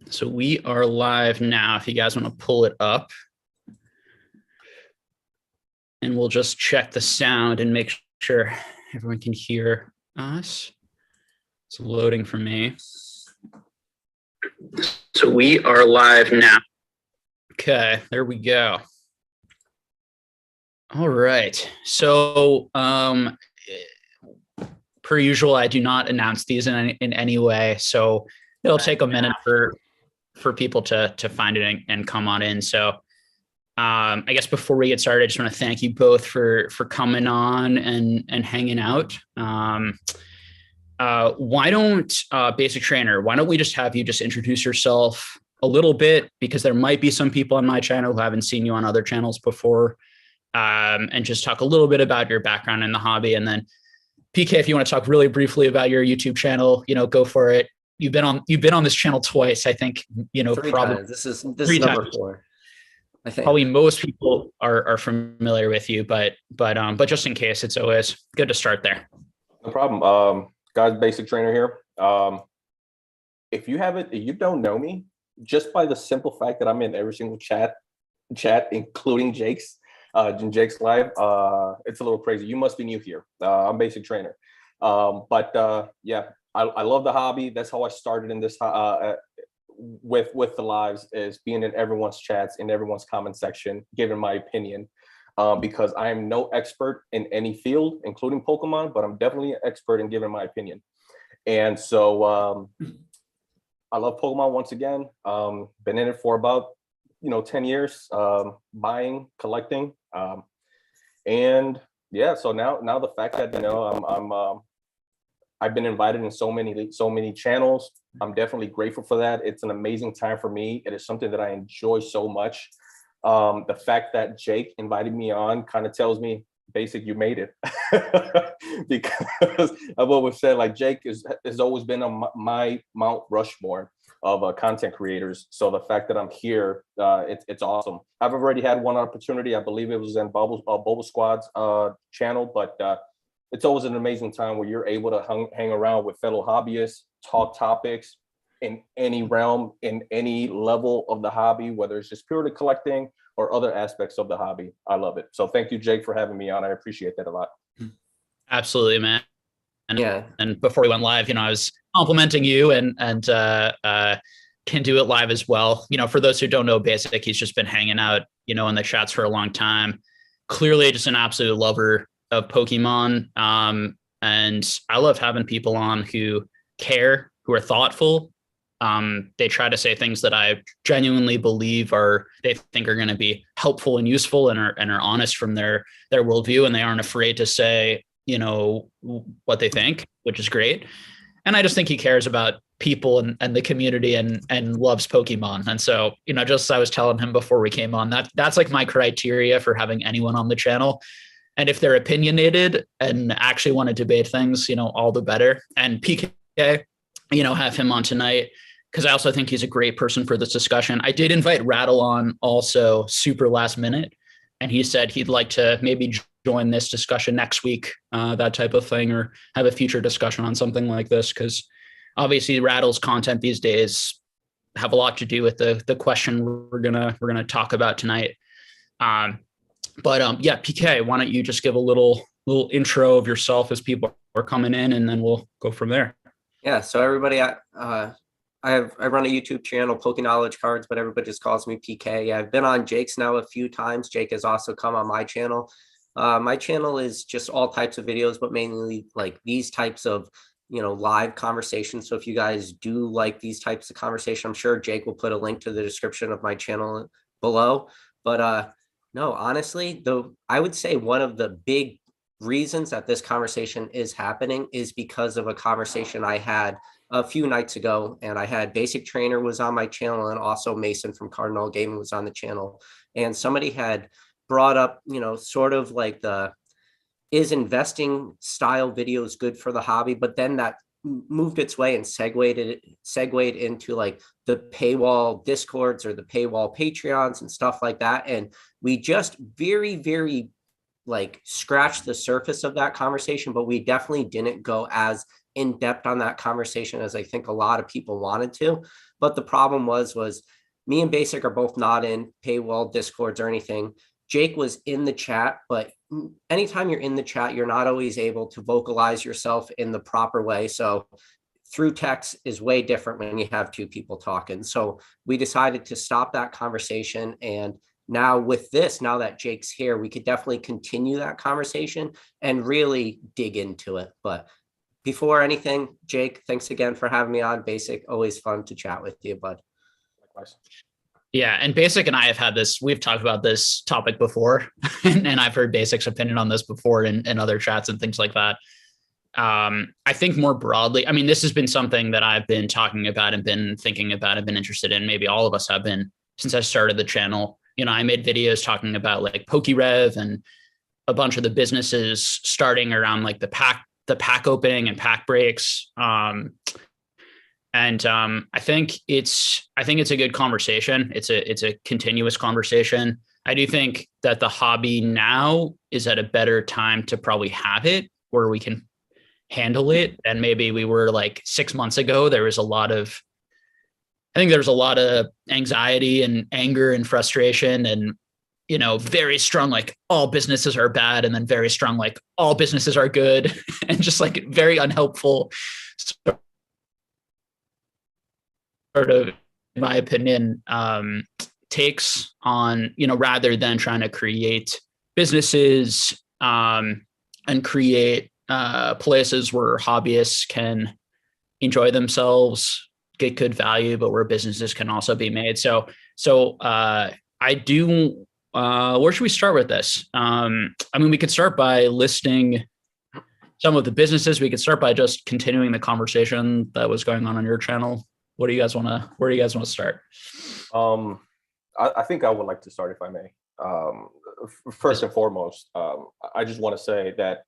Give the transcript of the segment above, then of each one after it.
So we are live now. If you guys want to pull it up, and we'll just check the sound and make sure everyone can hear us. It's loading for me. So we are live now. Okay, there we go. All right. So, per usual, I do not announce these in any way. So it'll take a minute for people to find it and come on in. So I guess before we get started, I just want to thank you both for coming on and hanging out. Why don't Basic Trainer? Why don't we just have you just introduce yourself a little bit, because there might be some people on my channel who haven't seen you on other channels before, and just talk a little bit about your background in the hobby, and then PK, if you want to talk really briefly about your YouTube channel, go for it. You've been on this channel twice, I think. Three probably times. This is number 4. I think probably most people are familiar with you, but just in case, it's always good to start there. No problem. Guys, Basic Trainer here. If you don't know me, just by the simple fact that I'm in every single chat, including Jake's live, it's a little crazy. You must be new here. I'm Basic Trainer. Yeah, I love the hobby. That's how I started in this with the lives, is being in everyone's chats, in everyone's comment section, giving my opinion. Because I am no expert in any field, including Pokemon, but I'm definitely an expert in giving my opinion. And so I love Pokemon once again. Been in it for about 10 years, buying, collecting, and yeah. So now the fact that I've been invited in so many channels, I'm definitely grateful for that. It's an amazing time for me. It is something that I enjoy so much. The fact that Jake invited me on kind of tells me, Basic, you made it. Because I've always said, like, Jake has always been on my Mount Rushmore of content creators. So the fact that I'm here, it's awesome. I've already had one opportunity. I believe it was in Bubble Squad's channel, but it's always an amazing time where you're able to hang around with fellow hobbyists, talk topics in any realm, in any level of the hobby, whether it's just purely collecting or other aspects of the hobby. I love it. So thank you, Jake, for having me on. I appreciate that a lot. Absolutely, man. Yeah. And before we went live, I was complimenting you and can do it live as well. For those who don't know Basic, he's just been hanging out, in the chats for a long time. Clearly just an absolute lover of Pokemon. And I love having people on who care, who are thoughtful. They try to say things that I genuinely believe they think are going to be helpful and useful, and are honest from their worldview, and they aren't afraid to say, what they think, which is great. And I just think he cares about people and the community and loves Pokemon. And so, just as I was telling him before we came on, that's like my criteria for having anyone on the channel. And if they're opinionated and actually want to debate things, all the better. And PK, have him on tonight, because I also think he's a great person for this discussion. I did invite Rattle on also super last minute, and he said he'd like to maybe join this discussion next week, that type of thing, or have a future discussion on something like this, because obviously Rattle's content these days have a lot to do with the question we're gonna talk about tonight. Yeah, PK, why don't you just give a little intro of yourself as people are coming in, and then we'll go from there. Yeah. So everybody, I run a YouTube channel, Pokéknowledge Cards, but everybody just calls me PK. I've been on Jake's now a few times. Jake has also come on my channel. My channel is just all types of videos, but mainly like these types of live conversations. So if you guys do like these types of conversation, I'm sure Jake will put a link to the description of my channel below. But no, honestly, though, I would say one of the big reasons that this conversation is happening is because of a conversation I had a few nights ago, and I had Basic Trainer was on my channel, and also Mason from Cardinal Gaming was on the channel, and somebody had brought up, sort of like is investing style videos good for the hobby, but then that moved its way and segued into like the paywall Discords or the paywall Patreons and stuff like that. And we just very, very like scratched the surface of that conversation, but we definitely didn't go as in depth on that conversation as I think a lot of people wanted to. But the problem was me and Basic are both not in paywall discords or anything. Jake was in the chat, but anytime you're in the chat, you're not always able to vocalize yourself in the proper way. So through text is way different when you have two people talking. So we decided to stop that conversation. And now with this, now that Jake's here, we could definitely continue that conversation and really dig into it. But before anything, Jake, thanks again for having me on. Basic, always fun to chat with you, bud. Likewise. Yeah, and Basic and I have had this, we've talked about this topic before, and I've heard Basic's opinion on this before in other chats and things like that. I think more broadly, I mean, this has been something that I've been talking about and been thinking about and been interested in. Maybe all of us have been since I started the channel. You know, I made videos talking about like PokeRev and a bunch of the businesses starting around like the pack opening and pack breaks. I think it's a good conversation. It's a continuous conversation. I do think that the hobby now is at a better time to probably have it where we can handle it. And maybe we were like 6 months ago. There was a lot of anxiety and anger and frustration and, you know, very strong, like all businesses are bad. And then very strong, like all businesses are good and just like very unhelpful sort of, in my opinion, takes on, you know, rather than trying to create businesses and create places where hobbyists can enjoy themselves, get good value, but where businesses can also be made. So I do, where should we start with this? I mean, we could start by listing some of the businesses. We could start by just continuing the conversation that was going on your channel. Where do you guys want to start? I think I would like to start, if I may. First and foremost, I just want to say that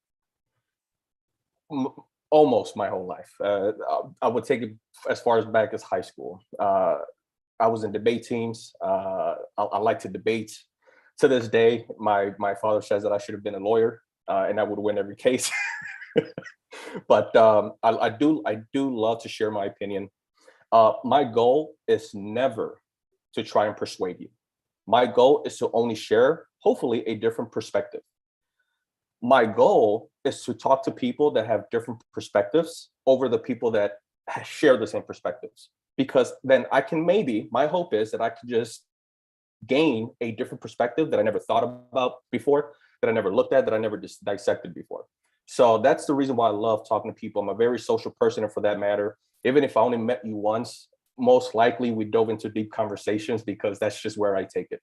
almost my whole life, I would take it as far as back as high school. I was in debate teams. I like to debate. To this day, my father says that I should have been a lawyer and I would win every case. But I do love to share my opinion. My goal is never to try and persuade you. My goal is to only share, hopefully, a different perspective. My goal is to talk to people that have different perspectives over the people that share the same perspectives, because then I can my hope is that I could just gain a different perspective that I never thought about before, that I never looked at, that I never just dissected before. So that's the reason why I love talking to people. I'm a very social person, and for that matter, even if I only met you once, most likely we dove into deep conversations because that's just where I take it.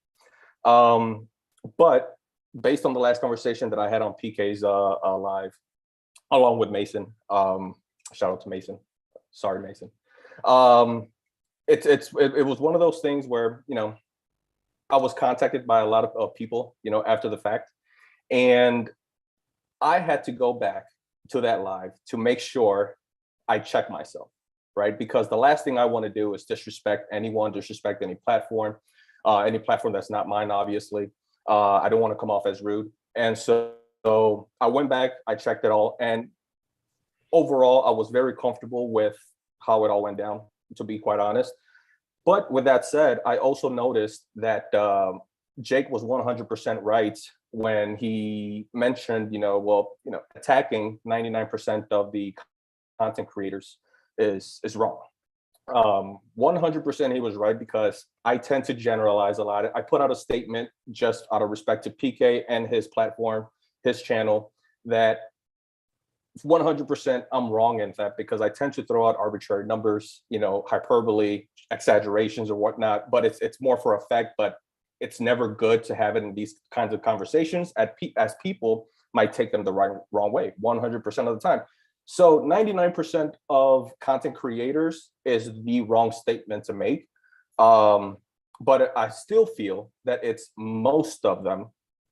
But based on the last conversation that I had on PK's live, along with Mason, shout out to Mason. Sorry, Mason. It was one of those things where, you know, I was contacted by a lot of people, you know, after the fact, and I had to go back to that live to make sure I check myself, right? Because the last thing I want to do is disrespect anyone, disrespect any platform that's not mine, obviously. I don't want to come off as rude. And so I went back, I checked it all. And overall, I was very comfortable with how it all went down, to be quite honest. But with that said, I also noticed that Jake was 100% right when he mentioned, attacking 99% of the content creators is wrong. 100% he was right, because I tend to generalize a lot. I put out a statement just out of respect to PK and his platform, his channel, that 100% I'm wrong in that, because I tend to throw out arbitrary numbers, hyperbole, exaggerations or whatnot, but it's more for effect. But it's never good to have it in these kinds of conversations as people might take them the wrong way 100% of the time. So 99% of content creators is the wrong statement to make. But I still feel that it's most of them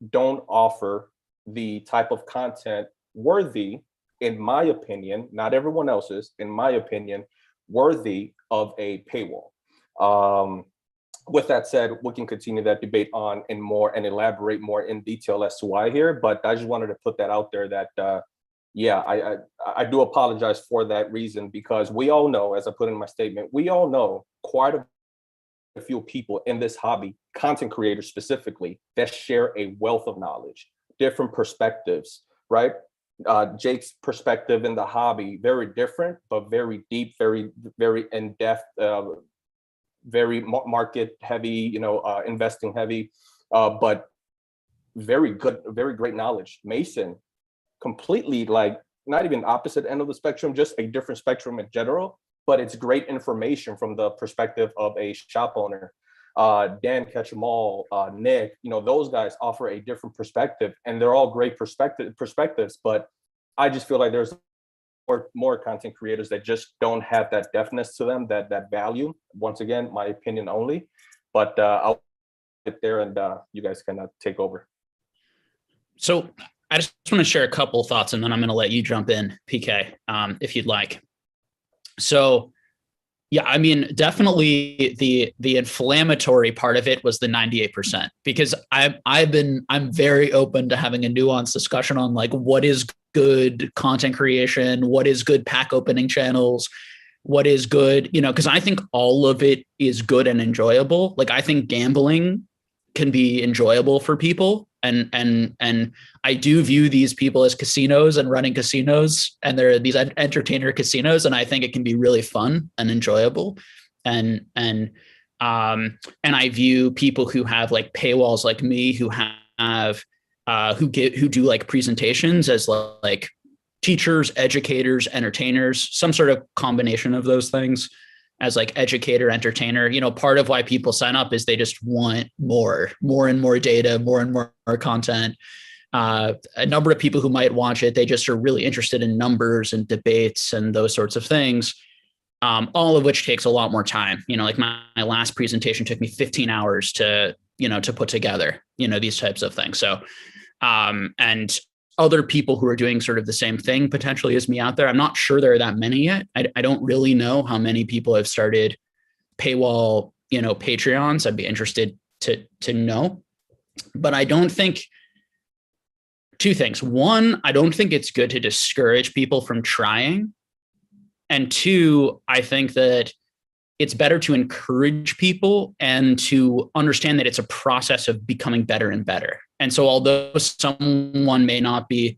don't offer the type of content worthy, in my opinion, not everyone else's, in my opinion, worthy of a paywall. With that said, we can continue that debate on and elaborate more in detail as to why here. But I just wanted to put that out there that yeah, I do apologize for that reason, because we all know, as I put in my statement, we all know quite a few people in this hobby, content creators specifically, that share a wealth of knowledge, different perspectives, right? Jake's perspective in the hobby, very different, but very deep, very, very in depth, very market heavy, investing heavy, but very good, very great knowledge. Mason, completely like not even opposite end of the spectrum, just a different spectrum in general, but it's great information from the perspective of a shop owner. Dan Ketchamal, Nick, those guys offer a different perspective, and they're all great perspectives. But I just feel like there's more content creators that just don't have that deftness to them, that value. Once again, my opinion only. But I'll get there, and you guys can take over. So I just want to share a couple of thoughts, and then I'm going to let you jump in, PK, if you'd like. So, yeah, I mean, definitely the inflammatory part of it was the 98%, because I'm very open to having a nuanced discussion on like what is good content creation, what is good pack opening channels, what is good, because I think all of it is good and enjoyable. Like I think gambling can be enjoyable for people. And I do view these people as casinos and running casinos, and they're these entertainer casinos. And I think it can be really fun and enjoyable. And I view people who have like paywalls like me, who do like presentations as like teachers, educators, entertainers, some sort of combination of those things, as like educator, entertainer. Part of why people sign up is they just want more and more data, more and more content. A number of people who might watch it, they just are really interested in numbers and debates and those sorts of things, all of which takes a lot more time. Like my last presentation took me 15 hours to put together, these types of things. So, and other people who are doing sort of the same thing potentially as me out there. I'm not sure there are that many yet. I don't really know how many people have started paywall, Patreons. I'd be interested to know. But I don't think, two things. One, I don't think it's good to discourage people from trying. And two, I think that it's better to encourage people and to understand that it's a process of becoming better and better. And so although someone may not be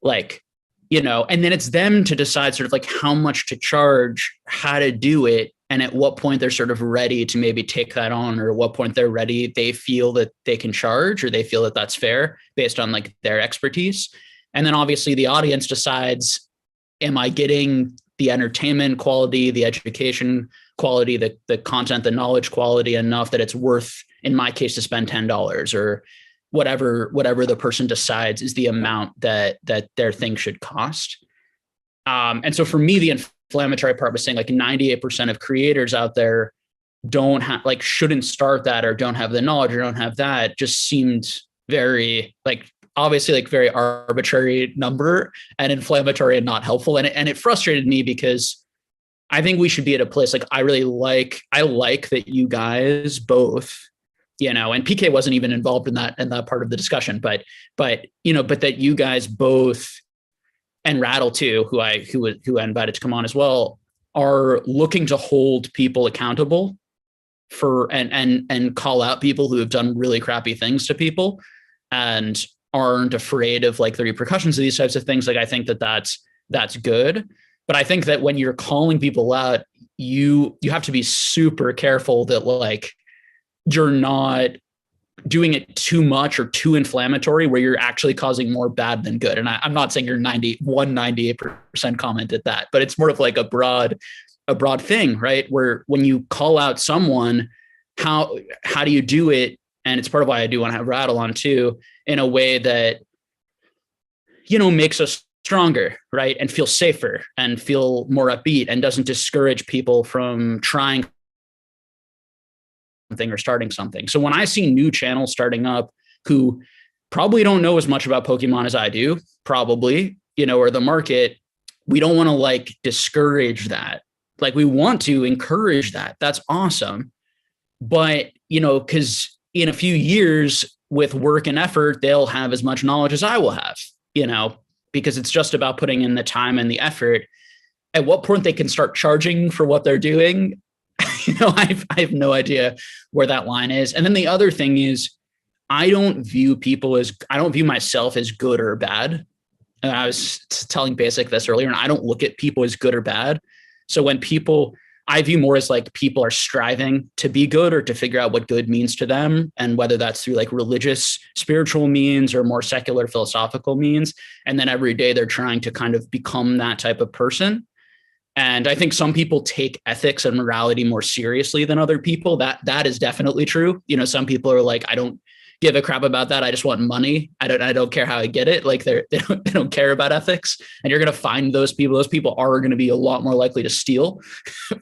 like, and then it's them to decide sort of like how much to charge, how to do it, and at what point they're sort of ready to maybe take that on, or at what point they feel that they can charge, or they feel that that's fair based on like their expertise. And then obviously the audience decides, am I getting the entertainment quality, the education quality, the content, the knowledge quality enough that it's worth, in my case, to spend $10, or whatever the person decides is the amount that their thing should cost. And so for me, the inflammatory part was saying like 98% of creators out there don't have, like, shouldn't start that, or don't have the knowledge, or don't have that, just seemed very like, obviously like very arbitrary number and inflammatory and not helpful. And it frustrated me, because I think we should be at a place like, I like that you guys both, and PK wasn't even involved in that part of the discussion, but that you guys both, and Rattle too, who I invited to come on as well, are looking to hold people accountable for, and call out people who have done really crappy things to people, and aren't afraid of like the repercussions of these types of things. Like, I think that's good. But I think that when you're calling people out, you have to be super careful that like you're not doing it too much or too inflammatory, where you're actually causing more bad than good. And I'm not saying you're 98% comment at that, but it's more of like a broad thing, right? Where when you call out someone, how do you do it? And it's part of why I do want to have Rattle on too, in a way that, makes us stronger, right? And feel safer and feel more upbeat, and doesn't discourage people from trying something or starting something. So when I see new channels starting up who probably don't know as much about Pokemon as I do, probably, or the market, we don't want to like discourage that. Like, we want to encourage that. That's awesome. But, because in a few years with work and effort, they'll have as much knowledge as I will have, because it's just about putting in the time and the effort. At what point they can start charging for what they're doing, I have no idea where that line is. And then the other thing is, I don't view myself as good or bad. And I was telling Basic this earlier, and I don't look at people as good or bad. So when I view more as like people are striving to be good or to figure out what good means to them, and whether that's through like religious, spiritual means or more secular, philosophical means. And then every day they're trying to kind of become that type of person. And I think some people take ethics and morality more seriously than other people. That is definitely true. Some people are like, I don't give a crap about that. I just want money. I don't care how I get it. Like they don't care about ethics. And you're going to find those people. Those people are going to be a lot more likely to steal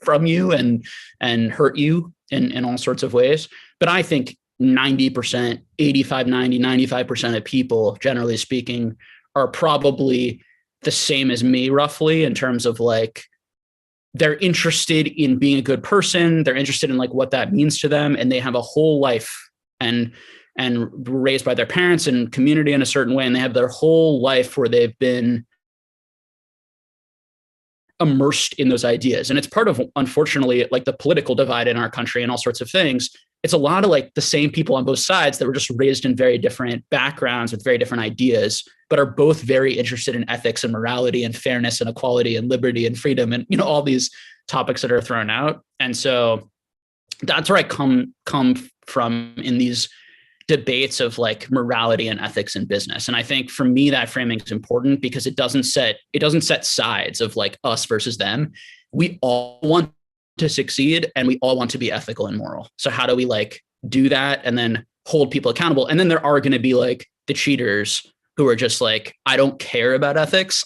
from you and hurt you in all sorts of ways. But I think 90%, 85, 90, 95% of people, generally speaking, are probably the same as me roughly in terms of like, they're interested in being a good person. They're interested in like what that means to them. And they have a whole life and raised by their parents and community in a certain way. And they have their whole life where they've been immersed in those ideas. And it's part of, unfortunately, like the political divide in our country and all sorts of things. It's a lot of like the same people on both sides that were just raised in very different backgrounds with very different ideas, but are both very interested in ethics and morality and fairness and equality and liberty and freedom and, all these topics that are thrown out. And so that's where I come from in these debates of like morality and ethics in business. And I think for me, that framing is important because it doesn't set sides of like us versus them. We all want to succeed and we all want to be ethical and moral. So how do we like do that and then hold people accountable? And then there are going to be like the cheaters who are just like, I don't care about ethics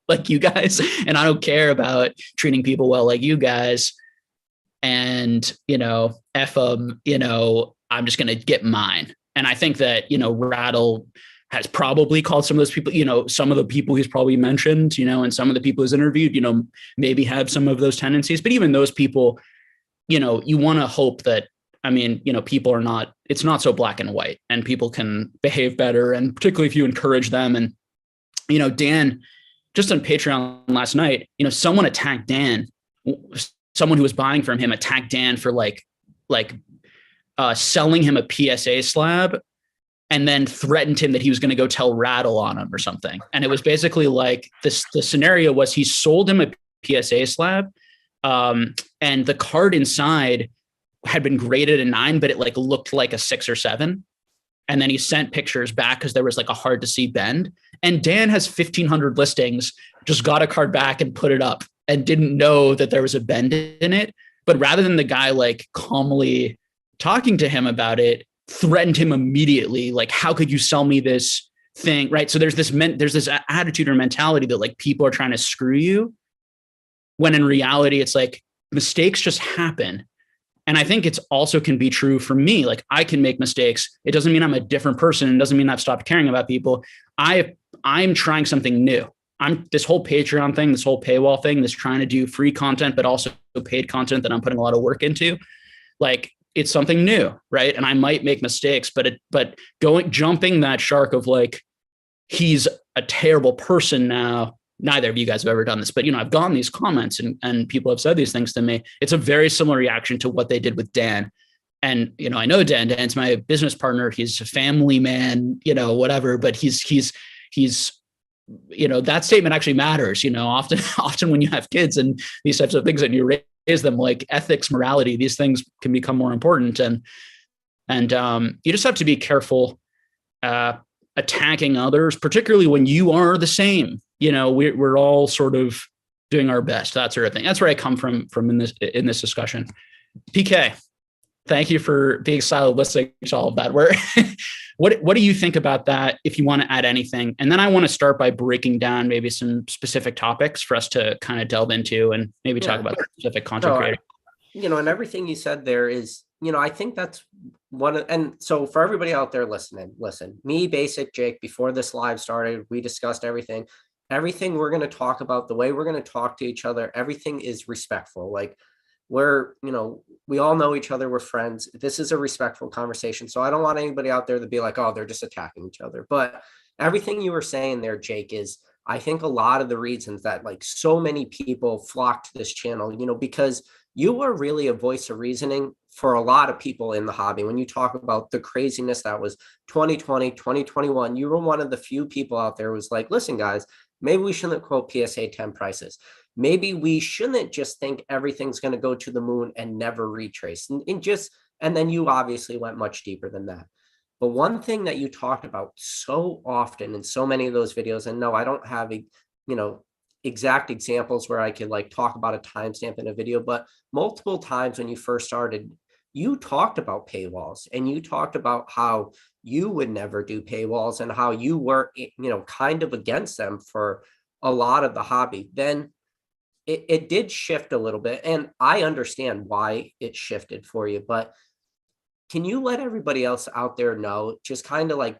like you guys, and I don't care about treating people well like you guys. And, F them, I'm just going to get mine. And I think that, Rattle has probably called some of those people, some of the people he's probably mentioned, and some of the people he's interviewed, maybe have some of those tendencies. But even those people, you want to hope that, people are not, it's not so black and white and people can behave better. And particularly if you encourage them. And, Dan, just on Patreon last night, someone attacked Dan, someone who was buying from him attacked Dan for selling him a PSA slab and then threatened him that he was going to go tell Rattle on him or something. And it was basically like this, the scenario was he sold him a PSA slab and the card inside had been graded a 9, but it like looked like a 6 or 7. And then he sent pictures back because there was like a hard to see bend. And Dan has 1,500 listings, just got a card back and put it up and didn't know that there was a bend in it. But rather than the guy like calmly talking to him about it, threatened him immediately. Like, how could you sell me this thing? Right. So there's this attitude or mentality that like people are trying to screw you, when in reality, it's like mistakes just happen. And I think it's also can be true for me. Like I can make mistakes. It doesn't mean I'm a different person. It doesn't mean I've stopped caring about people. I'm trying something new. I'm this whole Patreon thing, this whole paywall thing, this trying to do free content, but also paid content that I'm putting a lot of work into. Like it's something new, right? And I might make mistakes, but jumping that shark of like, he's a terrible person now. Neither of you guys have ever done this, but I've gotten these comments and people have said these things to me. It's a very similar reaction to what they did with Dan. And, I know Dan's my business partner. He's a family man, whatever, but he's that statement actually matters, often when you have kids and these types of things and you raise them, like ethics, morality, these things can become more important. And you just have to be careful attacking others, particularly when you are the same. We're all sort of doing our best, that sort of thing. That's where I come from in this discussion. PK, thank you for being silent listening to all of that. What do you think about that, if you want to add anything? And then I want to start by breaking down maybe some specific topics for us to kind of delve into and maybe talk about specific content creators. And everything you said there is, I think that's and so for everybody out there listening, listen, me, Basic, Jake, before this live started, we discussed everything we're going to talk about, the way we're going to talk to each other, everything is respectful. Like we're, we all know each other. We're friends. This is a respectful conversation. So I don't want anybody out there to be like, oh, they're just attacking each other. But, everything you were saying there, Jake, is I think a lot of the reasons that like so many people flock to this channel, because you were really a voice of reasoning for a lot of people in the hobby. When you talk about the craziness that was 2020, 2021, you were one of the few people out there who was like, listen, guys, maybe we shouldn't quote PSA 10 prices. Maybe we shouldn't just think everything's going to go to the moon and never retrace. And then you obviously went much deeper than that. But one thing that you talked about so often in so many of those videos, and no, I don't have exact examples where I could like talk about a timestamp in a video, but multiple times when you first started, you talked about paywalls and you talked about how you would never do paywalls and how you were, kind of against them for a lot of the hobby. Then it did shift a little bit, and I understand why it shifted for you, but can you let everybody else out there know, just kind of like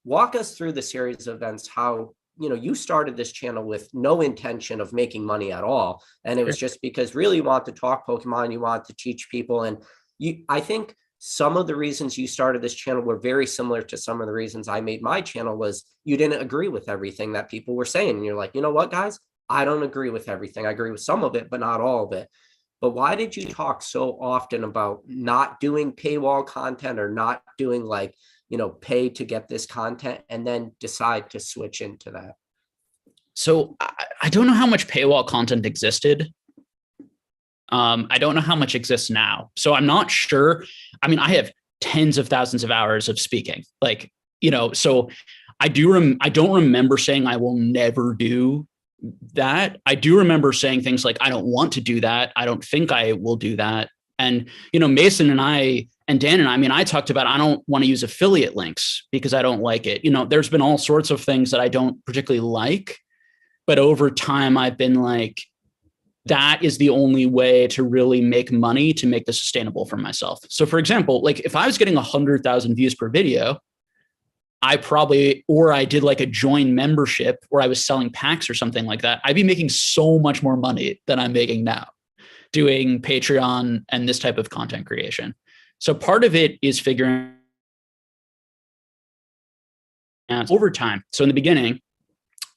walk us through the series of events, how, you started this channel with no intention of making money at all. And it was just because really you want to talk Pokemon, you want to teach people. And I think some of the reasons you started this channel were very similar to some of the reasons I made my channel. Was you didn't agree with everything that people were saying. And you're like, you know what, guys, I don't agree with everything. I agree with some of it, but not all of it. But why did you talk so often about not doing paywall content or not doing like, pay to get this content, and then decide to switch into that? So I don't know how much paywall content existed. I don't know how much exists now. So I'm not sure. I mean, I have tens of thousands of hours of speaking, like, so I don't remember saying I will never do that. I do remember saying things like, I don't want to do that. I don't think I will do that. And, Mason and I and Dan and I talked about, I don't want to use affiliate links because I don't like it. There's been all sorts of things that I don't particularly like, but over time I've been like, that is the only way to really make money, to make this sustainable for myself. So for example, like if I was getting 100,000 views per video, I did like a join membership where I was selling packs or something like that, I'd be making so much more money than I'm making now doing Patreon and this type of content creation. So part of it is figuring out over time. So in the beginning,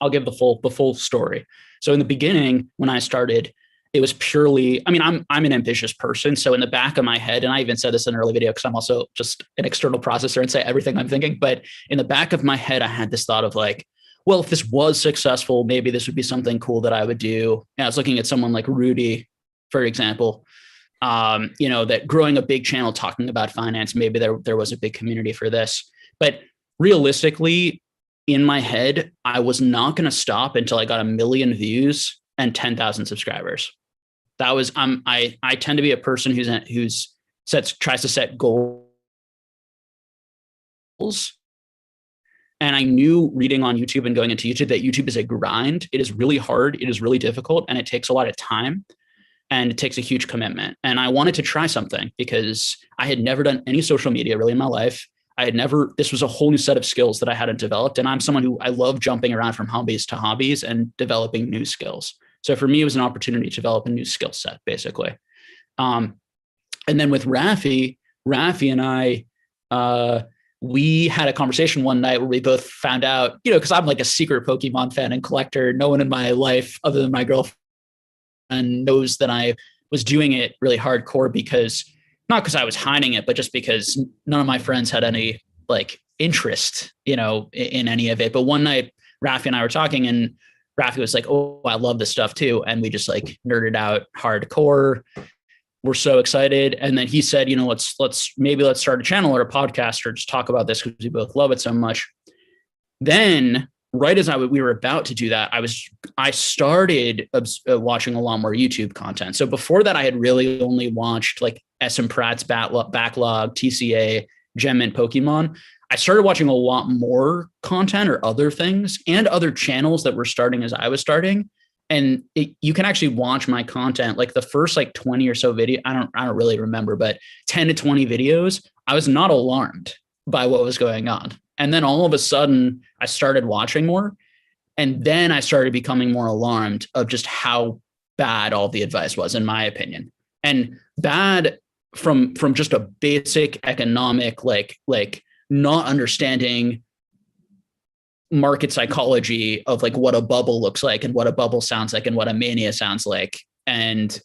I'll give the full story. So in the beginning, when I started, it was purely, I'm an ambitious person. So in the back of my head, and I even said this in an early video because I'm also just an external processor and say everything I'm thinking, but in the back of my head, I had this thought of like, well, if this was successful, maybe this would be something cool that I would do. And I was looking at someone like Rudy, for example, that growing a big channel talking about finance, maybe there was a big community for this. But realistically, in my head, I was not going to stop until I got 1 million views and 10,000 subscribers. That was I tend to be a person who's tries to set goals. And I knew reading on YouTube and going into YouTube that YouTube is a grind. It is really hard. It is really difficult, and it takes a lot of time, and it takes a huge commitment. And I wanted to try something because I had never done any social media really in my life. This was a whole new set of skills that I hadn't developed. And I'm someone who I love jumping around from hobbies to hobbies and developing new skills. So for me, it was an opportunity to develop a new skill set, basically. And then with Rafi and I, we had a conversation one night where we both found out, because I'm like a secret Pokemon fan and collector. No one in my life other than my girlfriend knows that I was doing it really hardcore, because not because I was hiding it, but just because none of my friends had any like interest, in any of it. But one night Rafi and I were talking, and Rafi was like, oh, I love this stuff too. And we just like nerded out hardcore. We're so excited. And then he said, let's start a channel or a podcast or just talk about this because we both love it so much. Then right as we were about to do that, I started watching a lot more YouTube content. So before that, I had really only watched like SM Pratt's backlog, TCA, Gem and Pokemon. I started watching a lot more content or other things and other channels that were starting as I was starting. And you can actually watch my content, like the first like 20 or so video. I don't really remember, but 10 to 20 videos, I was not alarmed by what was going on. And then all of a sudden I started watching more. And then I started becoming more alarmed of just how bad all the advice was, in my opinion. And bad from just a basic economic, like not understanding market psychology of like what a bubble looks like and what a bubble sounds like and what a mania sounds like. And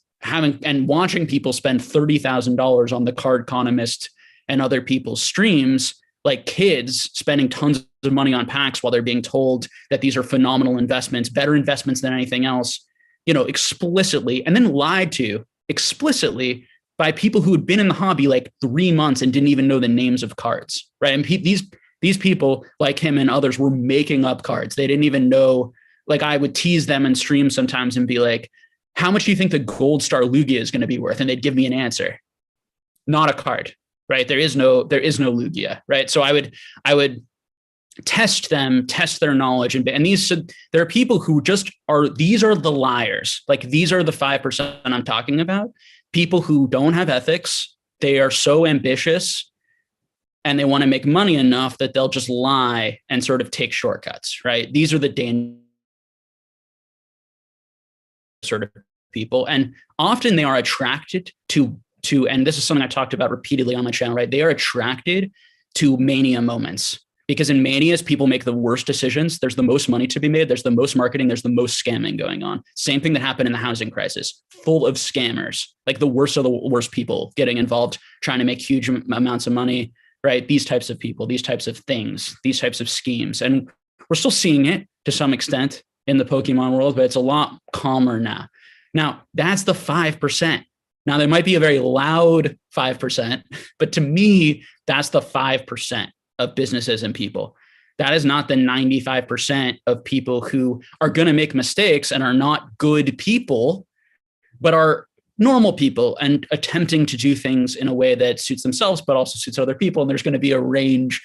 watching people spend $30,000 on the Card Economist and other people's streams, like kids spending tons of money on packs while they're being told that these are phenomenal investments, better investments than anything else, explicitly, and then lied to explicitly by people who had been in the hobby like 3 months and didn't even know the names of cards, right? And these people like him and others were making up cards. They didn't even know. Like, I would tease them in stream sometimes and be like, how much do you think the Gold Star Lugia is going to be worth? And they'd give me an answer. Not a card, right? There is no Lugia, right? So I would test their knowledge. And there are people who these are the liars. Like, these are the 5% I'm talking about. People who don't have ethics. They are so ambitious and they want to make money enough that they'll just lie and sort of take shortcuts, right? These are the dangerous sort of people. And often they are attracted to, and this is something I talked about repeatedly on my channel, right? They are attracted to mania moments, because in manias, people make the worst decisions. There's the most money to be made. There's the most marketing. There's the most scamming going on. Same thing that happened in the housing crisis, full of scammers, like the worst of the worst people getting involved, trying to make huge amounts of money, right? These types of people, these types of things, these types of schemes. And we're still seeing it to some extent in the Pokemon world, but it's a lot calmer now. Now, that's the 5%. Now, there might be a very loud 5%, but to me, that's the 5% of businesses and people. That is not the 95% of people who are going to make mistakes and are not good people, but are normal people and attempting to do things in a way that suits themselves, but also suits other people. And there's going to be a range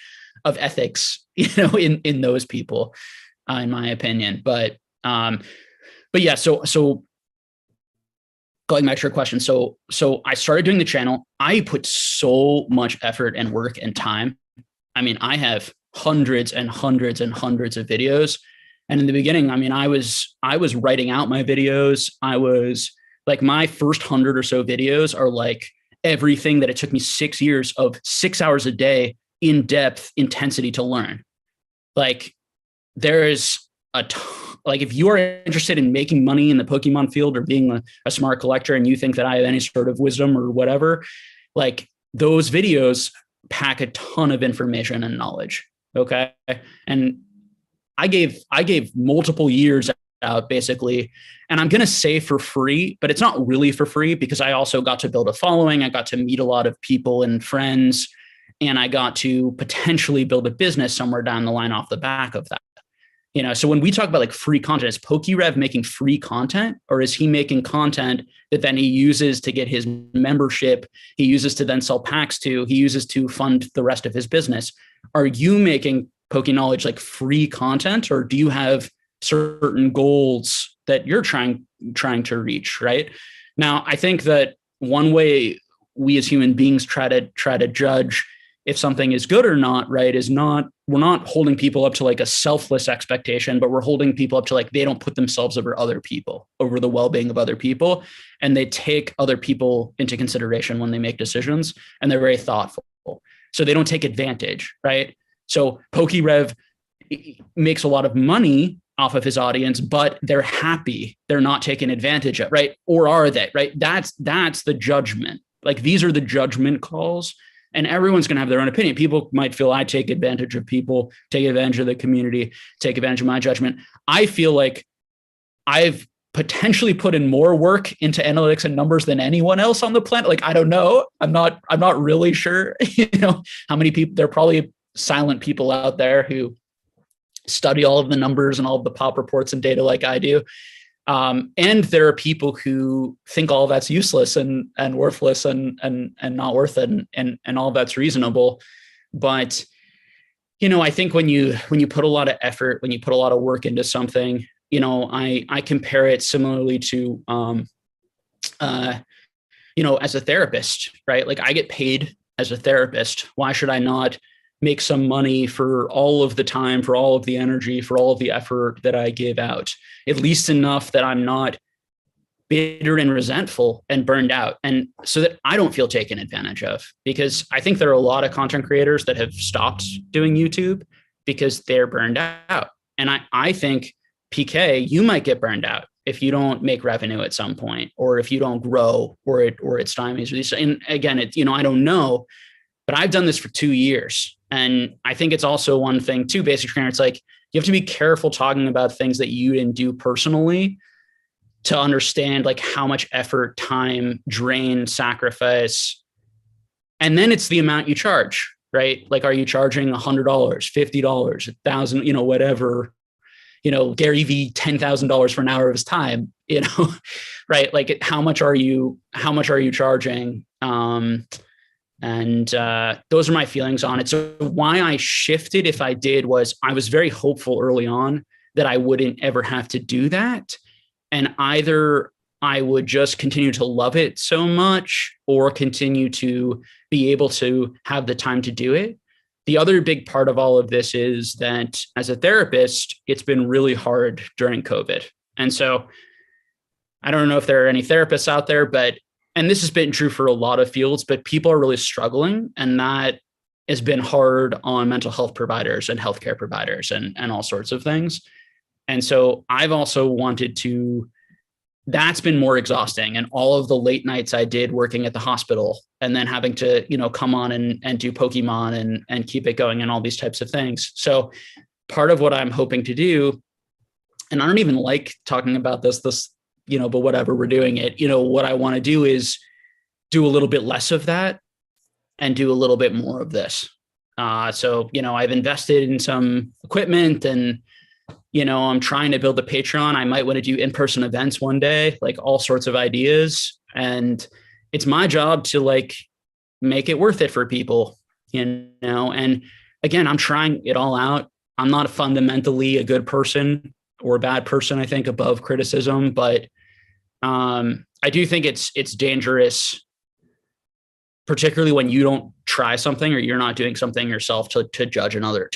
of ethics, in those people, in my opinion. But yeah, so going back to your question. So I started doing the channel. I put so much effort and work and time. I mean, I have hundreds and hundreds and hundreds of videos. And in the beginning, I mean, I was writing out my videos. I was like, my first 100 or so videos are like everything that it took me 6 years of 6 hours a day, in-depth intensity to learn. Like, there is like, if you are interested in making money in the Pokemon field or being a smart collector, and you think that I have any sort of wisdom or whatever, like, those videos pack a ton of information and knowledge. Okay. And I gave multiple years out, basically, and I'm going to say for free, but it's not really for free, because I also got to build a following. I got to meet a lot of people and friends, and I got to potentially build a business somewhere down the line off the back of that. So when we talk about like free content, is PokeRev making free content, or is he making content that then he uses to get his membership? He uses to then sell packs to, he uses to fund the rest of his business. Are you making PokeKnowledge like free content, or do you have certain goals that you're trying to reach? Right now, I think that one way we as human beings try to judge if something is good or not, right, is not, we're not holding people up to like a selfless expectation, but we're holding people up to like, they don't put themselves over other people, over the well-being of other people. And they take other people into consideration when they make decisions, and they're very thoughtful. So they don't take advantage, right? So PokeRev makes a lot of money off of his audience, but they're happy. They're not taken advantage of, right? Or are they, right? That's the judgment. Like, these are the judgment calls. And everyone's going to have their own opinion. People might feel I take advantage of people, take advantage of the community, take advantage of my judgment. I feel like I've potentially put in more work into analytics and numbers than anyone else on the planet. Like, I don't know. I'm not really sure, how many people. There are probably silent people out there who study all of the numbers and all of the pop reports and data like I do. And there are people who think all that's useless and worthless and not worth it, and all that's reasonable. But, I think when you put a lot of effort, when you put a lot of work into something, I compare it similarly to, as a therapist, right? Like, I get paid as a therapist. Why should I not make some money for all of the time, for all of the energy, for all of the effort that I give out, at least enough that I'm not bitter and resentful and burned out, and so that I don't feel taken advantage of? Because I think there are a lot of content creators that have stopped doing YouTube because they're burned out. And I think, PK, you might get burned out if you don't make revenue at some point, or if you don't grow, or it's stymies. And again, I don't know, but I've done this for 2 years. And I think it's also one thing too, basic trainer. It's like, you have to be careful talking about things that you didn't do personally to understand like how much effort, time, drain, sacrifice. And then it's the amount you charge, right? Like, are you charging $100, $50, $1,000, whatever, Gary Vee, $10,000 for an hour of his time, right? Like, how much are you charging? And those are my feelings on it. So why I shifted, if I did, was I was very hopeful early on that I wouldn't ever have to do that. And either I would just continue to love it so much, or continue to be able to have the time to do it. The other big part of all of this is that as a therapist, it's been really hard during COVID. And so I don't know if there are any therapists out there, and this has been true for a lot of fields, but people are really struggling. And that has been hard on mental health providers and healthcare providers and all sorts of things. And so I've also wanted to, that's been more exhausting. And all of the late nights I did working at the hospital, and then having to, come on and do Pokemon and keep it going and all these types of things. So part of what I'm hoping to do, and I don't even like talking about this, but whatever, we're doing it. What I want to do is do a little bit less of that and do a little bit more of this. So I've invested in some equipment, and, I'm trying to build a Patreon. I might want to do in-person events one day, like all sorts of ideas. And it's my job to like make it worth it for people, and again, I'm trying it all out. I'm not fundamentally a good person or a bad person, I think, above criticism, but I do think it's dangerous, particularly when you don't try something or you're not doing something yourself, to judge another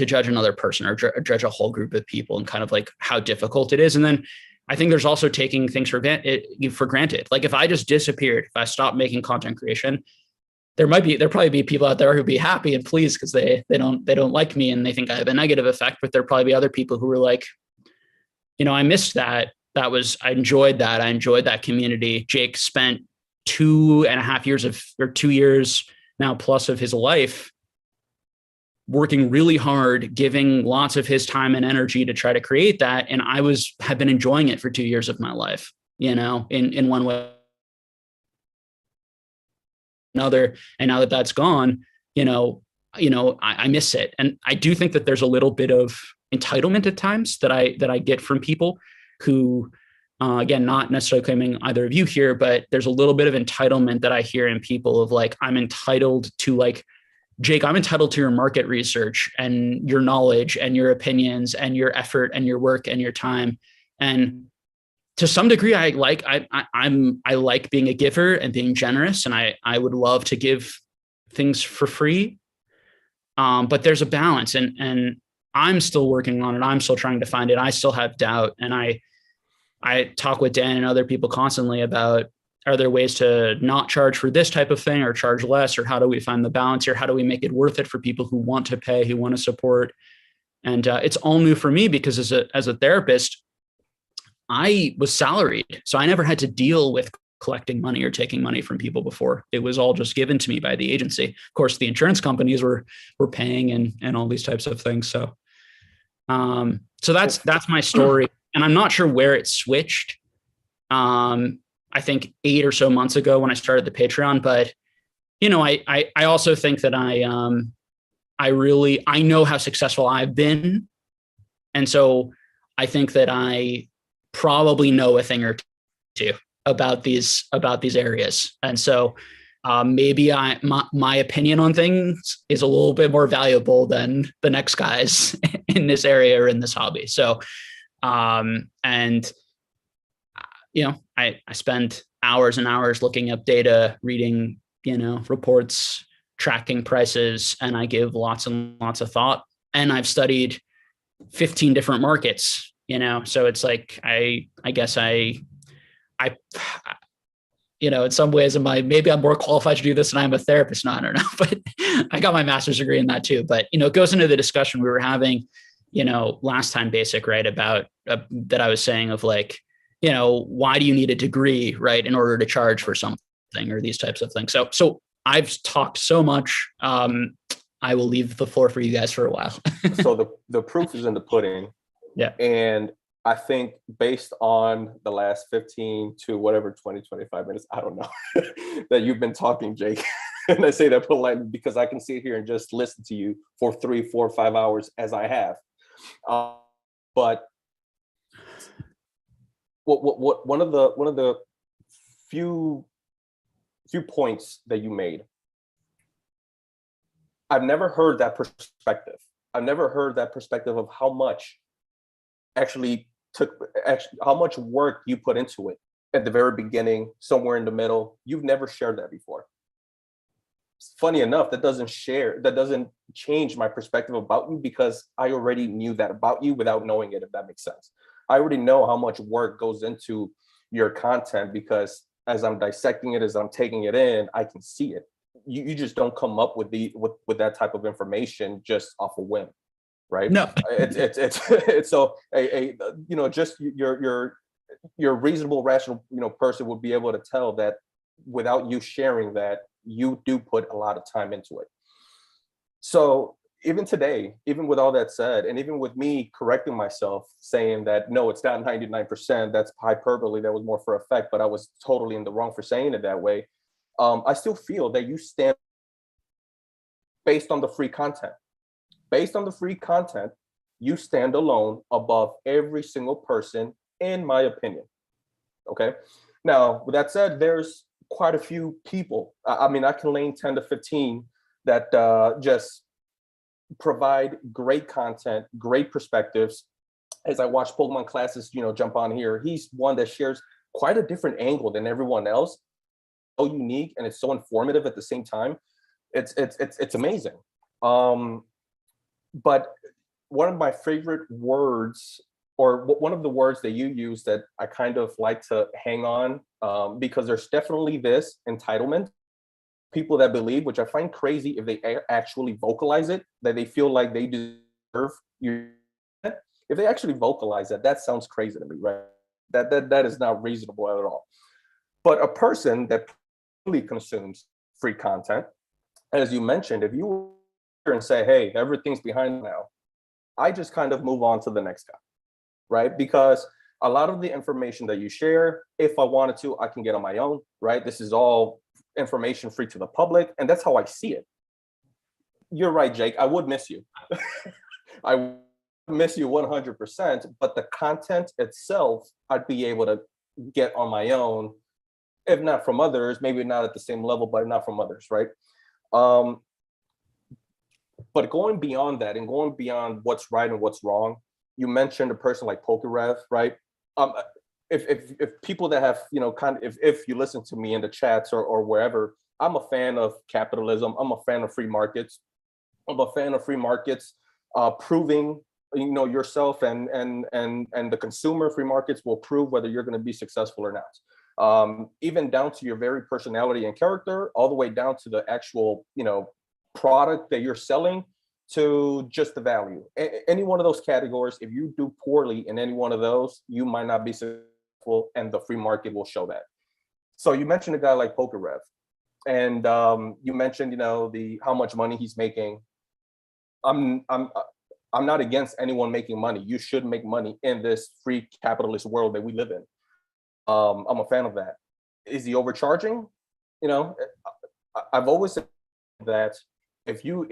person or judge a whole group of people, and kind of like how difficult it is. And then I think there's also taking things for granted. Like, if I just disappeared, if I stopped making content creation, there'll probably be people out there who'd be happy and pleased because they don't like me and they think I have a negative effect, but there'll probably be other people who are like, I missed that. I enjoyed that. I enjoyed that community. Jake spent 2 years now plus of his life working really hard, giving lots of his time and energy to try to create that. And I have been enjoying it for 2 years of my life, in one way or another. And now that that's gone, I miss it. And I do think that there's a little bit of entitlement at times that I get from people who, again, not necessarily claiming either of you here, but there's a little bit of entitlement that I hear in people of like, I'm entitled to, like, Jake, I'm entitled to your market research and your knowledge and your opinions and your effort and your work and your time. And to some degree, I like being a giver and being generous. And I would love to give things for free. But there's a balance, and I'm still working on it. I'm still trying to find it. I still have doubt. And I talk with Dan and other people constantly about, are there ways to not charge for this type of thing or charge less, or how do we find the balance here? How do we make it worth it for people who want to pay, who want to support? And it's all new for me because as a therapist, I was salaried. So I never had to deal with collecting money or taking money from people before. It was all just given to me by the agency. Of course, the insurance companies were paying and all these types of things. So that's my story. And I'm not sure where it switched. I think 8 or so months ago when I started the Patreon, but I also think that I know how successful I've been. And so I think that I probably know a thing or two about these areas. And so maybe my opinion on things is a little bit more valuable than the next guys in this area or in this hobby. So, I spend hours and hours looking up data, reading, reports, tracking prices, and I give lots and lots of thought. And I've studied 15 different markets, so it's like, I guess in some ways, maybe I'm more qualified to do this, and I'm a therapist. No, I don't know, but I got my master's degree in that too. But it goes into the discussion we were having, last time, basic, right, about that I was saying of like, why do you need a degree, right, in order to charge for something or these types of things. So I've talked so much. I will leave the floor for you guys for a while. So the proof is in the pudding. Yeah. And I think based on the last 15 to whatever 20, 25 minutes, I don't know, that you've been talking, Jake. And I say that politely because I can sit here and just listen to you for 3, 4, 5 hours as I have. But one of the few points that you made, I've never heard that perspective. I've never heard that perspective of how much how much work you put into it at the very beginning, somewhere in the middle. You've never shared that before. Funny enough, that doesn't change my perspective about you because I already knew that about you without knowing it, if that makes sense. I already know how much work goes into your content because as I'm dissecting it, as I'm taking it in, I can see it. You just don't come up with that type of information just off a whim, right? No, it's so just your reasonable, rational person would be able to tell that without you sharing that, you do put a lot of time into it. So even today, even with all that said, and even with me correcting myself, saying that no, it's not 99%, that's hyperbole, that was more for effect, but I was totally in the wrong for saying it that way. I still feel that you stand based on the free content. Based on the free content, you stand alone above every single person, in my opinion. Okay. Now, with that said, there's quite a few people. I mean, I can name 10 to 15 that just provide great content, great perspectives. As I watch Pokemon Classes, jump on here, he's one that shares quite a different angle than everyone else. So unique and it's so informative at the same time. It's amazing. But one of my favorite words, or one of the words that you use that I kind of like to hang on, because there's definitely this entitlement, people that believe, which I find crazy if they actually vocalize it, that they feel like they deserve you. If they actually vocalize that sounds crazy to me, right? That is not reasonable at all. But a person that really consumes free content, as you mentioned, if you were here and say, hey, everything's behind now, I just kind of move on to the next guy, right? Because a lot of the information that you share, if I wanted to, I can get on my own, right? This is all information free to the public, and that's how I see it. You're right, Jake. I would miss you. I would miss you 100%, but the content itself, I'd be able to get on my own, if not from others, maybe not at the same level, but not from others, right? But going beyond that and going beyond what's right and what's wrong, you mentioned a person like PokeRev, right? If people that have, if you listen to me in the chats or wherever, I'm a fan of capitalism. I'm a fan of free markets. I'm a fan of free markets, proving, yourself and the consumer. Free markets will prove whether you're going to be successful or not. Even down to your very personality and character, all the way down to the actual, product that you're selling, to just the value. Any one of those categories, if you do poorly in any one of those, you might not be successful, and the free market will show that. So you mentioned a guy like PokeRev, and you mentioned, how much money he's making. I'm not against anyone making money. You should make money in this free capitalist world that we live in. I'm a fan of that. Is he overcharging? I've always said that if you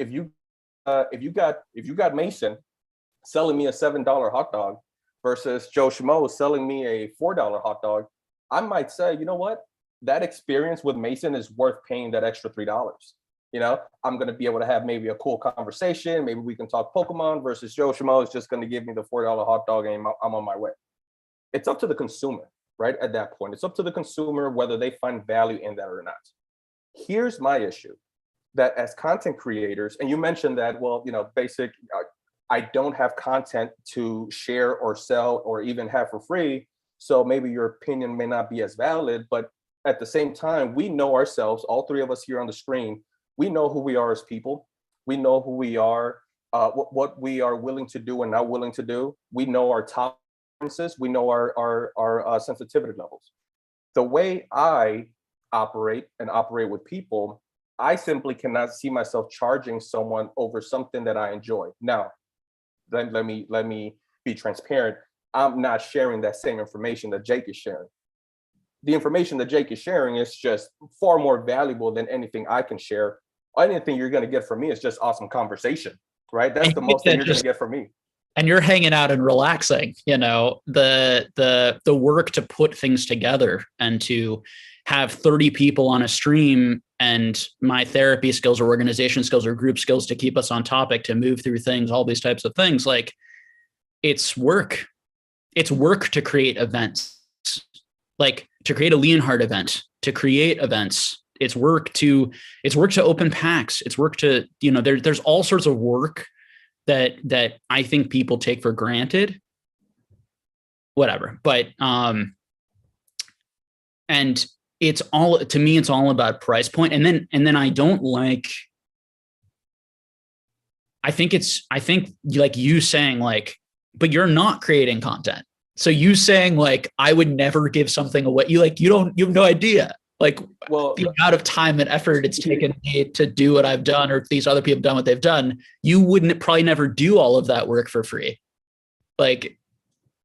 got Mason selling me a $7 hot dog versus Joe Schmo selling me a $4 hot dog, I might say, you know what? That experience with Mason is worth paying that extra $3. I'm going to be able to have maybe a cool conversation. Maybe we can talk Pokemon versus Joe Schmo is just going to give me the $4 hot dog and I'm on my way. It's up to the consumer, right? At that point, it's up to the consumer whether they find value in that or not. Here's my issue. That as content creators, and you mentioned that, well, basic, I don't have content to share or sell or even have for free. So maybe your opinion may not be as valid, but at the same time, we know ourselves, all three of us here on the screen, we know who we are as people. We know who we are, what we are willing to do and not willing to do. We know our tolerances. We know our sensitivity levels. The way I operate and operate with people, I simply cannot see myself charging someone over something that I enjoy. Now, then let me be transparent. I'm not sharing that same information that Jake is sharing. The information that Jake is sharing is just far more valuable than anything I can share. Anything you're going to get from me is just awesome conversation, right? That's the most that you're going to get from me. And you're hanging out and relaxing, you know, the work to put things together and to have 30 people on a stream and my therapy skills or organization skills or group skills to keep us on topic, to move through things, all these types of things. Like, it's work. It's work to create events, like to create a Leonhard event, to create events. It's work to open packs. It's work to, you know, there's all sorts of work that I think people take for granted. Whatever. But and it's all, to me, it's all about price point. And then I don't like, I think like you saying like, but you're not creating content. So you saying like, I would never give something away. You have no idea. Like, well, the amount of time and effort it's taken me to do what I've done, or these other people have done what they've done, you wouldn't probably never do all of that work for free. Like,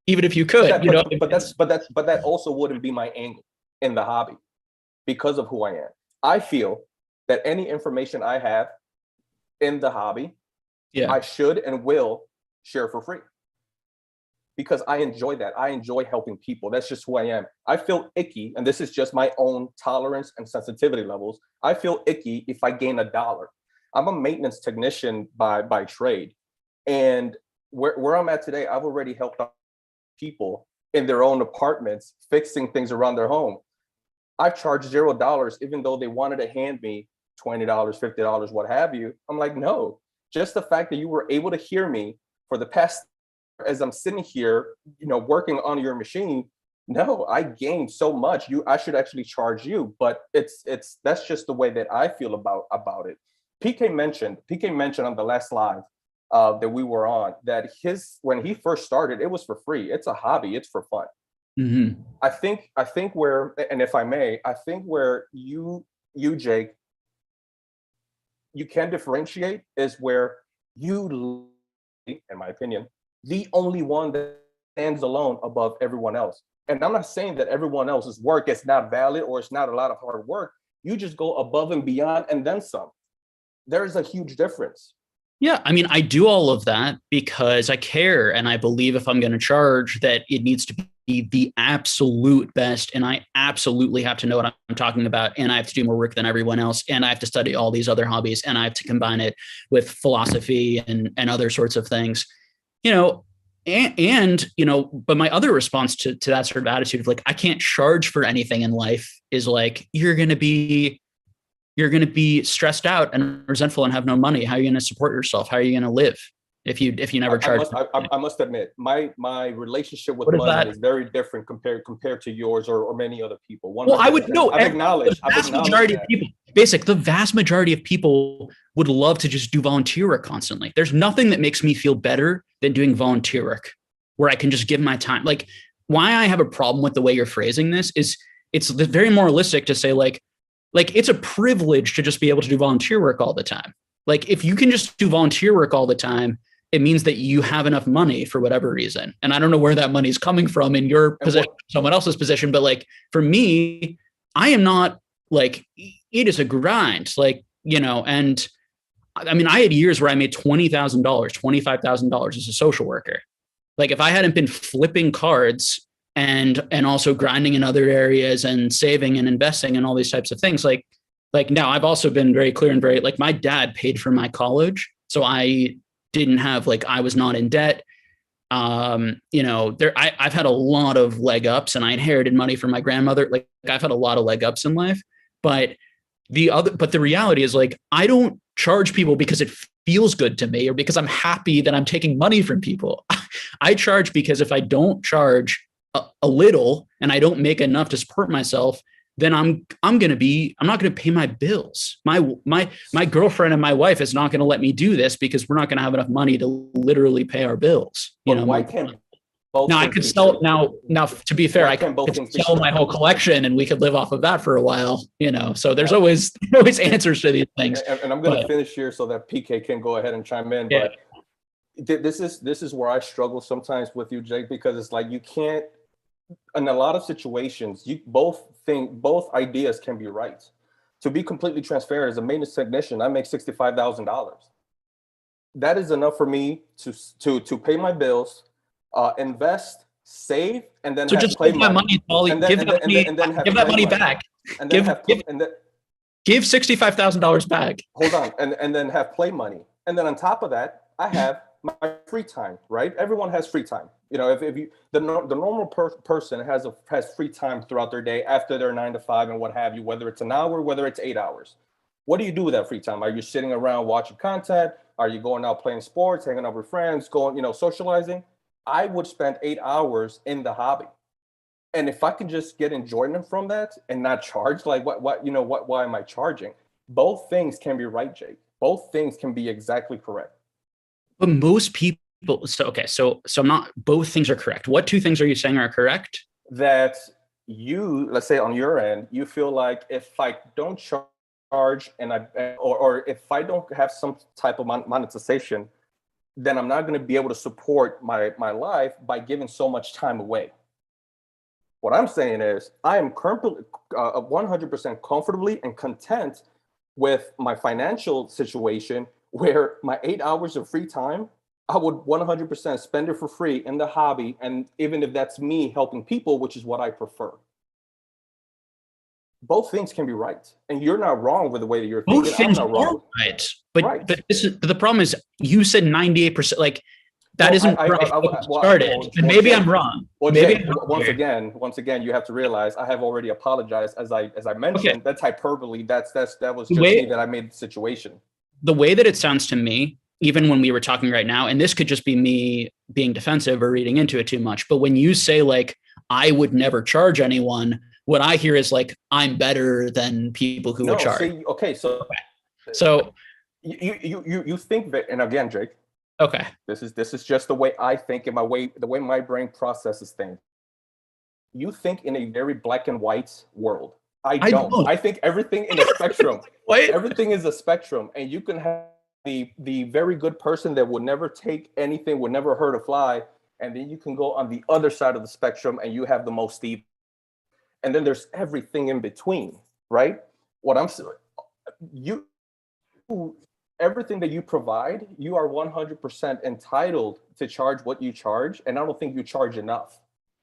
even if you could, but that also wouldn't be my angle in the hobby because of who I am. I feel that any information I have in the hobby, I should and will share for free. Because I enjoy that. I enjoy helping people. That's just who I am. I feel icky, and this is just my own tolerance and sensitivity levels. I feel icky if I gain $1. I'm a maintenance technician by trade. And where I'm at today, I've already helped people in their own apartments, fixing things around their home. I've charged $0, even though they wanted to hand me $20, $50, what have you. I'm like, no, just the fact that you were able to hear me for the past, as I'm sitting here, working on your machine, no, I gained so much. I should actually charge you, but that's just the way that I feel about it. PK mentioned on the last live that we were on that when he first started, it was for free. It's a hobby. It's for fun. Mm-hmm. I think where, and if I may, I think where you Jake, you can differentiate is where you, in my opinion, the only one that stands alone above everyone else. And I'm not saying that everyone else's work is not valid or it's not a lot of hard work. You just go above and beyond and then some. There's a huge difference. Yeah, I mean, I do all of that because I care, and I believe if I'm going to charge that it needs to be the absolute best, and I absolutely have to know what I'm talking about, and I have to do more work than everyone else, and I have to study all these other hobbies, and I have to combine it with philosophy and other sorts of things. But my other response to that sort of attitude of like, I can't charge for anything in life is like, you're going to be stressed out and resentful and have no money. How are you going to support yourself? How are you going to live if you never charge? I must admit, my relationship with money is very different compared to yours or many other people. The vast majority of people would love to just do volunteer work constantly. There's nothing that makes me feel better than doing volunteer work where I can just give my time. Like, why I have a problem with the way you're phrasing this is it's very moralistic to say like it's a privilege to just be able to do volunteer work all the time. Like, if you can just do volunteer work all the time, it means that you have enough money for whatever reason. And I don't know where that money is coming from in your position, someone else's position. But like, for me, I am not like, it is a grind, and I mean, I had years where I made $20,000, $25,000 as a social worker. Like, if I hadn't been flipping cards and also grinding in other areas and saving and investing and all these types of things, like now I've also been very clear and very, like, my dad paid for my college. So I didn't have, I was not in debt. I've had a lot of leg ups, and I inherited money from my grandmother. Like, I've had a lot of leg ups in life, but the reality is, like, I don't charge people because it feels good to me or because I'm happy that I'm taking money from people. I charge because if I don't charge a little and I don't make enough to support myself, then I'm not going to pay my bills. My girlfriend and my wife is not going to let me do this because we're not going to have enough money to literally pay our bills. You know, why can't both now I things could be sell true? now to be fair, Why I can't both could things be sell true? my whole collection and we could live off of that for a while, you know. So there's always answers to these things. And I'm going to finish here so that PK can go ahead and chime in. Yeah. But this is where I struggle sometimes with you, Jake, because it's like you can't. In a lot of situations, you both ideas can be right. To be completely transparent, as a maintenance technician, I make $65,000. That is enough for me to pay my bills, invest, save, and then So have just play give that money. money, And then- give and that then- money, and then have give that play money money. back. And then Give $65,000 back. hold on, and then have play money. And then on top of that, I have my free time, right? Everyone has free time. You know, if you the normal person has free time throughout their day after their 9 to 5 and what have you, whether it's an hour, whether it's 8 hours. What do you do with that free time? Are you sitting around watching content? Are you going out playing sports, hanging out with friends, going, you know, socializing? I would spend 8 hours in the hobby. And if I can just get enjoyment from that and not charge, like why am I charging? Both things can be right, Jake. Both things can be exactly correct. But most people, so I'm not, both things are correct. What two things are you saying are correct? That you, let's say on your end, you feel like if I don't charge or if I don't have some type of monetization, then I'm not going to be able to support my life by giving so much time away. What I'm saying is I am currently 100% comfortably and content with my financial situation where my 8 hours of free time, I would 100% spend it for free in the hobby. And even if that's me helping people, which is what I prefer. Both things can be right. And you're not wrong with the way that you're thinking. Both things I'm not wrong. are right. But the problem is you said 98%, like that isn't right. Started. And maybe I'm wrong. Well, maybe Jake, once again, you have to realize I have already apologized as I mentioned. Okay. That's hyperbole. That was just me that I made the situation. The way that it sounds to me, even when we were talking right now, and this could just be me being defensive or reading into it too much, but when you say like, I would never charge anyone, what I hear is like, I'm better than people who would charge. See, okay. So you think that, and again, Jake, okay, this is just the way I think and the way my brain processes things. You think in a very black and white world. I don't. I think everything in a spectrum. Everything is a spectrum, and you can have the very good person that would never take anything, would never hurt a fly, and then you can go on the other side of the spectrum, and you have the most evil. And then there's everything in between, right? What I'm saying, everything that you provide, you are 100% entitled to charge what you charge, and I don't think you charge enough.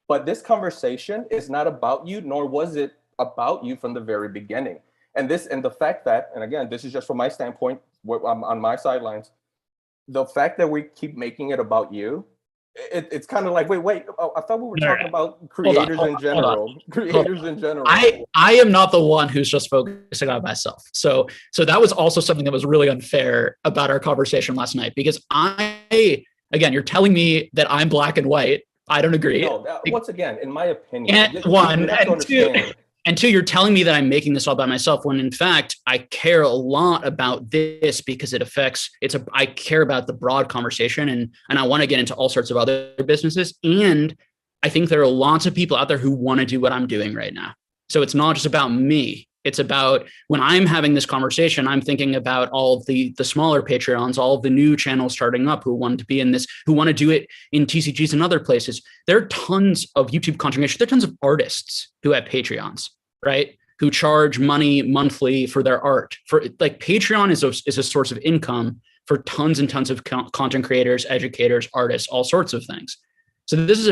But this conversation is not about you, nor was it about you from the very beginning. And the fact that, and again, this is just from my standpoint, I'm on my sidelines, the fact that we keep making it about you, it's kind of like, wait, I thought we were talking about creators in general. Creators in general. I am not the one who's just focusing on myself. So that was also something that was really unfair about our conversation last night, because again, you're telling me that I'm black and white. I don't agree. No, once again, in my opinion, and two, you're telling me that I'm making this all by myself when in fact I care a lot about this because it affects, I care about the broad conversation and I want to get into all sorts of other businesses. And I think there are lots of people out there who want to do what I'm doing right now. So it's not just about me. It's about when I'm having this conversation, I'm thinking about all of the smaller Patreons, all of the new channels starting up who want to be in this, who want to do it in TCGs and other places. There are tons of YouTube content creators. There are tons of artists who have Patreons, right? Who charge money monthly for their art. For like Patreon is a source of income for tons and tons of content creators, educators, artists, all sorts of things. So this is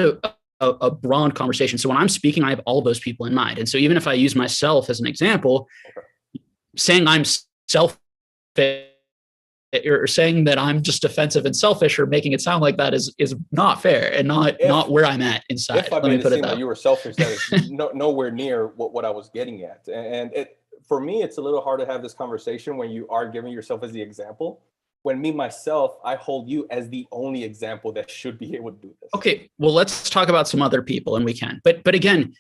a broad conversation. So when I'm speaking, I have all those people in mind. And so even if I use myself as an example, saying I'm selfish or saying that I'm just defensive and selfish or making it sound like that is not fair and not where I'm at inside. If I made it seem like you were selfish, that is nowhere near what I was getting at. And for me, it's a little hard to have this conversation when you are giving yourself as the example. When me, myself, I hold you as the only example that should be able to do this. Okay, well, let's talk about some other people and we can. But again,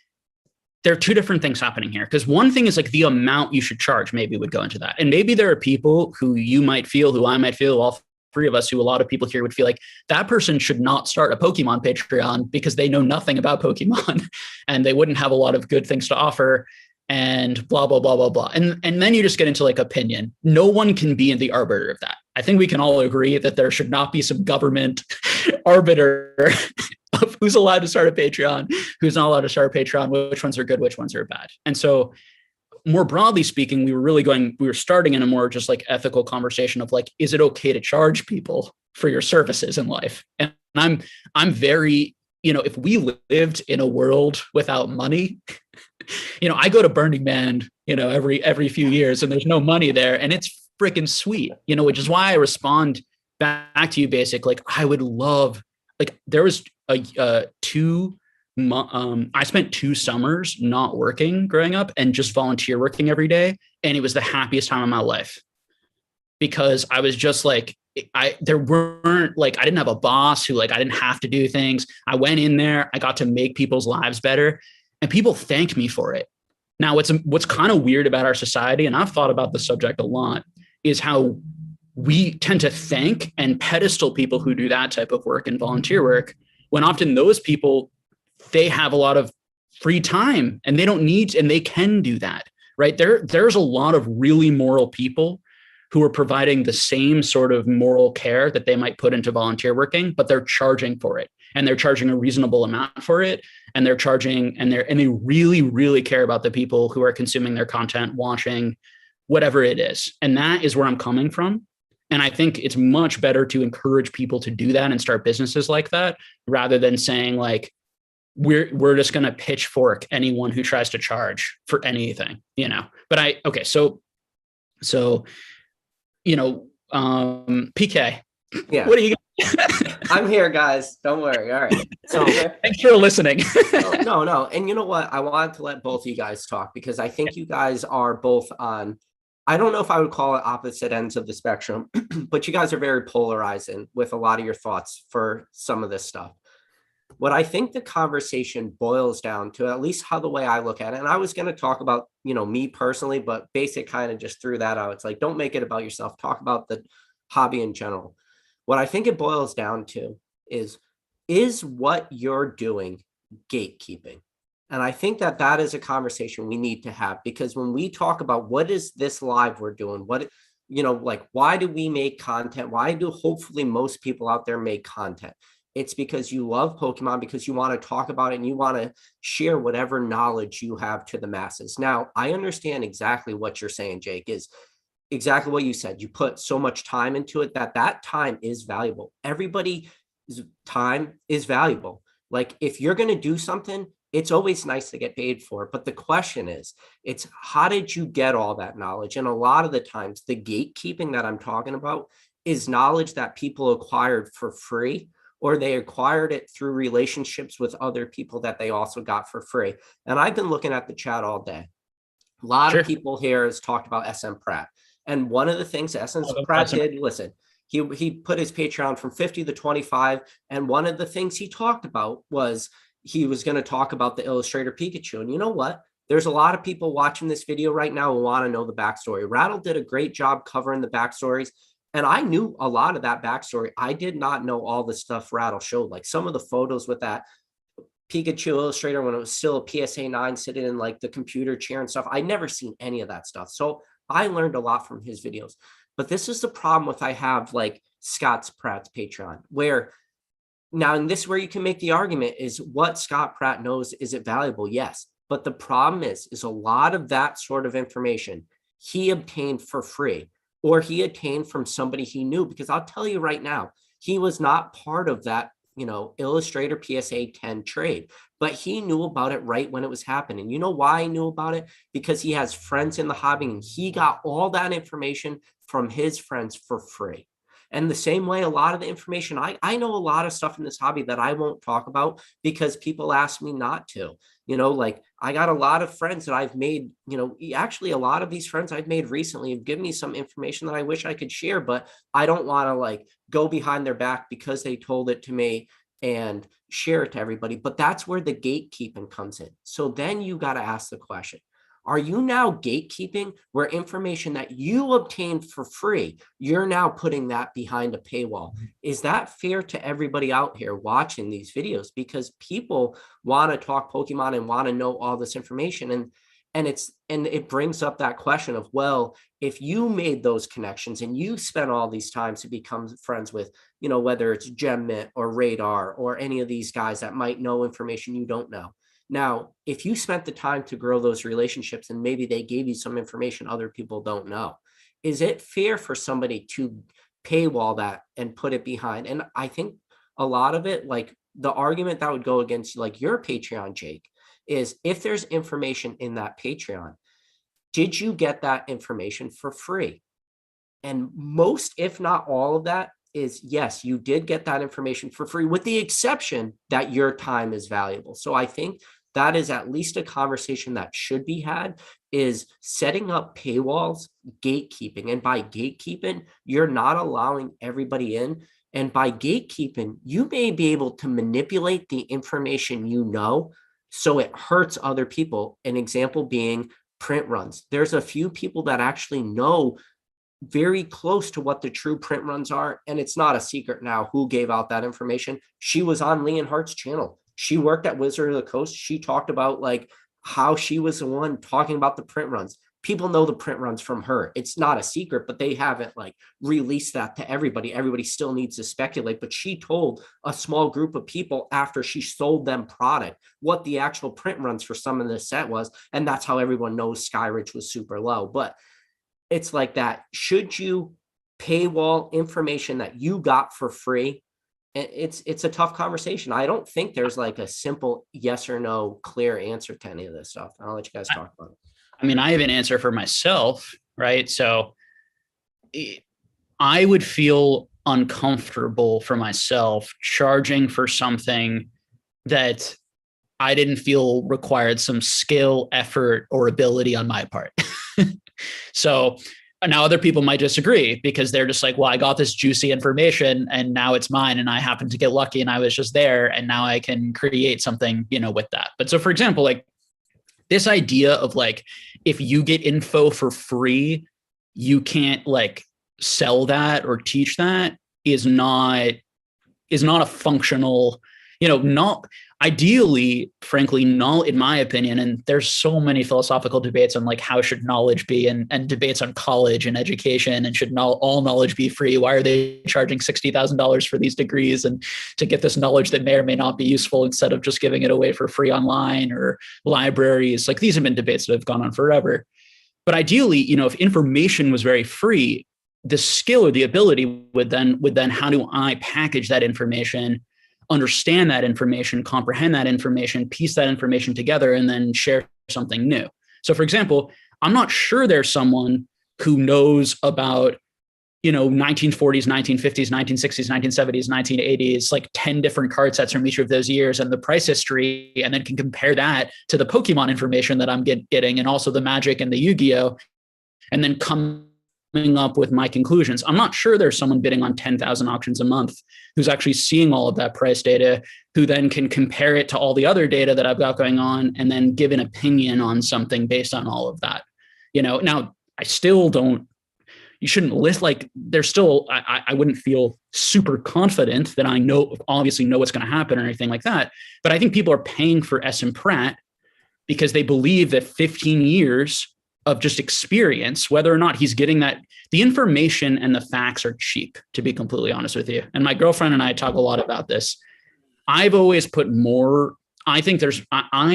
there are two different things happening here. Because one thing is like the amount you should charge maybe would go into that. And maybe there are people who you might feel, who I might feel, all three of us, who a lot of people here would feel like that person should not start a Pokemon Patreon because they know nothing about Pokemon and they wouldn't have a lot of good things to offer and blah, blah, blah, blah, blah. And then you just get into like opinion. No one can be the arbiter of that. I think we can all agree that there should not be some government arbiter of who's allowed to start a Patreon, who's not allowed to start a Patreon, which ones are good, which ones are bad. And so more broadly speaking, we were starting in a more just like ethical conversation of like, is it okay to charge people for your services in life? And I'm very, if we lived in a world without money, I go to Burning Man, every few years and there's no money there and it's freaking sweet, which is why I respond back to you basic. Like I would love, like there was I spent 2 summers not working growing up and just volunteer working every day. And it was the happiest time of my life because I was just like, I didn't have a boss who like, I didn't have to do things. I went in there, I got to make people's lives better and people thanked me for it. Now, what's kind of weird about our society, and I've thought about the subject a lot, is how we tend to thank and pedestal people who do that type of work and volunteer work, when often those people, they have a lot of free time and they don't need, and they can do that, right? There's a lot of really moral people who are providing the same sort of moral care that they might put into volunteer working, but they're charging for it and they're charging a reasonable amount for it. And they're charging and they really, really care about the people who are consuming their content, watching, whatever it is. And that is where I'm coming from. And I think it's much better to encourage people to do that and start businesses like that, rather than saying like, we're just going to pitchfork anyone who tries to charge for anything, but PK, yeah, what do you I'm here, guys, don't worry. All right, so thanks for listening. no, and you know what, I wanted to let both of you guys talk because I think you guys are both on, I don't know if I would call it opposite ends of the spectrum, but you guys are very polarizing with a lot of your thoughts for some of this stuff. What I think the conversation boils down to, at least how the way I look at it, and I was going to talk about, me personally, but Basic kind of just threw that out. It's like, don't make it about yourself. Talk about the hobby in general. What I think it boils down to is what you're doing gatekeeping? And I think that is a conversation we need to have, because when we talk about what is this live we're doing, why do we make content? Why do hopefully most people out there make content? It's because you love Pokemon, because you want to talk about it and you want to share whatever knowledge you have to the masses. Now, I understand exactly what you're saying, Jake, is exactly what you said. You put so much time into it that time is valuable. Everybody's time is valuable. Like if you're going to do something, it's always nice to get paid for it. But the question is, it's how did you get all that knowledge? And a lot of the times the gatekeeping that I'm talking about is knowledge that people acquired for free, or they acquired it through relationships with other people that they also got for free. And I've been looking at the chat all day. A lot of people here has talked about SM Pratt. And one of the things SM Pratt did, listen, he put his Patreon from 50 to 25. And one of the things he talked about was he was going to talk about the Illustrator Pikachu. And you know what? There's a lot of people watching this video right now who want to know the backstory. Rattle did a great job covering the backstories. And I knew a lot of that backstory. I did not know all the stuff Rattle showed, like some of the photos with that Pikachu Illustrator when it was still a PSA 9 sitting in like the computer chair and stuff. I'd never seen any of that stuff. So I learned a lot from his videos. But this is the problem with I have like Scott Pratt's Patreon, where now, and this is where you can make the argument, is what Scott Pratt knows, is it valuable? Yes. But the problem is a lot of that sort of information he obtained for free, or he obtained from somebody he knew, because I'll tell you right now, he was not part of that, Illustrator PSA 10 trade, but he knew about it right when it was happening. You know why he knew about it? Because he has friends in the hobby and he got all that information from his friends for free. And the same way, a lot of the information, I know a lot of stuff in this hobby that I won't talk about because people ask me not to. Like I got a lot of friends that I've made, actually a lot of these friends I've made recently have given me some information that I wish I could share, but I don't want to like go behind their back because they told it to me and share it to everybody. But that's where the gatekeeping comes in. So then you got to ask the question, are you now gatekeeping where information that you obtained for free, you're now putting that behind a paywall? Is that fair to everybody out here watching these videos? Because people want to talk Pokemon and want to know all this information. And it brings up that question of, well, if you made those connections and you spent all these times to become friends with, whether it's Gemmint or Radar or any of these guys that might know information you don't know. Now, if you spent the time to grow those relationships and maybe they gave you some information other people don't know, is it fair for somebody to paywall that and put it behind? And I think a lot of it, like the argument that would go against like your Patreon, Jake, is if there's information in that Patreon, did you get that information for free? And most, if not all of that, is yes, you did get that information for free, with the exception that your time is valuable. So I think that is at least a conversation that should be had, is setting up paywalls, gatekeeping. And by gatekeeping, you're not allowing everybody in. And by gatekeeping, you may be able to manipulate the information so it hurts other people. An example being print runs. There's a few people that actually know very close to what the true print runs are. And it's not a secret now who gave out that information. She was on Leonhardt's channel. She worked at Wizard of the Coast. She talked about like how she was the one talking about the print runs. People know the print runs from her. It's not a secret, but they haven't like released that to everybody. Everybody still needs to speculate, but she told a small group of people after she sold them product what the actual print runs for some of the set was. And that's how everyone knows Skyridge was super low. But it's like that. Should you paywall information that you got for free? It's a tough conversation. I don't think there's like a simple yes or no clear answer to any of this stuff. I'll let you guys talk about it. I mean, I have an answer for myself, right? So I would feel uncomfortable for myself charging for something that I didn't feel required some skill, effort, or ability on my part. So now other people might disagree because they're just like, well, I got this juicy information and now it's mine and I happened to get lucky and I was just there and now I can create something, with that. But so for example, like this idea of like, if you get info for free, you can't like sell that or teach that is not a functional, not ideally, frankly, not in my opinion. And there's so many philosophical debates on like how should knowledge be and debates on college and education and should all knowledge be free? Why are they charging $60,000 for these degrees and to get this knowledge that may or may not be useful instead of just giving it away for free online or libraries? Like these have been debates that have gone on forever. But ideally, if information was very free, the skill or the ability would then how do I package that information, understand that information, comprehend that information, piece that information together, and then share something new. So for example, I'm not sure there's someone who knows about, 1940s, 1950s, 1960s, 1970s, 1980s, like 10 different card sets from each of those years and the price history, and then can compare that to the Pokemon information that I'm getting and also the Magic and the Yu-Gi-Oh! And then coming up with my conclusions. I'm not sure there's someone bidding on 10,000 auctions a month who's actually seeing all of that price data, who then can compare it to all the other data that I've got going on and then give an opinion on something based on all of that. Now I still don't, you shouldn't list like there's still, I wouldn't feel super confident that I obviously know what's going to happen or anything like that. But I think people are paying for SM Pratt because they believe that 15 years of just experience, whether or not he's getting that, the information and the facts are cheap, to be completely honest with you. And my girlfriend and I talk a lot about this. I've always put more, I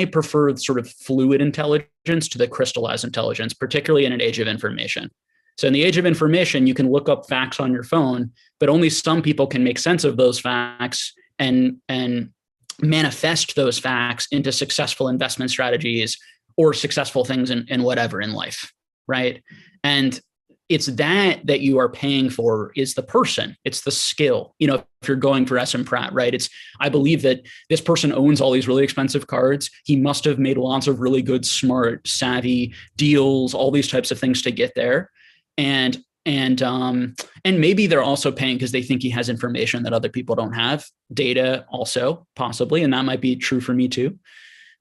prefer sort of fluid intelligence to the crystallized intelligence, particularly in an age of information. So in the age of information, you can look up facts on your phone, but only some people can make sense of those facts and manifest those facts into successful investment strategies or successful things in whatever in life, right? And it's that you are paying for is the person, it's the skill. If you're going for SM Pratt, right? I believe that this person owns all these really expensive cards. He must have made lots of really good, smart, savvy deals, all these types of things to get there. And And maybe they're also paying because they think he has information that other people don't have, data also possibly, and that might be true for me too.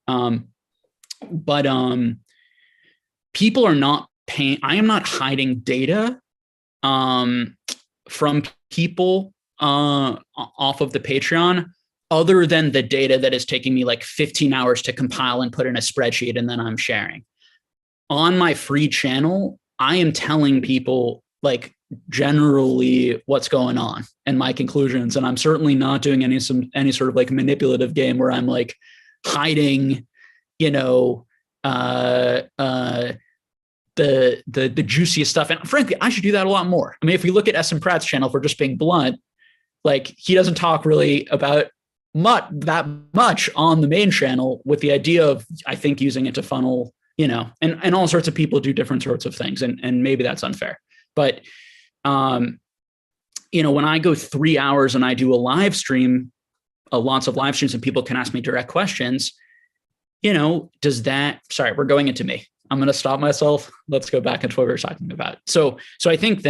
But people are not paying. I am not hiding data from people off of the Patreon, other than the data that is taking me like 15 hours to compile and put in a spreadsheet, and then I'm sharing. On my free channel, I am telling people like generally what's going on and my conclusions, and I'm certainly not doing any sort of like manipulative game where I'm like hiding, you know, the juiciest stuff. And frankly, I should do that a lot more. I mean, if we look at SM Pratt's channel, for just being blunt, like he doesn't talk really about that much on the main channel, with the idea of, I think, using it to funnel, you know, and all sorts of people do different sorts of things. And maybe that's unfair, but, you know, when I go 3 hours and I do a live stream, lots of live streams, and people can ask me direct questions, you know, sorry, we're going into me. I'm going to stop myself. Let's go back into what we were talking about. So I think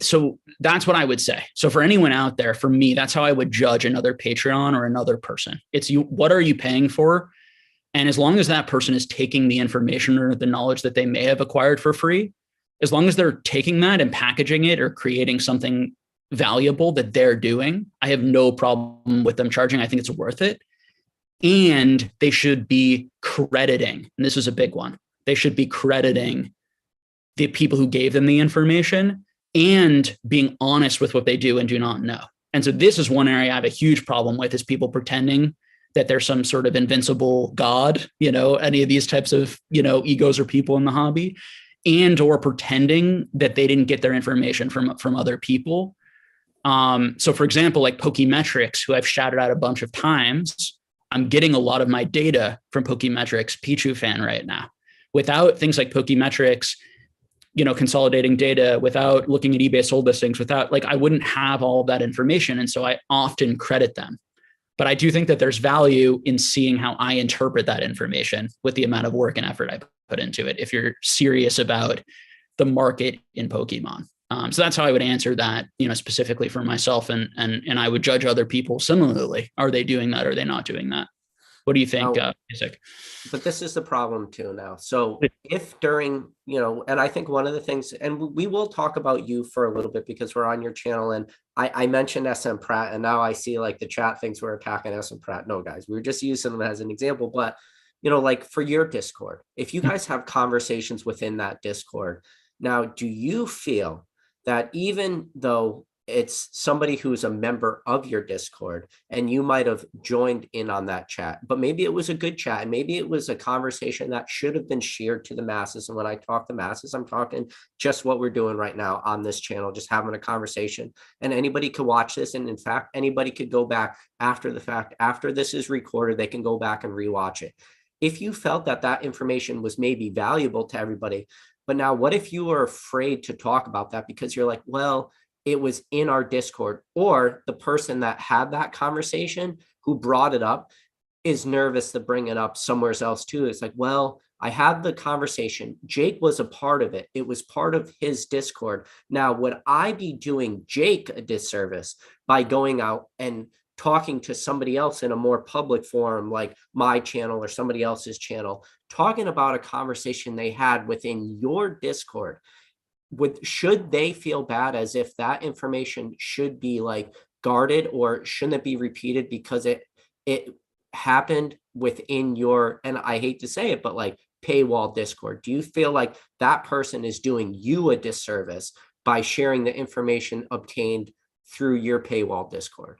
so that's what I would say. So for anyone out there, for me, that's how I would judge another Patreon or another person. It's what are you paying for? And as long as that person is taking the information or the knowledge that they may have acquired for free, as long as they're taking that and packaging it or creating something valuable that they're doing, I have no problem with them charging. I think it's worth it. And they should be crediting, and this is a big one, they should be crediting the people who gave them the information and being honest with what they do and do not know. And so this is one area I have a huge problem with, is people pretending that there's some sort of invincible God, you know, any of these types of, you know, egos or people in the hobby, and or pretending that they didn't get their information from other people. So for example, like Pokemetrics, who I've shouted out a bunch of times, I'm getting a lot of my data from Pokemetrics, Pichu fan right now. Without things like Pokemetrics, you know, consolidating data, without looking at eBay sold listings, without, like, I wouldn't have all of that information. And so I often credit them. But I do think that there's value in seeing how I interpret that information with the amount of work and effort I put into it, if you're serious about the market in Pokemon. So that's how I would answer that, you know, specifically for myself, and I would judge other people similarly. Are they doing that? Or are they not doing that? What do you think, Isaac? But this is the problem too now. So if during, you know, and I think one of the things, and we will talk about you for a little bit because we're on your channel, and I mentioned SM Pratt, and now I see like the chat thinks we're attacking SM Pratt. No, guys, we were just using them as an example. But, you know, like for your Discord, if you guys have conversations within that Discord, now, do you feel that even though it's somebody who's a member of your Discord and you might have joined in on that chat, but maybe it was a good chat and maybe it was a conversation that should have been shared to the masses? And when I talk to masses, I'm talking just what we're doing right now on this channel, just having a conversation, and anybody could watch this. And in fact, anybody could go back after the fact, after this is recorded, they can go back and rewatch it. If you felt that that information was maybe valuable to everybody, but now what if you were afraid to talk about that because you're like, well, it was in our Discord, or the person that had that conversation who brought it up is nervous to bring it up somewhere else too. It's like, well, I had the conversation. Jake was a part of it. It was part of his Discord. Now, would I be doing Jake a disservice by going out and talking to somebody else in a more public forum, like my channel or somebody else's channel, talking about a conversation they had within your Discord? Should they feel bad, as if that information should be like guarded, or shouldn't it be repeated because it happened within your, and I hate to say it, but like paywall Discord? Do you feel like that person is doing you a disservice by sharing the information obtained through your paywall Discord?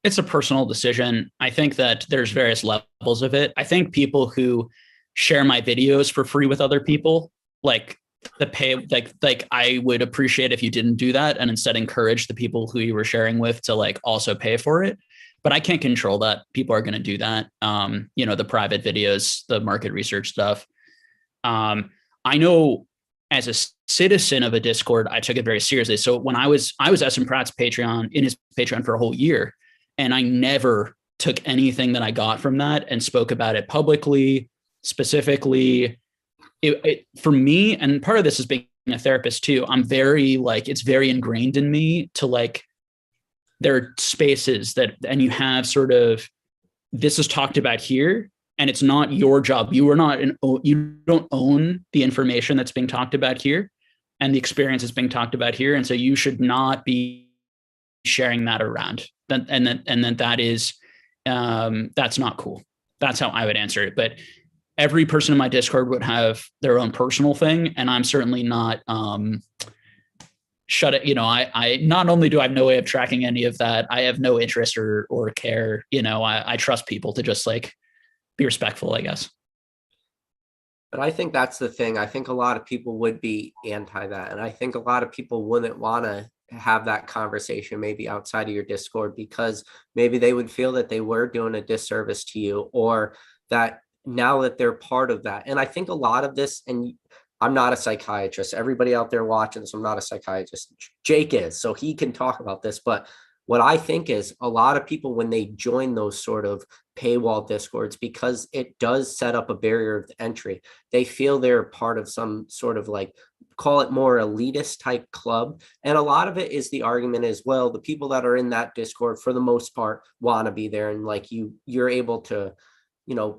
It's a personal decision. I think that there's various levels of it. I think people who share my videos for free with other people, like the pay, like I would appreciate if you didn't do that and instead encourage the people who you were sharing with to like also pay for it. But I can't control that. People are going to do that. You know, the private videos, the market research stuff. I know as a citizen of a Discord, I took it very seriously. So when I was SM Pratt's Patreon, in his Patreon for a whole year, and I never took anything that I got from that and spoke about it publicly, specifically, for me, and part of this is being a therapist too, I'm very like, it's very ingrained in me to like, there are spaces that, and you have sort of, this is talked about here, and it's not your job. You don't own the information that's being talked about here and the experience that's being talked about here. And so you should not be sharing that around. And then that is, that's not cool. That's how I would answer it. But every person in my Discord would have their own personal thing. And I'm certainly not, shut it. I not only do I have no way of tracking any of that, I have no interest or care. I trust people to just like be respectful, I guess. But I think that's the thing. I think a lot of people would be anti that. And I think a lot of people wouldn't want to have that conversation maybe outside of your Discord, because maybe they would feel that they were doing a disservice to you, or that now that they're part of that. And I think a lot of this, and I'm not a psychiatrist, everybody out there watching this, I'm not a psychiatrist. Jake is, so he can talk about this. But what I think is a lot of people, when they join those sort of paywall Discords, because it does set up a barrier of entry, they feel they're part of some sort of like, call it more elitist type club. And a lot of it is the argument is, well, the people that are in that Discord for the most part want to be there. And like you're able to,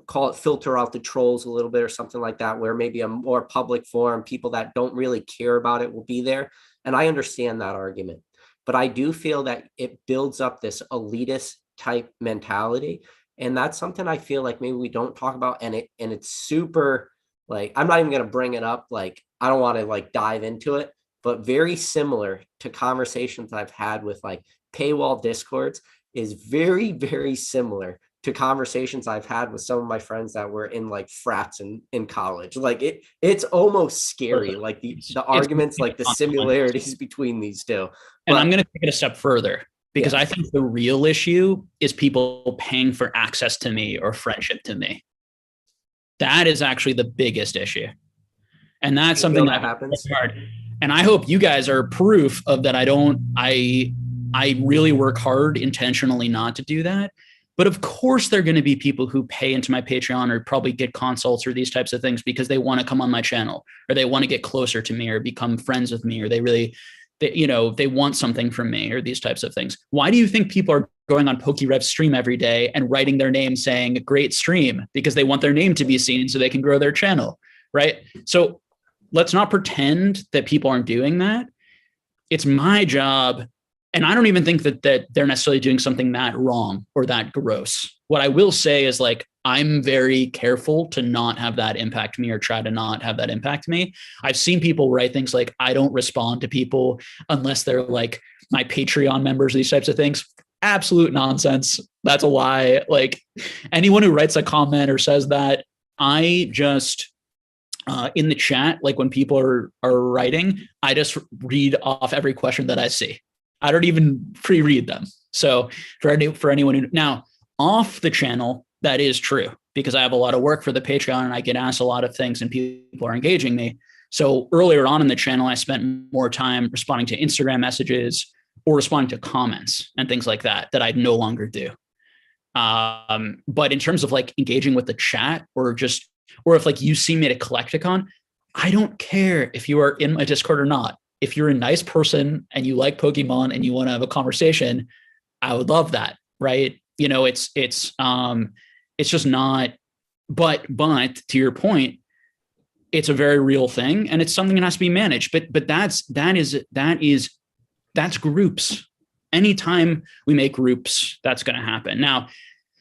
call it filter out the trolls a little bit or something like that, where maybe a more public forum, people that don't really care about it will be there. And I understand that argument. But I do feel that it builds up this elitist type mentality. And that's something I feel like maybe we don't talk about. And it's super, like, I'm not even going to bring it up. Like, I don't want to like dive into it, but very similar to conversations I've had with like paywall Discords is very, very similar to conversations I've had with some of my friends that were in like frats in college. Like it's almost scary. Like the arguments, like the similarities between these two. And I'm going to take it a step further, because I think the real issue is people paying for access to me or friendship to me. That is actually the biggest issue. And that's something that happens hard. And I hope you guys are proof of that. I really work hard intentionally not to do that. But of course, there are going to be people who pay into my Patreon or probably get consults or these types of things because they want to come on my channel, or they want to get closer to me or become friends with me, or they want something from me, or these types of things. Why do you think people are going on PokeRev's stream every day and writing their name saying great stream? Because they want their name to be seen so they can grow their channel, right? So let's not pretend that people aren't doing that. It's my job. And I don't even think that they're necessarily doing something that wrong or that gross. What I will say is like, I'm very careful to not have that impact me or try to not have that impact me. I've seen people write things like, I don't respond to people unless they're like my Patreon members, these types of things. Absolute nonsense. That's a lie. Like anyone who writes a comment or says that, I just, in the chat, like when people are writing, I just read off every question that I see. I don't even pre-read them. So for anyone who now off the channel, that is true, because I have a lot of work for the Patreon and I get asked a lot of things and people are engaging me. So earlier on in the channel, I spent more time responding to Instagram messages or responding to comments and things like that I no longer do. But in terms of like engaging with the chat or if like you see me at a Collecticon, I don't care if you are in my Discord or not. If you're a nice person and you like Pokemon and you want to have a conversation, I would love that. Right. It's just not, but to your point, it's a very real thing and it's something that has to be managed. But that's groups. Anytime we make groups, that's going to happen. Now,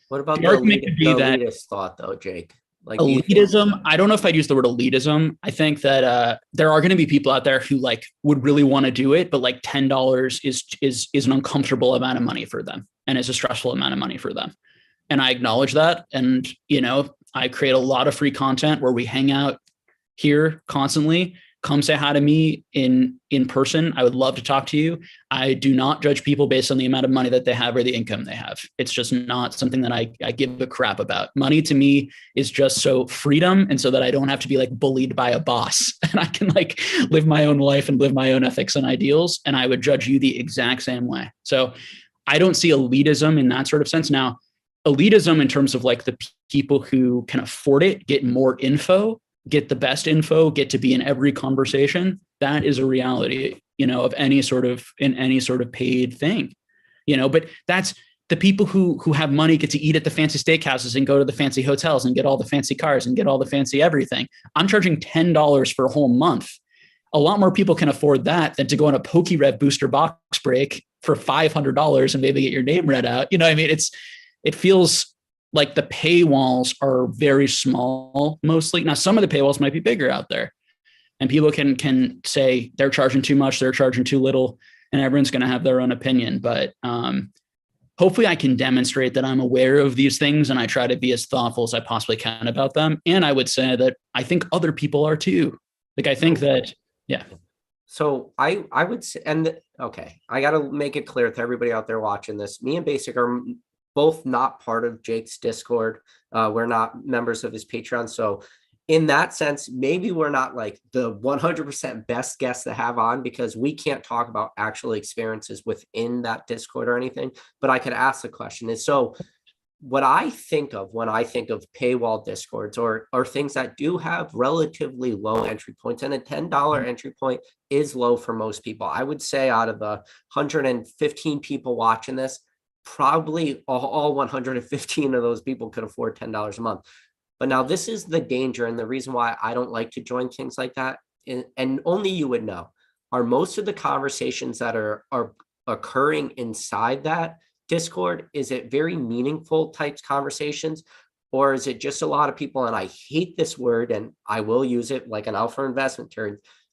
what about the elitist thought though, Jake? Like elitism, I don't know if I'd use the word elitism. I think that there are going to be people out there who like would really want to do it, but like $10 is an uncomfortable amount of money for them, and it's a stressful amount of money for them. And I acknowledge that. And I create a lot of free content where we hang out here constantly. Come say hi to me in person. I would love to talk to you. I do not judge people based on the amount of money that they have or the income they have. It's just not something that I give a crap about. Money to me is just so freedom, and so that I don't have to be like bullied by a boss, and I can like live my own life and live my own ethics and ideals. And I would judge you the exact same way. So I don't see elitism in that sort of sense. Now, elitism in terms of like the people who can afford it, get more info, get the best info, get to be in every conversation. That is a reality, of any sort of paid thing, but that's the people who have money get to eat at the fancy steakhouses and go to the fancy hotels and get all the fancy cars and get all the fancy everything. I'm charging $10 for a whole month. A lot more people can afford that than to go on a PokeRev booster box break for $500 and maybe get your name read out. It feels like the paywalls are very small mostly. Now, some of the paywalls might be bigger out there, and people can say they're charging too much, they're charging too little, and everyone's going to have their own opinion. But hopefully I can demonstrate that I'm aware of these things and I try to be as thoughtful as I possibly can about them. And I would say that I think other people are too. Like, I think that, yeah. So I would say, okay, I got to make it clear to everybody out there watching this. Me and Basic are both not part of Jake's Discord. We're not members of his Patreon. So in that sense, maybe we're not like the 100% best guests to have on, because we can't talk about actual experiences within that Discord or anything. But I could ask the question is, so what I think of when I think of paywall Discords or things that do have relatively low entry points, and a $10 entry point is low for most people. I would say out of the 115 people watching this, probably all 115 of those people could afford $10 a month. But now this is the danger, and the reason why I don't like to join things like that, and only you would know, are most of the conversations that are occurring inside that Discord, is it very meaningful types conversations, or is it just a lot of people, and I hate this word and I will use it like an alpha investment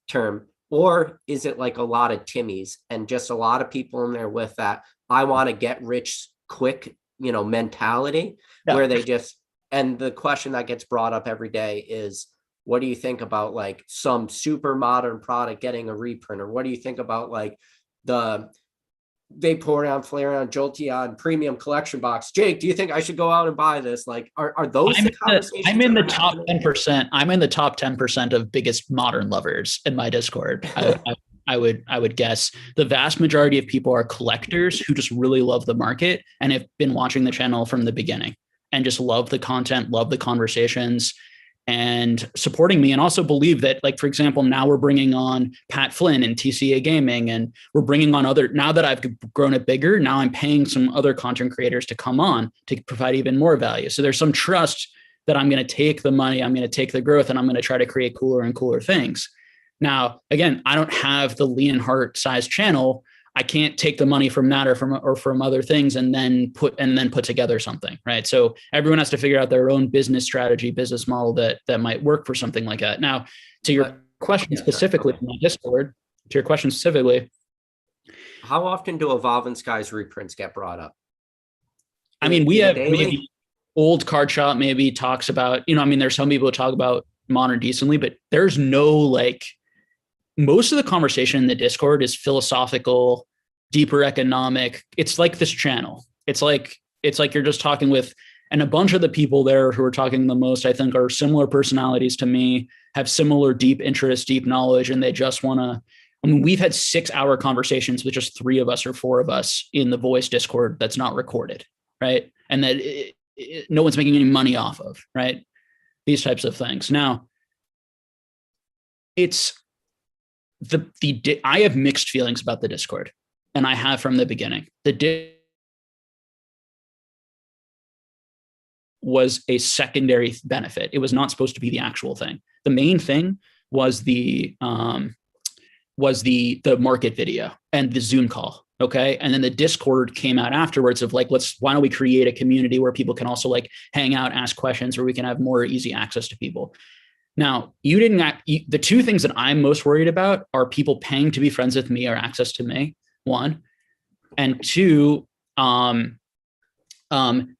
term, or is it like a lot of Timmies and just a lot of people in there with that I want to get rich quick, mentality, where they just, and the question that gets brought up every day is, what do you think about like some super modern product getting a reprint? Or what do you think about like the Vaporeon, Flareon, Jolteon premium collection box? Jake, do you think I should go out and buy this? Like, are those the conversations? I'm in the top 10%. I'm in the top 10% of biggest modern lovers in my Discord. I would guess the vast majority of people are collectors who just really love the market and have been watching the channel from the beginning and just love the content, love the conversations, and supporting me, and also believe that, like, for example, now we're bringing on Pat Flynn and TCA Gaming, and we're bringing on now that I've grown it bigger, now I'm paying some other content creators to come on to provide even more value. So there's some trust that I'm going to take the money, I'm going to take the growth, and I'm going to try to create cooler and cooler things. Now, again, I don't have the Lean Hart size channel. I can't take the money from that or from other things and then put together something, right? So everyone has to figure out their own business strategy, business model that might work for something like that. Now, to your question specifically, in my Discord, how often do Evolving Skies reprints get brought up? I mean, we have maybe Old Card Shop maybe talks about, there's some people who talk about Modern decently, but there's no like. Most of the conversation in the Discord is philosophical, deeper economic. It's like this channel. It's like you're just talking with, and a bunch of the people there who are talking the most, I think, are similar personalities to me, have similar deep interest, deep knowledge, and they just want to. I mean, we've had 6-hour conversations with just 3 of us or 4 of us in the voice Discord that's not recorded, right? And that no one's making any money off of, right? These types of things. Now, it's. I have mixed feelings about the Discord, and I have from the beginning. Was a secondary benefit. It was not supposed to be the actual thing. The main thing was the market video and the Zoom call. Okay. And then the Discord came out afterwards of like, why don't we create a community where people can also like hang out, ask questions, where we can have more easy access to people. Now, the 2 things that I'm most worried about are people paying to be friends with me or access to me, 1, and 2,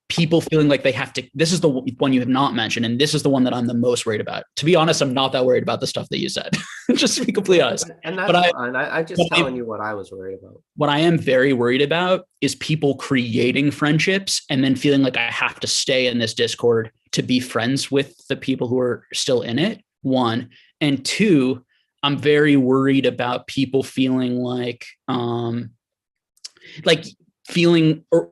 people feeling like they have to. This is the one you have not mentioned, and this is the one that I'm the most worried about. To be honest, I'm not that worried about the stuff that you said, just to be completely honest. And that's fine. I'm just telling you what I was worried about. What I am very worried about is people creating friendships and then feeling like I have to stay in this Discord to be friends with the people who are still in it, 1. And 2, I'm very worried about people feeling like feeling or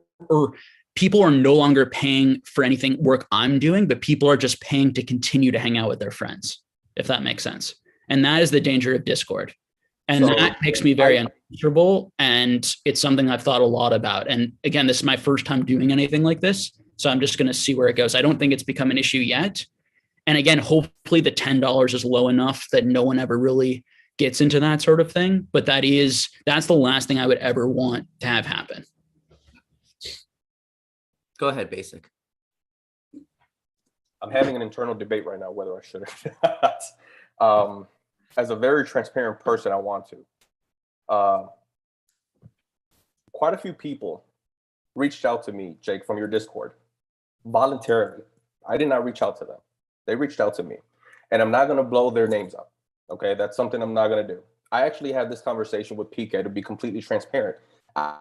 people are no longer paying for anything work I'm doing, but people are just paying to continue to hang out with their friends. if that makes sense. And that is the danger of Discord. And So, that makes me very uncomfortable. And it's something I've thought a lot about. And again, this is my first time doing anything like this. So I'm just going to see where it goes. I don't think it's become an issue yet. And again, hopefully the $10 is low enough that no one ever really gets into that sort of thing. But that's the last thing I would ever want to have happen. Go ahead, Basic. I'm having an internal debate right now whether I should or not. As a very transparent person, I want to. Quite a few people reached out to me, Jake, from your Discord, voluntarily. I did not reach out to them. They reached out to me, and I'm not going to blow their names up. Okay, that's something I'm not going to do. I actually had this conversation with PK to be completely transparent. I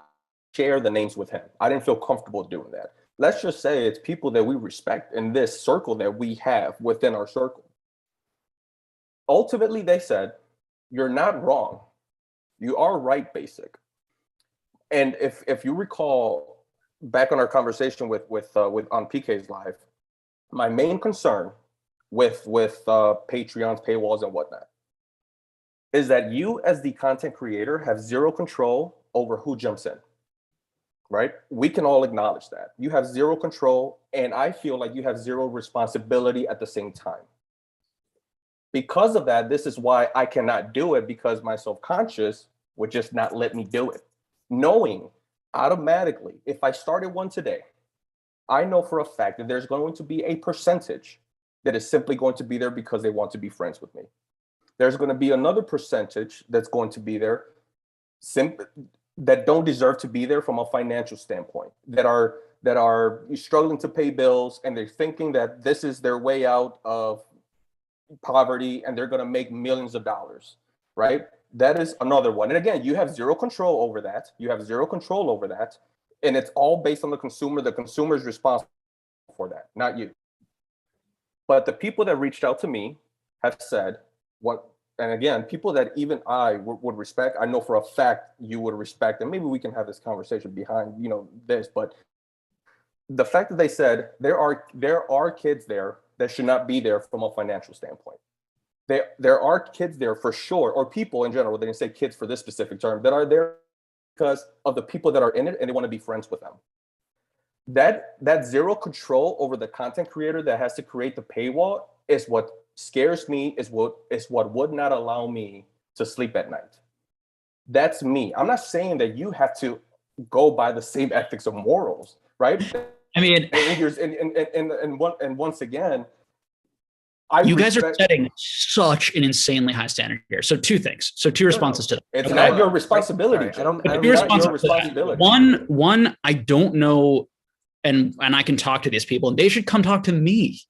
share the names with him. I didn't feel comfortable doing that. Let's just say it's people that we respect in this circle that we have within our circle. Ultimately, they said, you're not wrong. You are right, Basic. And if you recall back on our conversation with on PK's live, my main concern with Patreons, paywalls, and whatnot is that you as the content creator have zero control over who jumps in, right? We can all acknowledge that. You have zero control, and I feel like you have zero responsibility at the same time. Because of that, this is why I cannot do it, because my self-conscious would just not let me do it. Knowing automatically, if I started one today, I know for a fact that there's going to be a percentage that is simply going to be there because they want to be friends with me. There's going to be another percentage that's going to be there that don't deserve to be there from a financial standpoint, that are struggling to pay bills, and they're thinking that this is their way out of poverty and they're going to make millions of dollars, right? That is another one. And again, you have zero control over that. And it's all based on the consumer. The consumer is responsible for that, not you. But the people that reached out to me have said and again, people that even I would respect, I know for a fact you would respect, and maybe we can have this conversation behind, this, but the fact that they said there are kids there that should not be there from a financial standpoint. There are kids there for sure, or people in general, they didn't say kids for this specific term, that are there because of the people that are in it and they want to be friends with them. That zero control over the content creator that has to create the paywall is what scares me, is what would not allow me to sleep at night. That's me. I'm not saying that you have to go by the same ethics or morals, right? I mean, and once again, you guys are setting such an insanely high standard here. So two things. So two responses to that. It's not your responsibility. I don't Your responsibility. One, I don't know, and I can talk to these people, and they should come talk to me.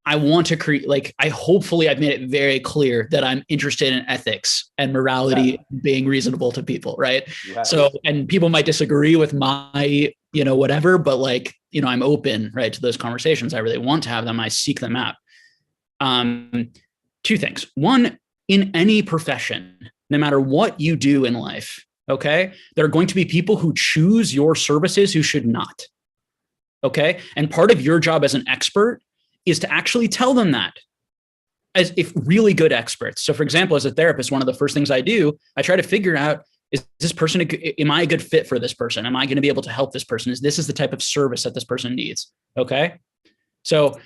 I want to create, hopefully I've made it very clear that I'm interested in ethics and morality being reasonable to people, right? So, and people might disagree with my, whatever, but I'm open, right, to those conversations. I really want to have them. I seek them out. Two things. One, in any profession, no matter what you do in life, okay, there are going to be people who choose your services who should not. Okay. And part of your job as an expert is to actually tell them that, as if really good experts. So for example, as a therapist, one of the first things I do, I try to figure out, is this person, am I a good fit for this person? Am I going to be able to help this person? This is the type of service that this person needs. Okay. So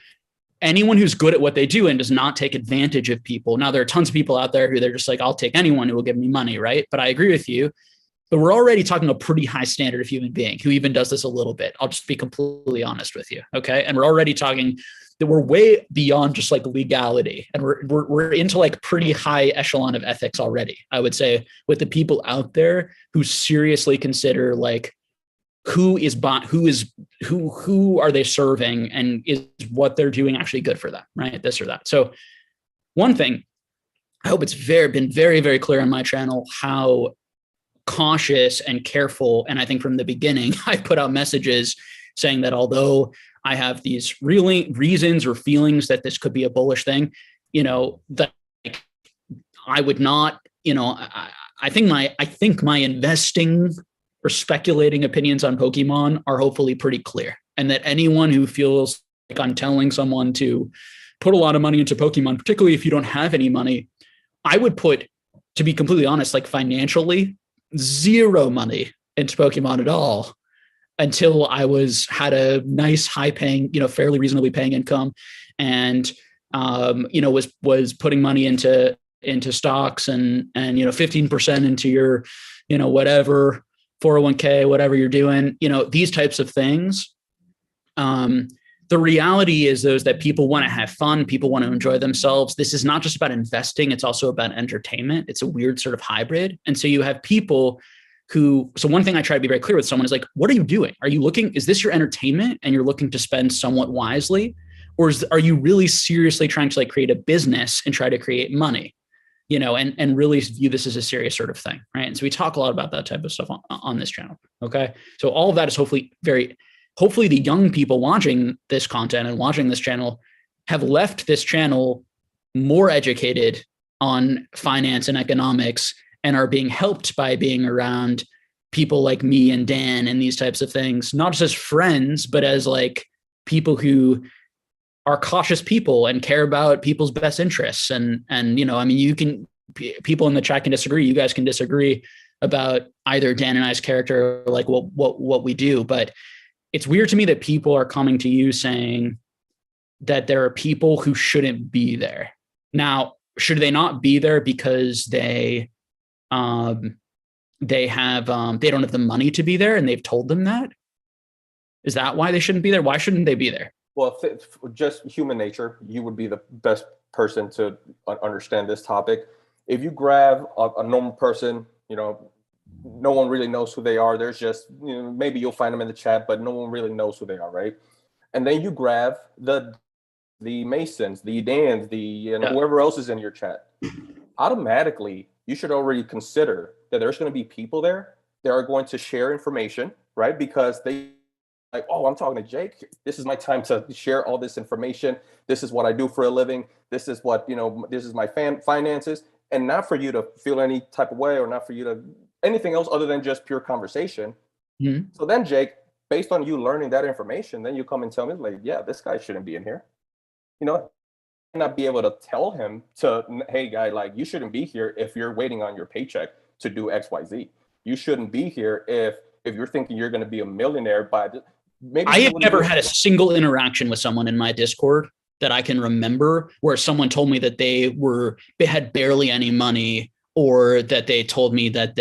anyone who's good at what they do and does not take advantage of people. Now there are tons of people out there who they're just like, I'll take anyone who will give me money. Right. But I agree with you. But we're already talking a pretty high standard of human being who even does this a little bit. I'll just be completely honest with you. Okay. And we're already talking that we're way beyond just legality. And we're into pretty high echelon of ethics already, I would say, with the people out there who seriously consider who are they serving, and is what they're doing actually good for them, right? This or that. So one thing, I hope it's been very, very clear on my channel how cautious and careful. And I think from the beginning, I put out messages saying that although I have these really reasons or feelings that this could be a bullish thing, that I would not, I think my investing or speculating opinions on Pokemon are hopefully pretty clear. And that anyone who feels I'm telling someone to put a lot of money into Pokemon, particularly if you don't have any money. I would put, to be completely honest, like financially, zero money into Pokemon at all until I had a nice, high paying, fairly reasonably paying income, and was putting money into stocks and 15% into your, whatever 401k, whatever you're doing, these types of things. The reality is those that people want to have fun. People want to enjoy themselves. This is not just about investing. It's also about entertainment. It's a weird sort of hybrid. And so you have people so one thing I try to be very clear with someone is like, what are you doing? Is this your entertainment and you're looking to spend somewhat wisely? Or are you really seriously trying to like create a business and try to create money, and really view this as a serious sort of thing, right? And so we talk a lot about that type of stuff on this channel, okay? So all of that is hopefully the young people watching this content and watching this channel have left this channel more educated on finance and economics and are being helped by being around people like me and Dan and these types of things, not just as friends, but as like people who are cautious people and care about people's best interests. And people in the chat can disagree. You guys can disagree about either Dan and I's character, like what we do. But it's weird to me that people are coming to you saying that there are people who shouldn't be there. Now, should they not be there because they don't have the money to be there and they've told them that? Is that why they shouldn't be there? Why shouldn't they be there? Well, just human nature, you would be the best person to understand this topic. If you grab a normal person, no one really knows who they are. There's just, maybe you'll find them in the chat, but no one really knows who they are, right? And then you grab the Masons, the Dans, whoever else is in your chat. Automatically, you should already consider that there's going to be people there that are going to share information, right? Because they like, oh, I'm talking to Jake. This is my time to share all this information. This is what I do for a living. This is what, this is my finances. And not for you to feel any type of way or not for you to anything else other than just pure conversation. Mm-hmm. So then, Jake, based on you learning that information, then you come and tell me like, yeah, this guy shouldn't be in here. Not be able to tell him hey, guy, like you shouldn't be here if you're waiting on your paycheck to do X, Y, Z. You shouldn't be here if you're thinking you're going to be a millionaire by maybe. I have never had a single interaction with someone in my Discord that I can remember where someone told me that they had barely any money, or that they told me that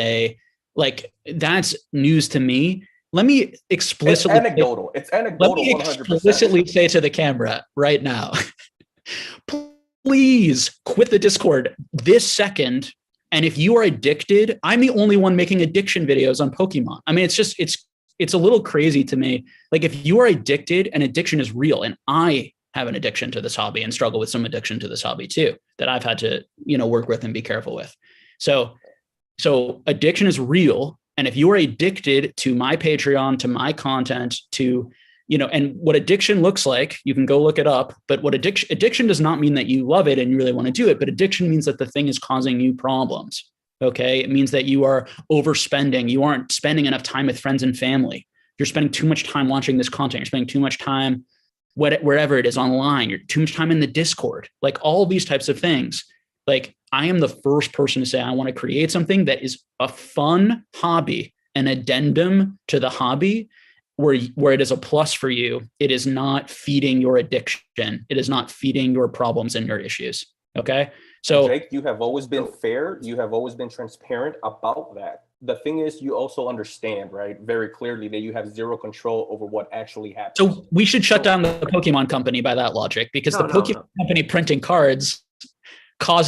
that's news to me. Let me explicitly. It's anecdotal. It's anecdotal. Let me 100%. Explicitly say to the camera right now, please quit the Discord this second. And if you are addicted, I'm the only one making addiction videos on Pokemon. I mean, it's a little crazy to me. Like if you are addicted, and addiction is real, and I have an addiction to this hobby and struggle with some addiction to this hobby too, that I've had to, work with and be careful with. So addiction is real. And if you are addicted to my Patreon, to my content, to, and what addiction looks like, you can go look it up. But what addiction does not mean that you love it and you really want to do it. But addiction means that the thing is causing you problems. Okay. It means that you are overspending. You aren't spending enough time with friends and family. You're spending too much time watching this content. You're spending too much time wherever it is online. You're too much time in the Discord, like all these types of things. Like I am the first person to say, I want to create something that is a fun hobby, an addendum to the hobby where it is a plus for you. It is not feeding your addiction. It is not feeding your problems and your issues. Okay. So Jake, you have always been fair. You have always been transparent about that. The thing is, you also understand, right, very clearly that you have zero control over what actually happens. So we should shut down the Pokemon company by that logic, because the Pokemon company printing cards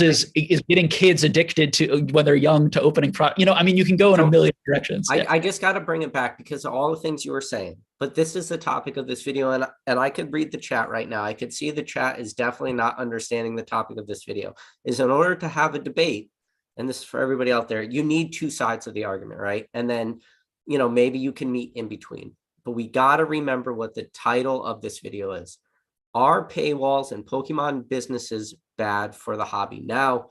is getting kids addicted to, when they're young, to opening product. You can go in a million directions. I just got to bring it back because of all the things you were saying, but this is the topic of this video. And I could read the chat right now. I could see the chat is definitely not understanding the topic of this video. Is in order to have a debate, and this is for everybody out there, you need two sides of the argument, right? And then, maybe you can meet in between, but we got to remember what the title of this video is. Are paywalls and Pokemon businesses bad for the hobby? Now,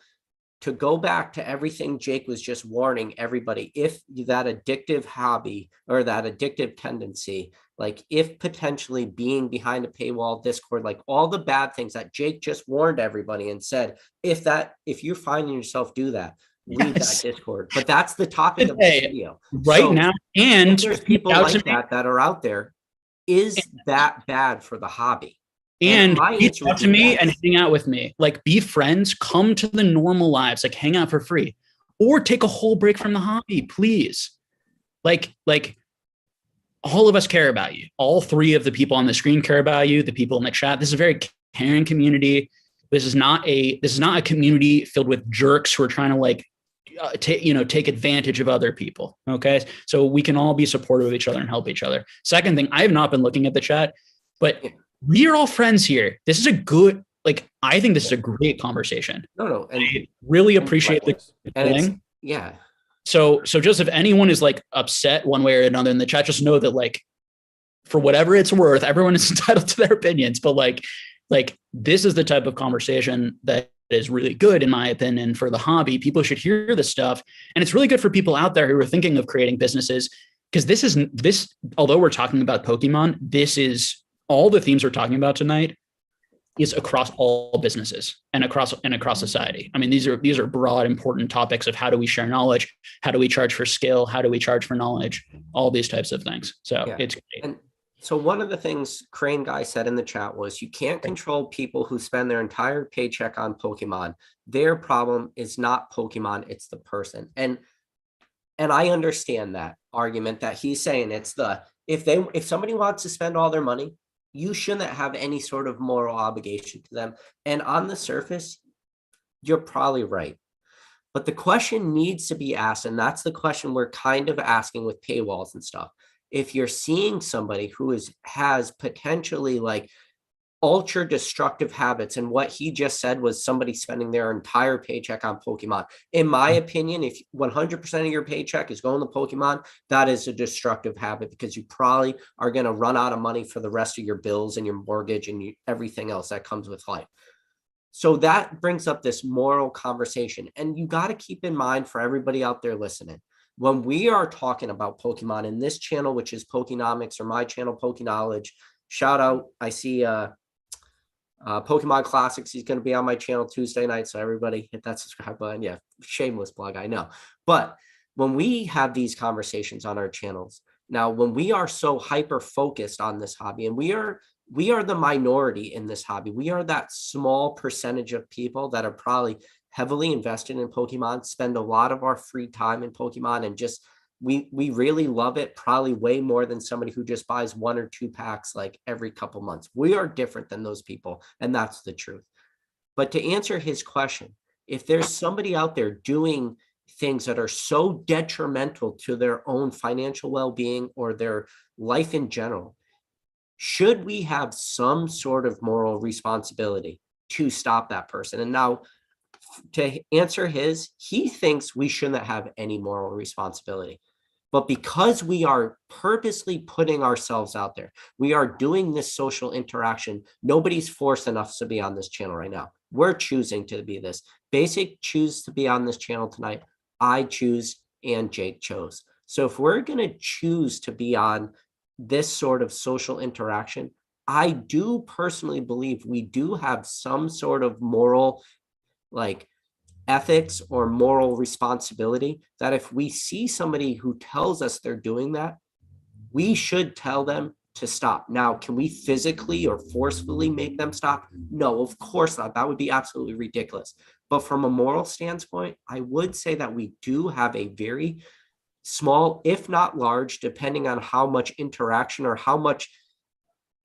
to go back to everything Jake was just warning everybody, if that addictive hobby or that addictive tendency, like if potentially being behind a paywall Discord, like all the bad things that Jake just warned everybody and said, if you're finding yourself do that, leave that Discord. But that's the topic of this video right now. And there's people like that are out there. Is that bad for the hobby? And reach out to me and hang out with me. Like, be friends, come to the normal lives, like hang out for free, or take a whole break from the hobby, please. Like all of us care about you. All three of the people on the screen care about you. The people in the chat. This is a very caring community. This is not a community filled with jerks who are trying to like take advantage of other people. Okay, so we can all be supportive of each other and help each other. Second thing, I have not been looking at the chat, but we are all friends here. This is a good, like, I think this is a great conversation. No, and I really appreciate yeah. So just if anyone is like upset one way or another in the chat, just know that like, for whatever it's worth, everyone is entitled to their opinions. But like this is the type of conversation that is really good, in my opinion, for the hobby. People should hear this stuff, and it's really good for people out there who are thinking of creating businesses, because this. Although we're talking about Pokemon, this is all the themes we're talking about tonight is across all businesses and across society. I mean, these are broad, important topics of how do we share knowledge, how do we charge for skill, how do we charge for knowledge, all these types of things. So it's great. And so one of the things Crane Guy said in the chat was, you can't control people who spend their entire paycheck on Pokemon. Their problem is not Pokemon, it's the person. And I understand that argument that he's saying. It's if somebody wants to spend all their money, you shouldn't have any sort of moral obligation to them. And on the surface, you're probably right. But the question needs to be asked, and that's the question we're kind of asking with paywalls and stuff. If you're seeing somebody who has potentially like ultra destructive habits, and what he just said was somebody spending their entire paycheck on Pokemon. In my opinion, if 100% of your paycheck is going to Pokemon, that is a destructive habit, because you probably are going to run out of money for the rest of your bills and your mortgage and everything else that comes with life. So that brings up this moral conversation. And you got to keep in mind, for everybody out there listening, when we are talking about Pokemon in this channel, which is Pokenomics, or my channel, Pokeknowledge, shout out, I see Pokemon Classics, he's going to be on my channel Tuesday night, so everybody hit that subscribe button. Yeah, shameless plug, I know. But when we have these conversations on our channels, now when we are so hyper focused on this hobby, and we are the minority in this hobby, we are that small percentage of people that are probably heavily invested in Pokemon, spend a lot of our free time in Pokemon, and just we really love it, probably way more than somebody who just buys 1 or 2 packs like every couple months. We are different than those people, and that's the truth. But to answer his question, if there's somebody out there doing things that are so detrimental to their own financial well-being or their life in general, should we have some sort of moral responsibility to stop that person? And now, to answer he thinks we shouldn't have any moral responsibility. But because we are purposely putting ourselves out there, we are doing this social interaction. Nobody's forcing us to be on this channel right now. We're choosing to be this. Basic choose to be on this channel tonight. I choose, and Jake chose. So if we're going to choose to be on this sort of social interaction, I do personally believe we do have some sort of moral, like, ethics or moral responsibility, that if we see somebody who tells us they're doing that, we should tell them to stop. Now, can we physically or forcefully make them stop? No, of course not. That would be absolutely ridiculous. But from a moral standpoint, I would say that we do have a very small, if not large, depending on how much interaction or how much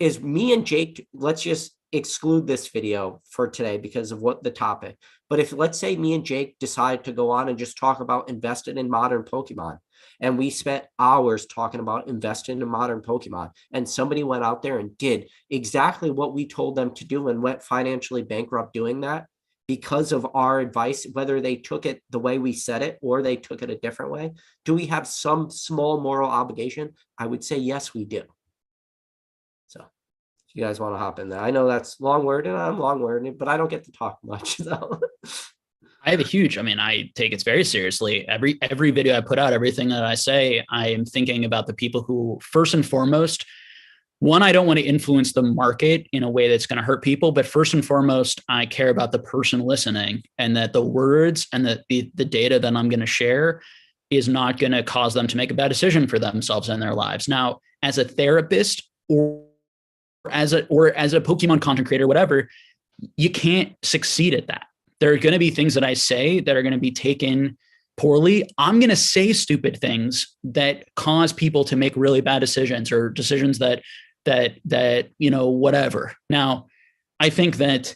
is me and Jake. Let's just exclude this video for today because of what the topic. But if, let's say, me and Jake decide to go on and just talk about investing in modern Pokemon, and we spent hours talking about investing in modern Pokemon, and somebody went out there and did exactly what we told them to do and went financially bankrupt doing that because of our advice, whether they took it the way we said it or they took it a different way, do we have some small moral obligation? I would say yes, we do. So you guys want to hop in there? I know that's long worded. I'm long worded, but I don't get to talk much. So I have a huge, I mean, I take it very seriously. Every video I put out, everything that I say, I am thinking about the people who, first and foremost, one, I don't want to influence the market in a way that's going to hurt people, but first and foremost, I care about the person listening, and that the words and the data that I'm going to share is not going to cause them to make a bad decision for themselves and their lives. Now, as a therapist as a Pokemon content creator, whatever, you can't succeed at that. There are going to be things that I say that are going to be taken poorly. I'm going to say stupid things that cause people to make really bad decisions, or decisions that whatever. Now, I think that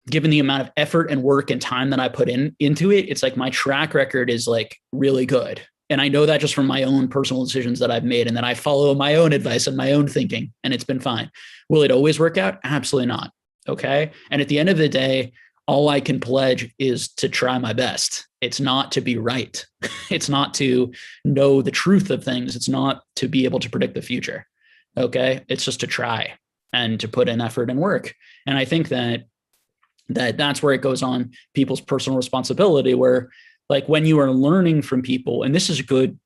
given the amount of effort and work and time that I put into it, it's like my track record is like really good. And I know that just from my own personal decisions that I've made, and that I follow my own advice and my own thinking, and it's been fine. Will it always work out? Absolutely not. Okay. And at the end of the day, all I can pledge is to try my best. It's not to be right. It's not to know the truth of things. It's not to be able to predict the future. Okay. It's just to try and to put in effort and work. And I think that's where it goes on people's personal responsibility, where like when you are learning from people, and this is good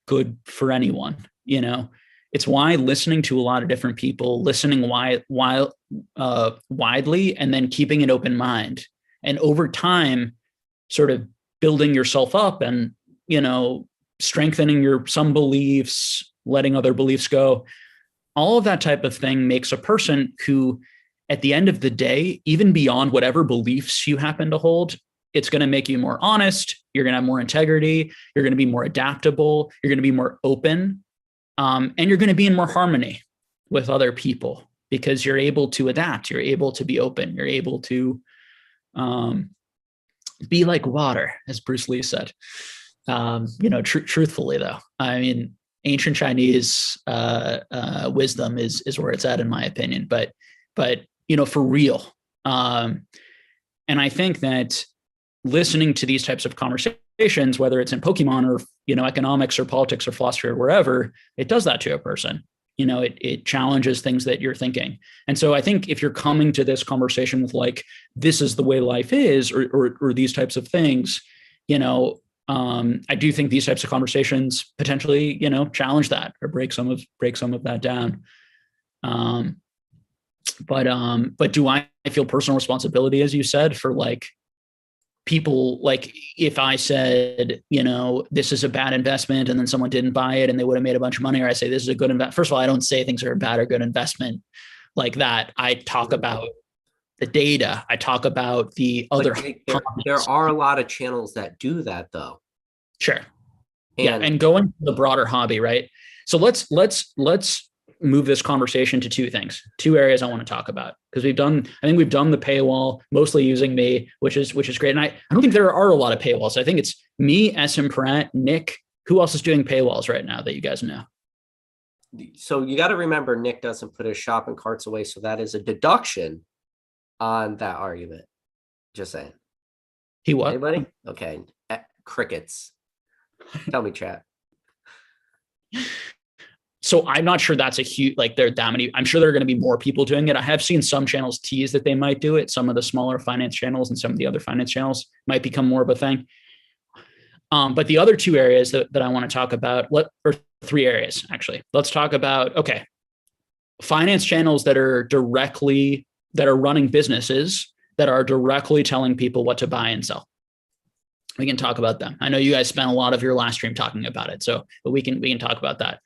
for anyone, it's why listening to a lot of different people, listening widely, and then keeping an open mind, and over time sort of building yourself up, and strengthening some beliefs, letting other beliefs go. All of that type of thing makes a person who, at the end of the day, even beyond whatever beliefs you happen to hold, it's going to make you more honest. You're going to have more integrity. You're going to be more adaptable. You're going to be more open. And you're going to be in more harmony with other people, because you're able to adapt. You're able to be open. You're able to be like water, as Bruce Lee said. Truthfully, though, I mean, ancient Chinese wisdom is where it's at, in my opinion. But for real. And I think that listening to these types of conversations, whether it's in Pokemon or, economics or politics or philosophy or wherever, it does that to a person. It challenges things that you're thinking. And so I think if you're coming to this conversation with like, this is the way life is, or these types of things, I do think these types of conversations potentially, challenge that, or break some of that down. But do I feel personal responsibility, as you said, for like people, like if I said, this is a bad investment, and then someone didn't buy it and they would have made a bunch of money, or I say this is a good investment. First of all, I don't say things are a bad or good investment like that. I talk about the data. I talk about the other. There are a lot of channels that do that, though. Sure. And going to the broader hobby, right? So let's move this conversation to two areas I want to talk about, because I think we've done the paywall mostly using me, which is great. And I don't think there are a lot of paywalls. I think it's me, SM Pratt, Nick. Who else is doing paywalls right now that you guys know? So you got to remember, Nick doesn't put his shopping carts away, so that is a deduction on that argument. Just saying. He what? Anybody? Okay. Crickets. Tell me, chat. So I'm not sure that's a huge, like there are that many. I'm sure there are going to be more people doing it. I have seen some channels tease that they might do it. Some of the smaller finance channels and some of the other finance channels might become more of a thing. But the other two areas that I want to talk about, or three areas, actually. Let's talk about, okay, finance channels that are running businesses that are directly telling people what to buy and sell. We can talk about them. I know you guys spent a lot of your last stream talking about it, but we can talk about that.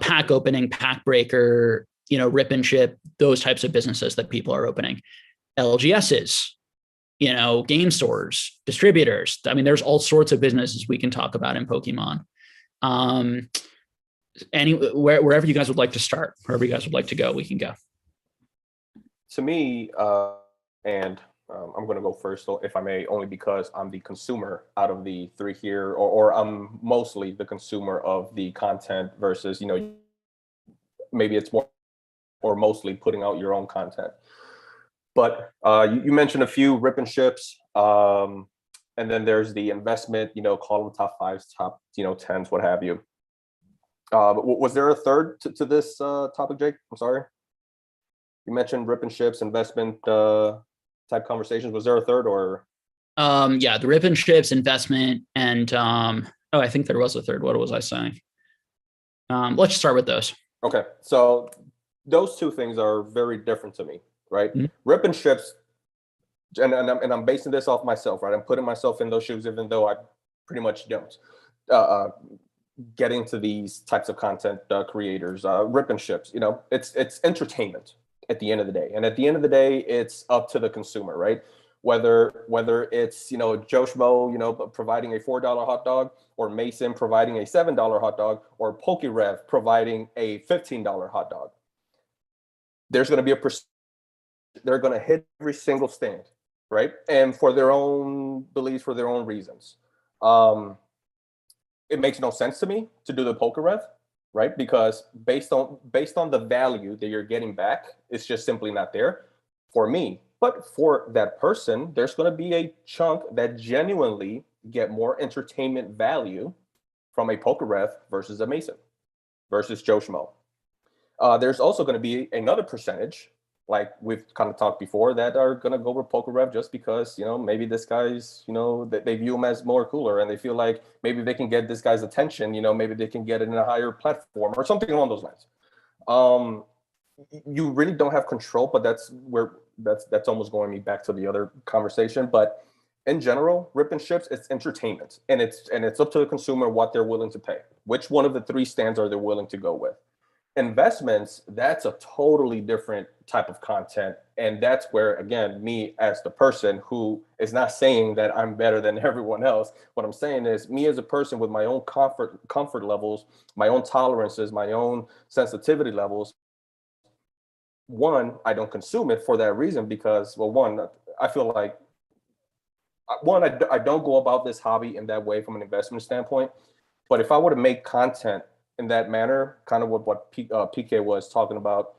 Pack opening, pack breaker, rip and ship, those types of businesses that people are opening. LGSs, game stores, distributors. I mean, there's all sorts of businesses we can talk about in Pokemon. Wherever you guys would like to start, wherever you guys would like to go, we can go. To me, and I'm going to go first, so if I may, only because I'm the consumer out of the three here, or I'm mostly the consumer of the content versus, maybe it's more or mostly putting out your own content. But you mentioned a few rip and ships, and then there's the investment, call them top fives, top, 10s, what have you. Was there a third to this topic, Jake? I'm sorry. You mentioned rip and ships, investment type conversations. Was there a third, or? Yeah, the rip and ships, investment, and I think there was a third. What was I saying? Let's start with those. Okay, so those two things are very different to me, right? Mhm. Rip and ships, and I'm basing this off myself, right? I'm putting myself in those shoes, even though I pretty much don't. Uh, get into these types of content creators, rip and ships. It's entertainment at the end of the day, and at the end of the day, it's up to the consumer, right? Whether it's Joe Schmo, providing a $4 hot dog, or Mason providing a $7 hot dog, or PokeRev providing a $15 hot dog. There's going to be they're going to hit every single stand, right? And for their own beliefs, for their own reasons. It makes no sense to me to do the PokeRev, right? Because based on the value that you're getting back, it's just simply not there for me. But for that person, there's going to be a chunk that genuinely get more entertainment value from a PokeRev versus a Mason versus Joe Schmo. There's also going to be another percentage, like we've kind of talked before, that are going to go with PokeRev just because, maybe this guy's, they view him as more cooler and they feel like maybe they can get this guy's attention, maybe they can get it in a higher platform or something along those lines. You really don't have control, but that's almost going me back to the other conversation. But in general, rip and ships, it's entertainment, and it's up to the consumer what they're willing to pay. Which one of the three stands are they willing to go with? Investments, that's a totally different type of content. And that's where, again, me as the person who is not saying that I'm better than everyone else. What I'm saying is me as a person with my own comfort levels, my own tolerances, my own sensitivity levels. One, I don't consume it for that reason because, well, one, I feel like, I don't go about this hobby in that way from an investment standpoint. But if I were to make content in that manner, kind of what PK was talking about,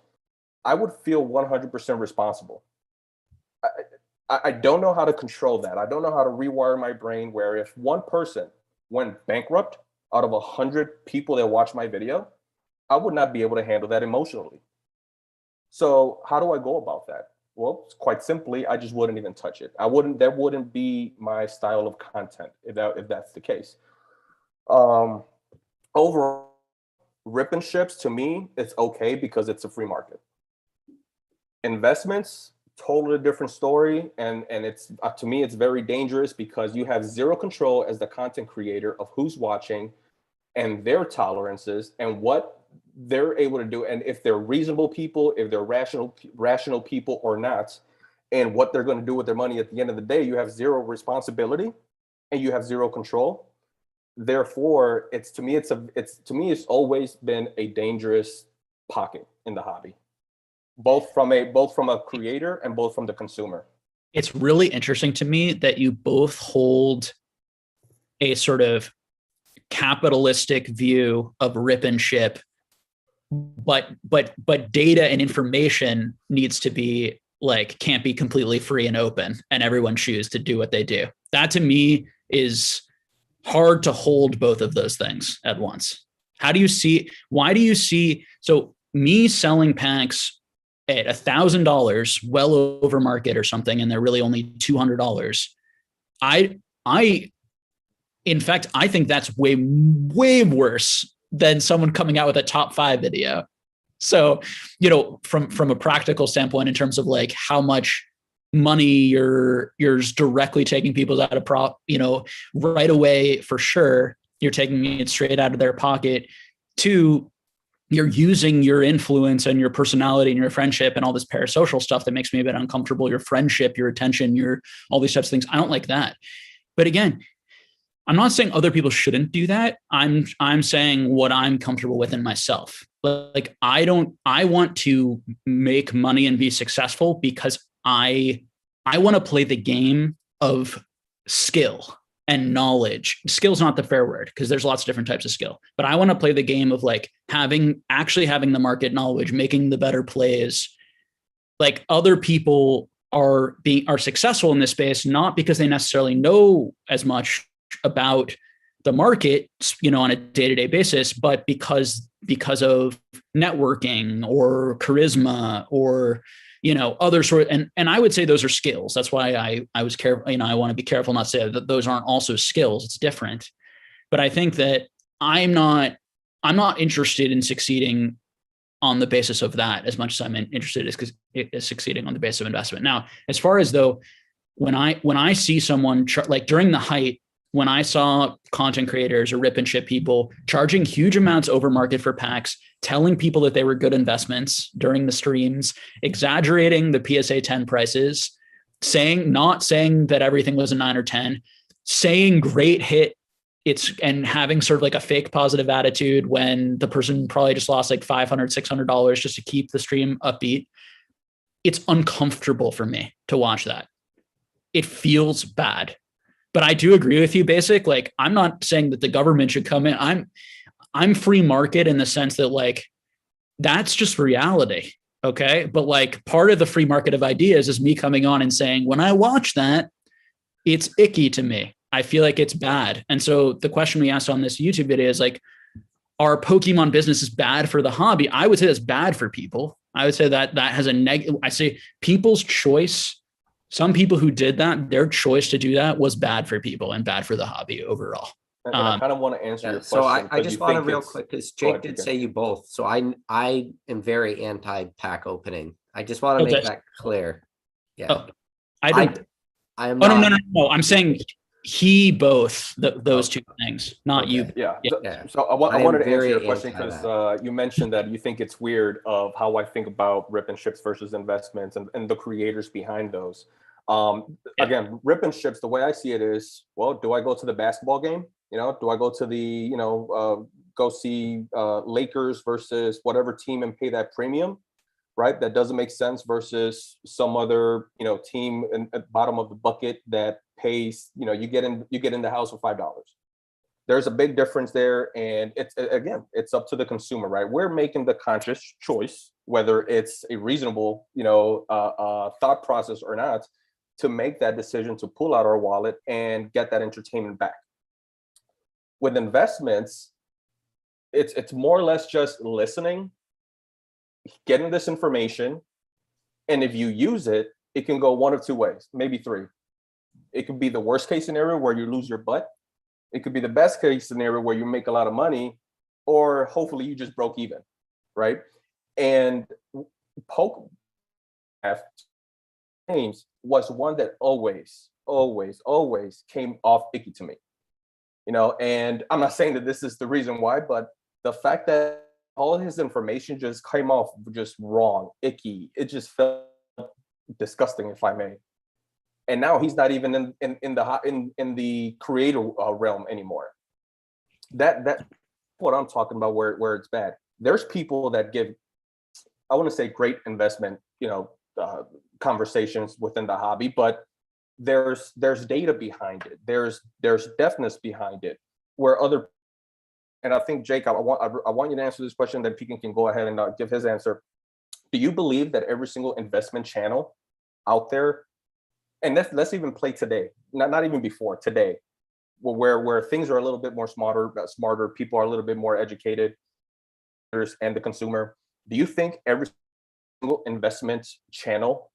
I would feel 100% responsible. I don't know how to control that. I don't know how to rewire my brain where if one person went bankrupt out of 100 people that watch my video, I would not be able to handle that emotionally. So how do I go about that? Well, quite simply, I just wouldn't even touch it. That wouldn't be my style of content if that's the case. Overall, rip and ships, to me, it's okay because it's a free market. Investments, totally different story. And it's, to me, it's very dangerous because you have zero control as the content creator of who's watching and their tolerances and what they're able to do. And if they're reasonable people, if they're rational people or not, and what they're going to do with their money at the end of the day, you have zero responsibility and you have zero control. Therefore, it's always been a dangerous pocket in the hobby, both from a creator and both from the consumer. It's really interesting to me that you both hold a sort of capitalistic view of rip and ship, but data and information needs to be can't be completely free and open and everyone choose to do what they do. That to me is hard to hold both of those things at once. Why do you see, so me selling packs at $1,000 well over market or something, and they're really only $200. In fact, I think that's way, way worse than someone coming out with a top 5 video. So, from a practical standpoint, in terms of how much money you're directly taking people out of right away, for sure, you're taking it straight out of their pocket. 2, you're using your influence and your personality and your friendship and all this parasocial stuff that makes me a bit uncomfortable. Your friendship, your attention, your all these types of things. I don't like that. But again, I'm not saying other people shouldn't do that. I'm saying what I'm comfortable with in myself. I want to make money and be successful because I want to play the game of skill and knowledge. Skill's not the fair word because there's lots of different types of skill, but I want to play the game of having the market knowledge, making the better plays. Other people are successful in this space, not because they necessarily know as much about the market, on a day-to-day basis, but because of networking or charisma or other sort. And I would say those are skills. That's why I was careful. I want to be careful not to say that those aren't also skills. It's different. But I think that I'm not interested in succeeding on the basis of that as much as I'm interested in succeeding on the basis of investment. Now, as far as though, when I see someone like during the height, when I saw content creators or rip and ship people charging huge amounts over market for packs, telling people that they were good investments during the streams, exaggerating the PSA 10 prices, not saying that everything was a 9 or 10, saying great hit, and having sort of like a fake positive attitude when the person probably just lost like $500, $600 just to keep the stream upbeat. It's uncomfortable for me to watch that. It feels bad. But I do agree with you, Basic. Like, I'm not saying that the government should come in. I'm free market in the sense that, like, that's just reality. Okay. But like, part of the free market of ideas is me coming on and saying, when I watch that, it's icky to me. I feel like it's bad. And so the question we asked on this YouTube video is like, are Pokemon businesses bad for the hobby? I would say that's bad for people. I would say that has a negative. I say people's choice. Some people who did that, their choice to do that was bad for people and bad for the hobby overall. And I kind of want to answer your question. So I just want to real quick, because Jake did say you both. So I am very anti-pack opening. I just want to make that clear. Yeah. Oh, I don't. I am. Oh, no. I'm saying those two things, not you. Yeah. So I wanted to answer your question because you mentioned that you think it's weird of how I think about rip and ships versus investments and the creators behind those. Again, rip and ships, the way I see it is, well, do I go to the basketball game? Do I go to the, go see Lakers versus whatever team and pay that premium, right? That doesn't make sense versus some other, team at the bottom of the bucket that pays, you get in the house for $5. There's a big difference there. And it's up to the consumer, right? We're making the conscious choice, whether it's a reasonable, thought process or not, to make that decision to pull out our wallet and get that entertainment back. With investments, it's more or less just listening, getting this information, and if you use it, it can go one of two ways, maybe three. It could be the worst case scenario where you lose your butt. It could be the best case scenario where you make a lot of money, or hopefully you just broke even, right? And Pokemon games was one that always came off icky to me. And I'm not saying that this is the reason why, but the fact that all of his information just came off just wrong, icky, it just felt disgusting, if I may. And now he's not even in the creator realm anymore. That what I'm talking about, where it's bad. There's people that give, I want to say, great investment, conversations within the hobby, but there's data behind it. There's deftness behind it. Where other, and I think, Jake, I want you to answer this question, then Pekin can go ahead and give his answer. Do you believe that every single investment channel out there, and let's even play today, not even before, today, where things are a little bit more smarter, people are a little bit more educated, and the consumer, do you think every single investment channel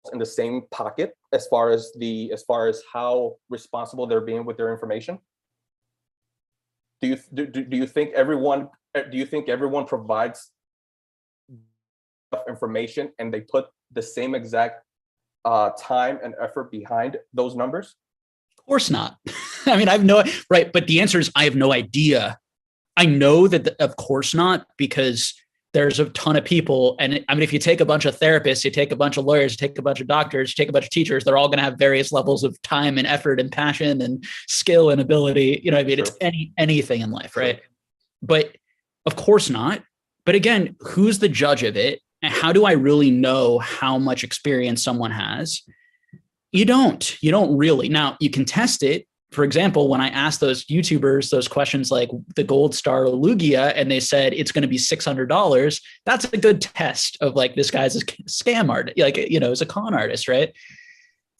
is in the same pocket as far as how responsible they're being with their information? Do you think everyone provides information and they put the same exact time and effort behind those numbers? Of course not. I mean, right. But the answer is I have no idea. I know that, of course not, because there's a ton of people. And I mean, if you take a bunch of therapists, you take a bunch of lawyers, you take a bunch of doctors, you take a bunch of teachers, they're all going to have various levels of time and effort and passion and skill and ability. I mean, It's anything in life, right? But of course not. But again, who's the judge of it? And how do I really know how much experience someone has? You don't really. Now, you can test it. For example, when I asked those YouTubers those questions like the Gold Star Lugia, and they said it's going to be $600, that's a good test of like, this guy's a scam artist, is a con artist, right?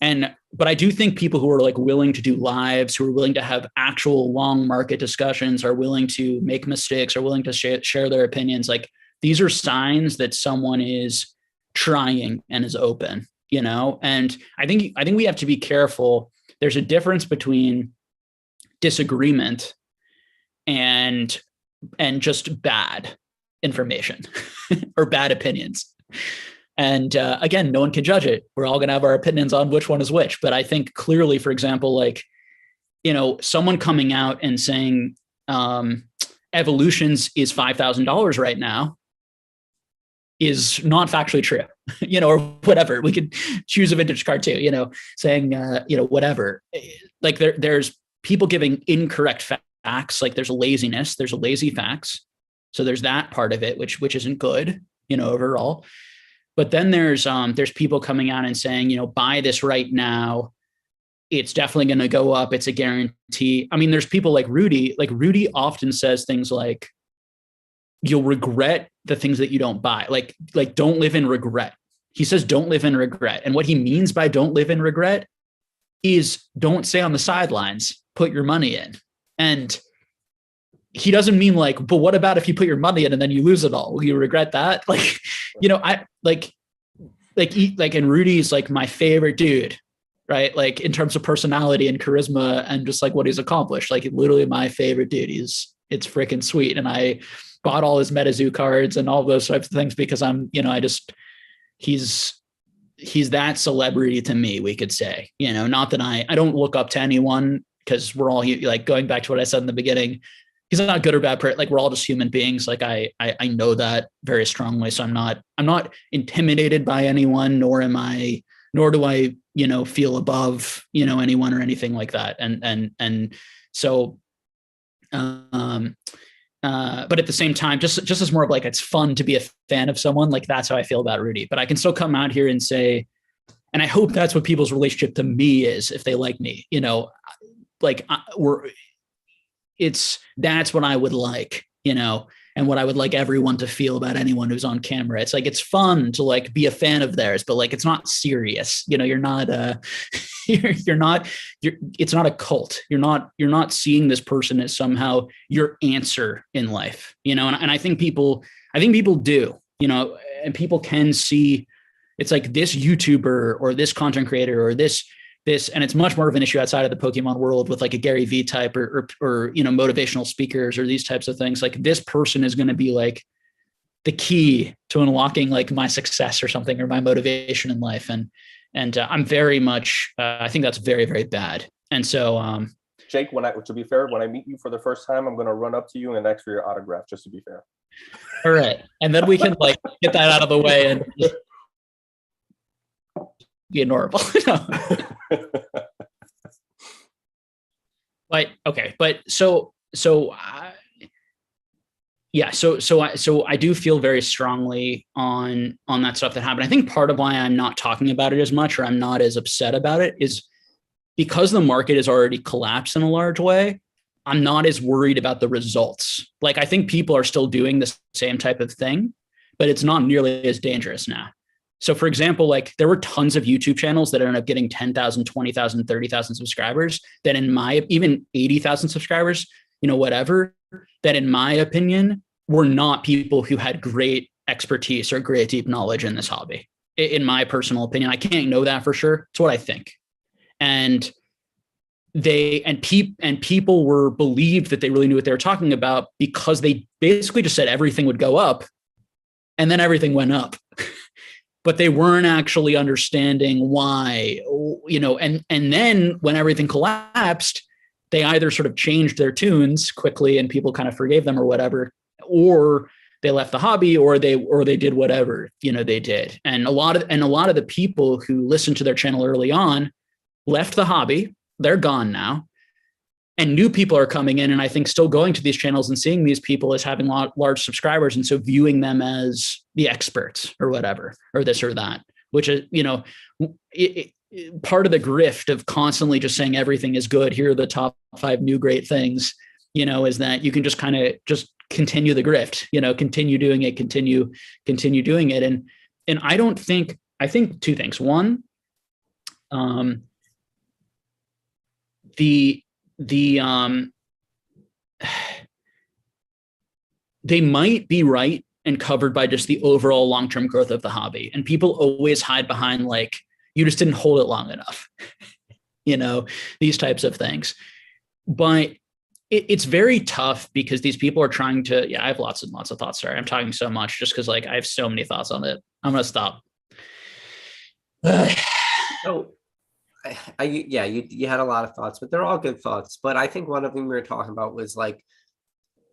But I do think people who are like willing to do lives, who are willing to have actual long market discussions, are willing to make mistakes, are willing to share their opinions, like, these are signs that someone is trying and is open, you know? And I think we have to be careful. There's a difference between disagreement and just bad information or bad opinions. And again, no one can judge it. We're all going to have our opinions on which one is which. But I think clearly, for example, like, you know, someone coming out and saying Evolutions is $5,000 right now is not factually true, you know, or whatever. We could choose a vintage card too, you know, saying, you know, whatever. Like there's people giving incorrect facts. Like there's laziness, there's lazy facts. So there's that part of it, which isn't good, you know, overall. But then there's people coming out and saying, you know, buy this right now. It's definitely going to go up. It's a guarantee. I mean, there's people like Rudy. Like Rudy often says things like, you'll regret the things that you don't buy. Like don't live in regret. He says, don't live in regret. And what he means by don't live in regret is don't stay on the sidelines, put your money in. And he doesn't mean like, but what about if you put your money in and then you lose it all? Will you regret that? Like, you know, and Rudy's like my favorite dude, right? Like in terms of personality and charisma and just like what he's accomplished, like literally my favorite dude. It's freaking sweet. And I bought all his MetaZoo cards and all those types of things because I'm, you know, he's that celebrity to me, we could say, you know, not that I don't look up to anyone because we're all like going back to what I said in the beginning, he's not good or bad person. Like we're all just human beings. Like I know that very strongly. So I'm not intimidated by anyone, nor do I, you know, feel above, you know, anyone or anything like that. And so, but at the same time, just as more of like, it's fun to be a fan of someone. Like that's how I feel about Rudy, but I can still come out here and say, and I hope that's what people's relationship to me is, if they like me, you know, like that's what I would like, you know, and what I would like everyone to feel about anyone who's on camera. It's like, it's fun to like be a fan of theirs, but like, it's not serious. You know, you're not, it's not a cult. You're not seeing this person as somehow your answer in life, you know? And I think people do, you know, and people can see it's like this YouTuber or this content creator or this, and it's much more of an issue outside of the Pokemon world with like a Gary Vee type or, you know, motivational speakers or these types of things. Like this person is going to be like the key to unlocking like my success or something, or my motivation in life. And I'm very much, I think that's very, very bad. And so, Jake, to be fair, when I meet you for the first time, I'm going to run up to you and ask for your autograph, just to be fair. All right. And then we can like get that out of the way and just be adorable. But okay, but so I do feel very strongly on that stuff that happened. I think part of why I'm not talking about it as much, or I'm not as upset about it, is because the market has already collapsed in a large way. I'm not as worried about the results. Like I think people are still doing the same type of thing, but it's not nearly as dangerous now. So for example, like there were tons of YouTube channels that ended up getting 10,000, 20,000, 30,000 subscribers that even 80,000 subscribers, you know, whatever, that in my opinion were not people who had great expertise or great deep knowledge in this hobby. In my personal opinion, I can't know that for sure. It's what I think. And people were believed that they really knew what they were talking about because they basically just said everything would go up and then everything went up. But they weren't actually understanding why, you know, and then when everything collapsed, they either sort of changed their tunes quickly and people kind of forgave them or whatever, or they left the hobby or they did whatever, you know, they did. And a lot of the people who listened to their channel early on left the hobby. They're gone now. And new people are coming in and I think still going to these channels and seeing these people as having large subscribers. And so viewing them as the experts or whatever, or this or that, which is, you know, part of the grift of constantly just saying everything is good. Here are the top 5 new great things, you know, is that you can just kind of just continue the grift, you know, continue doing it, continue doing it. And I think 2 things. One, they might be right and covered by just the overall long-term growth of the hobby. And people always hide behind like, you just didn't hold it long enough, these types of things. But it's very tough because these people are trying to, I have lots and lots of thoughts. Sorry, I'm talking so much just because like I have so many thoughts on it. I'm going to stop. So you had a lot of thoughts, but they're all good thoughts. But I think one of them we were talking about was like,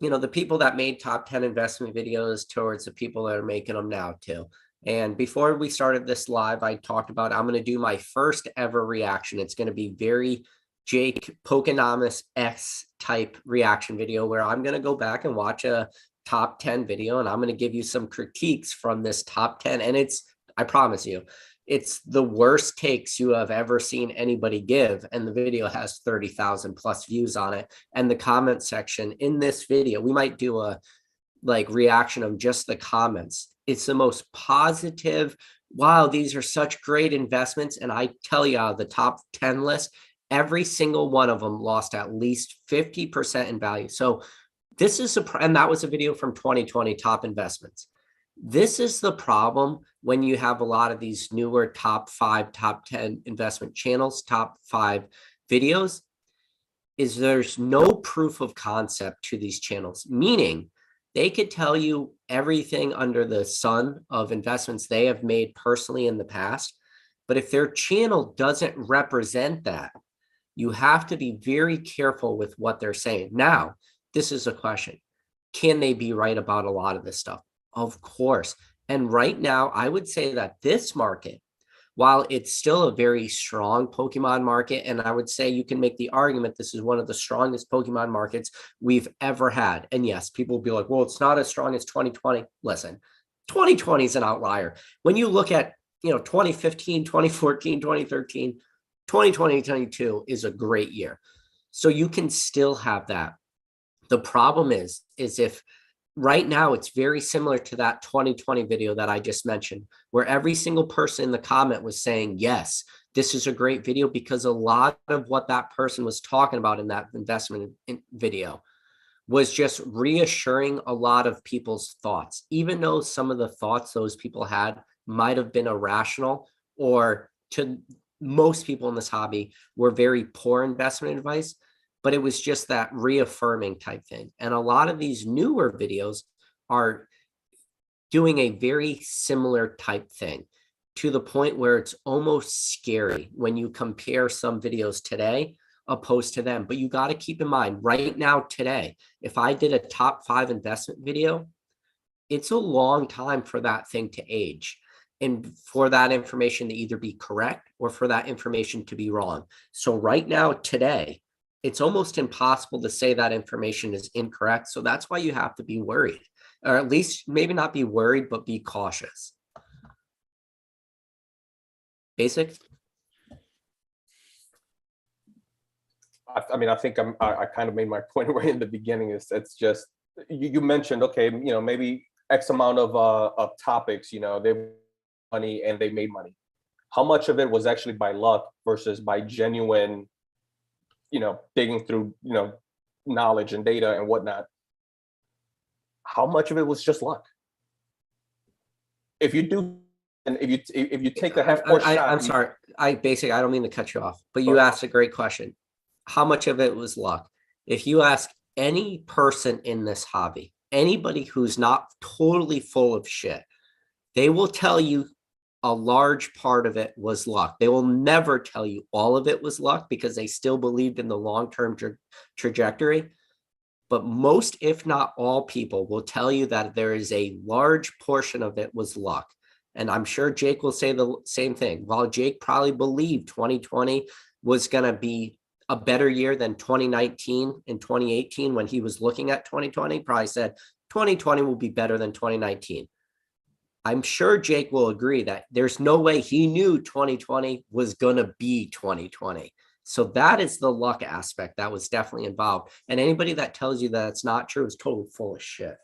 the people that made top 10 investment videos towards the people that are making them now too. And before we started this live, I talked about, I'm going to do my first ever reaction. It's going to be very Jake Pokenomics X type reaction video where I'm going to go back and watch a top 10 video and I'm going to give you some critiques from this top 10. And I promise you, it's the worst takes you have ever seen anybody give. And the video has 30,000 plus views on it. And the comment section in this video, we might do a reaction of just the comments. It's the most positive. Wow, these are such great investments. And I tell you, the top 10 list, every single one of them lost at least 50% in value. So this is and that was a video from 2020 top investments. This is the problem when you have a lot of these newer top 5, top 10 investment channels, top 5 videos, is there's no proof of concept to these channels, meaning they could tell you everything under the sun of investments they have made personally in the past. But if their channel doesn't represent that, you have to be very careful with what they're saying. Now, this is a question. Can they be right about a lot of this stuff? Of course. And right now, I would say that this market, while it's still a very strong Pokemon market, and I would say you can make the argument this is one of the strongest Pokemon markets we've ever had. And yes, people will be like, well, it's not as strong as 2020. Listen, 2020 is an outlier. When you look at 2015, 2014, 2013, 2022 is a great year. So you can still have that. The problem is if right now it's very similar to that 2020 video that I just mentioned, where every single person in the comment was saying, yes, this is a great video, because a lot of what that person was talking about in that investment video was just reassuring a lot of people's thoughts, even though some of the thoughts those people had might have been irrational, or to most people in this hobby were very poor investment advice, but it was just that reaffirming type thing. And a lot of these newer videos are doing a very similar type thing, to the point where it's almost scary when you compare some videos today opposed to them. But you got to keep in mind right now, today, if I did a top 5 investment video, it's a long time for that thing to age, and for that information to either be correct or for that information to be wrong. So right now, today, it's almost impossible to say that information is incorrect. So that's why you have to be worried, or at least maybe not be worried, but be cautious. Basic? I mean, I think I kind of made my point right in the beginning. It's just, you mentioned, okay, maybe X amount of topics, they money and they made money. How much of it was actually by luck versus by genuine, digging through, knowledge and data and whatnot? How much of it was just luck? If you do, and if you take the half court shot, I'm sorry, I don't mean to cut you off, but you asked a great question. How much of it was luck? If you ask any person in this hobby, anybody who's not totally full of shit, they will tell you a large part of it was luck. They will never tell you all of it was luck, because they still believed in the long-term trajectory. But most, if not all, people will tell you that there is a large portion of it was luck. And I'm sure Jake will say the same thing. While Jake probably believed 2020 was going to be a better year than 2019 and 2018, when he was looking at 2020, probably said 2020 will be better than 2019. I'm sure Jake will agree that there's no way he knew 2020 was going to be 2020. So that is the luck aspect that was definitely involved. And anybody that tells you that it's not true is totally full of shit.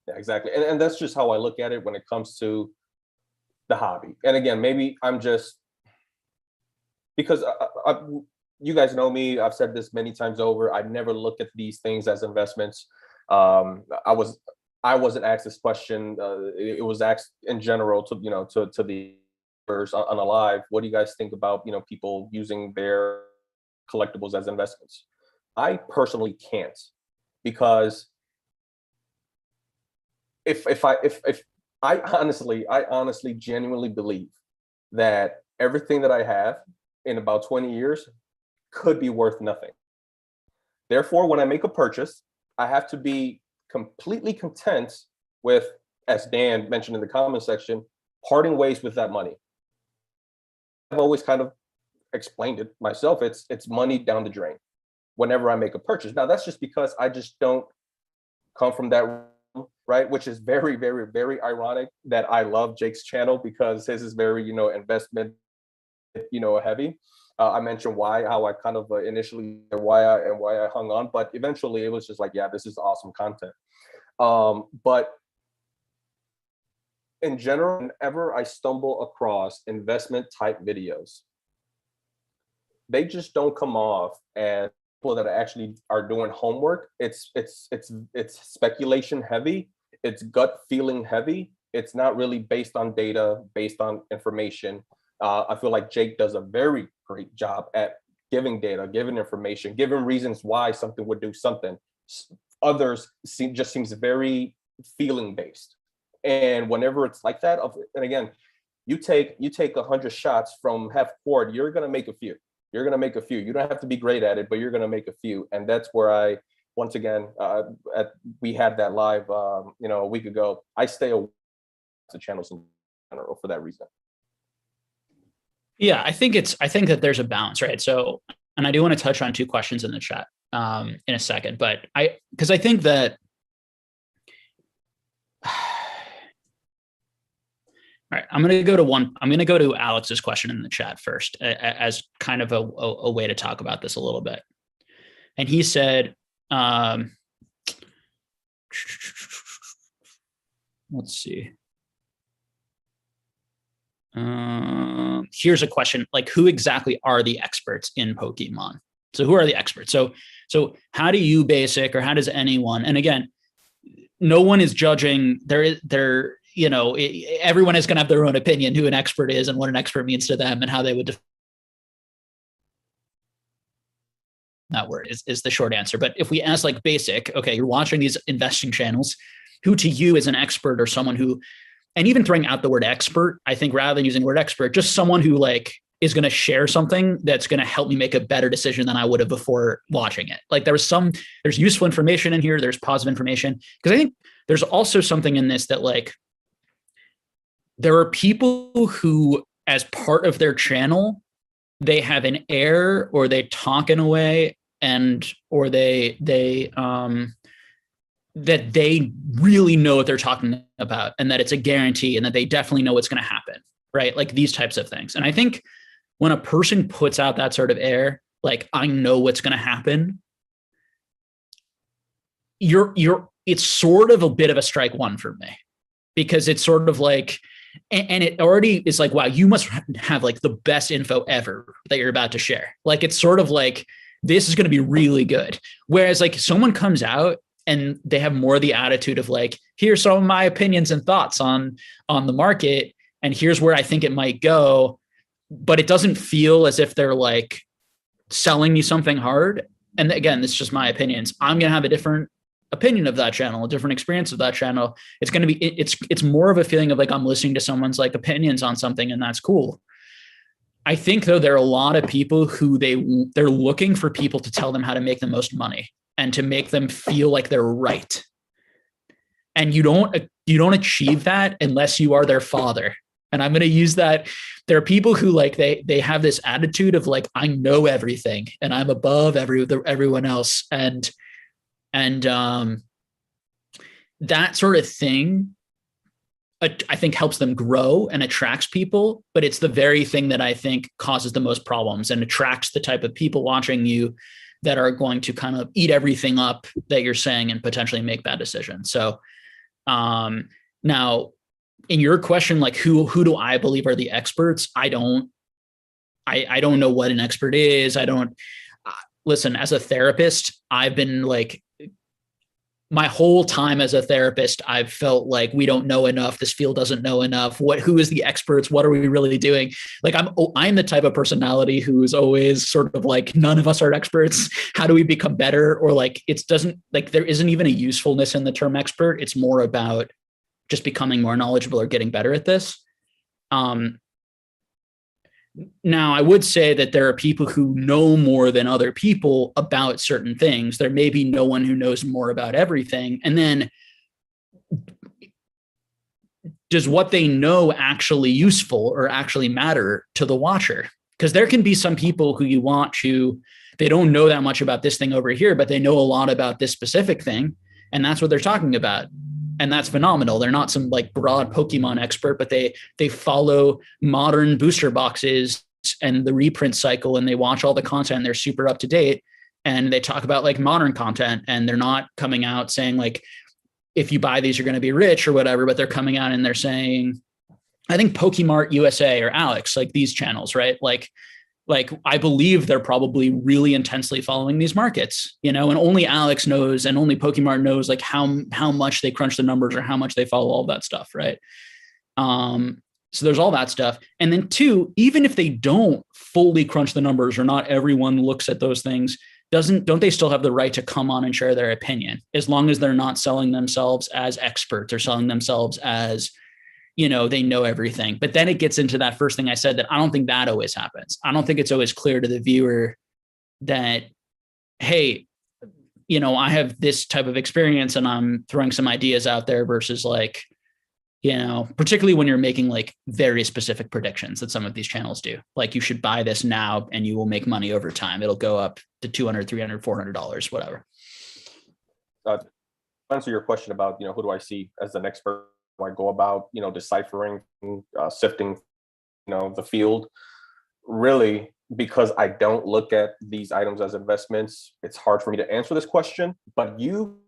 Yeah, exactly. And that's just how I look at it when it comes to the hobby. And again, maybe I'm just, because you guys know me, I've said this many times over, I never look at these things as investments. I wasn't asked this question. It was asked in general to, to the viewers on a live. What do you guys think about, people using their collectibles as investments? I personally can't, because if I honestly genuinely believe that everything that I have in about 20 years could be worth nothing. Therefore, when I make a purchase, I have to be completely content with, as Dan mentioned in the comment section, parting ways with that money. I've always kind of explained it myself. It's money down the drain whenever I make a purchase. Now, that's just because I just don't come from that realm, right? Which is very, very, very ironic that I love Jake's channel, because his is very, investment, heavy. I mentioned how I kind of initially why I hung on, but eventually it was just like, yeah, this is awesome content. But in general, whenever I stumble across investment type videos, they just don't come off as people that actually are doing homework. It's speculation heavy. It's gut feeling heavy. It's not really based on data, based on information. I feel like Jake does a very great job at giving data, giving information, giving reasons why something would do something. Others just seems very feeling based. And whenever it's like that, and again, you take 100 shots from half court, you're gonna make a few. You're gonna make a few. You don't have to be great at it, but you're gonna make a few. And that's where once again, we had that live, a week ago. I stay away from channels in general for that reason. Yeah, I think that there's a balance, right? So, and I do want to touch on two questions in the chat in a second, but because I think that, all right, I'm going to go to Alex's question in the chat first, as kind of a way to talk about this a little bit. And he said, let's see. Here's a question, like, who exactly are the experts in Pokemon? So who are the experts? So how do you, Basic, or how does anyone, and again, no one is judging, everyone is going to have their own opinion who an expert is and what an expert means to them and how they would define that word is the short answer. But if we ask like Basic, okay, you're watching these investing channels, who to you is an expert, or someone who, and even throwing out the word expert, I think rather than using the word expert, just someone who like is going to share something that's going to help me make a better decision than I would have before watching it. Like there's useful information in here. There's positive information. Because I think there's also something in this that like, there are people who, as part of their channel, they have an air, or they talk in a way, or that they really know what they're talking about, and that it's a guarantee, and that they definitely know what's going to happen, right? Like these types of things. And I think when a person puts out that sort of air, like, I know what's going to happen, it's sort of a bit of a strike one for me, because it's sort of like, and it already is like, wow, you must have like the best info ever that you're about to share. Like, it's sort of like, this is going to be really good. Whereas like someone comes out and they have more of the attitude of like, here's some of my opinions and thoughts on the market, and here's where I think it might go. But it doesn't feel as if they're like selling you something hard. And again, this is just my opinions. I'm going to have a different opinion of that channel, a different experience of that channel. It's going to be, it's more of a feeling of like, I'm listening to someone's like opinions on something, and that's cool. I think though, there are a lot of people who they're looking for people to tell them how to make the most money and to make them feel like they're right. And you don't achieve that unless you are their father. And I'm going to use that. There are people who like, they have this attitude of like, I know everything and I'm above everyone else. And that sort of thing, I think helps them grow and attracts people, but it's the very thing that I think causes the most problems and attracts the type of people watching you that are going to kind of eat everything up that you're saying and potentially make bad decisions. So now in your question, like who do I believe are the experts? I don't know what an expert is. Listen, as a therapist, I've been like my whole time as a therapist, I've felt like we don't know enough. This field doesn't know enough. Who is the experts? What are we really doing? Like I'm the type of personality who is always sort of like, none of us are experts. How do we become better? Or like, it doesn't like, there isn't even a usefulness in the term expert. It's more about just becoming more knowledgeable or getting better at this. Now, I would say that there are people who know more than other people about certain things. There may be no one who knows more about everything. And then does what they know actually useful or actually matter to the watcher? Because there can be some people who you watch who they don't know that much about this thing over here, but they know a lot about this specific thing. And that's what they're talking about. And that's phenomenal. They're not some like broad Pokemon expert, but they follow modern booster boxes and the reprint cycle, and they watch all the content and they're super up to date. And they talk about like modern content, and they're not coming out saying like, if you buy these, you're going to be rich or whatever, but they're coming out and they're saying, I think Pokemart USA or Alex, like these channels, right? Like I believe they're probably really intensely following these markets, and only Alex knows and only Pokemart knows like how much they crunch the numbers or how much they follow all that stuff, right? So there's all that stuff. And then two, even if they don't fully crunch the numbers or not everyone looks at those things, don't they still have the right to come on and share their opinion, as long as they're not selling themselves as experts or selling themselves as, they know everything. But then it gets into that first thing I said, that I don't think that always happens. I don't think it's always clear to the viewer that, hey, I have this type of experience and I'm throwing some ideas out there versus like, particularly when you're making like very specific predictions that some of these channels do. Like, you should buy this now and you will make money over time. It'll go up to $200, $300, $400, whatever. To answer your question about, who do I see as an expert? I go about, deciphering, sifting, the field. Really, because I don't look at these items as investments, it's hard for me to answer this question. But you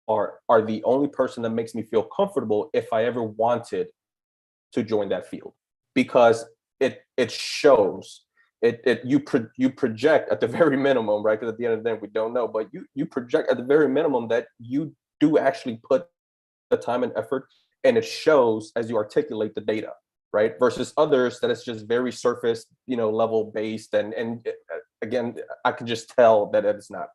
are the only person that makes me feel comfortable if I ever wanted to join that field, because it shows you project at the very minimum, right? Because at the end of the day, we don't know, but you project at the very minimum that you do actually put the time and effort. And it shows as you articulate the data, right? Versus others that it's just very surface, level based. And again, I can just tell that it's not.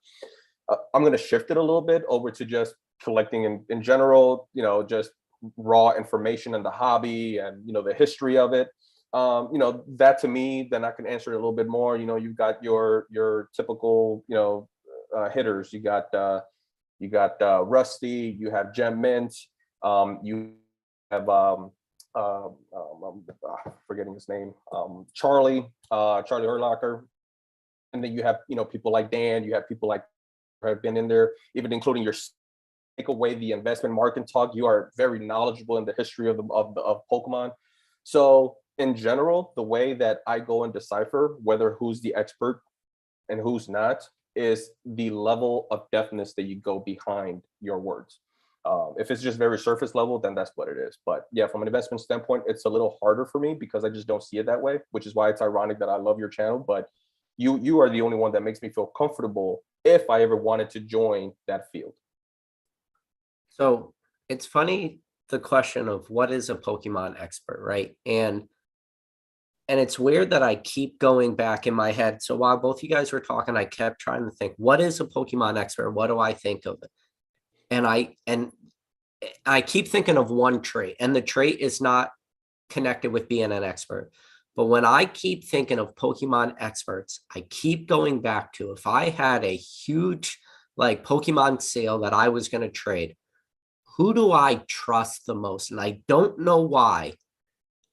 I'm going to shift it a little bit over to just collecting in general, just raw information in the hobby and, the history of it. That to me, then I can answer it a little bit more. You've got your typical, hitters. You got Rusty, you have Gem Mint. You have forgetting his name, Charlie Herlocker, and then you have people like Dan. You have people like have been in there, even including your take away the investment market talk. You are very knowledgeable in the history of Pokemon. So in general, the way that I go and decipher whether who's the expert and who's not is the level of depthness that you go behind your words. If it's just very surface level, then that's what it is. But yeah, from an investment standpoint, it's a little harder for me because I just don't see it that way, which is why it's ironic that I love your channel. But you are the only one that makes me feel comfortable if I ever wanted to join that field. So it's funny, the question of what is a Pokemon expert, right? And it's weird that I keep going back in my head. So while both you guys were talking, I kept trying to think, what is a Pokemon expert? What do I think of it? And I keep thinking of one trait, and the trait is not connected with being an expert. But when I keep thinking of Pokemon experts, I keep going back to, if I had a huge like Pokemon sale that I was going to trade, who do I trust the most? And I don't know why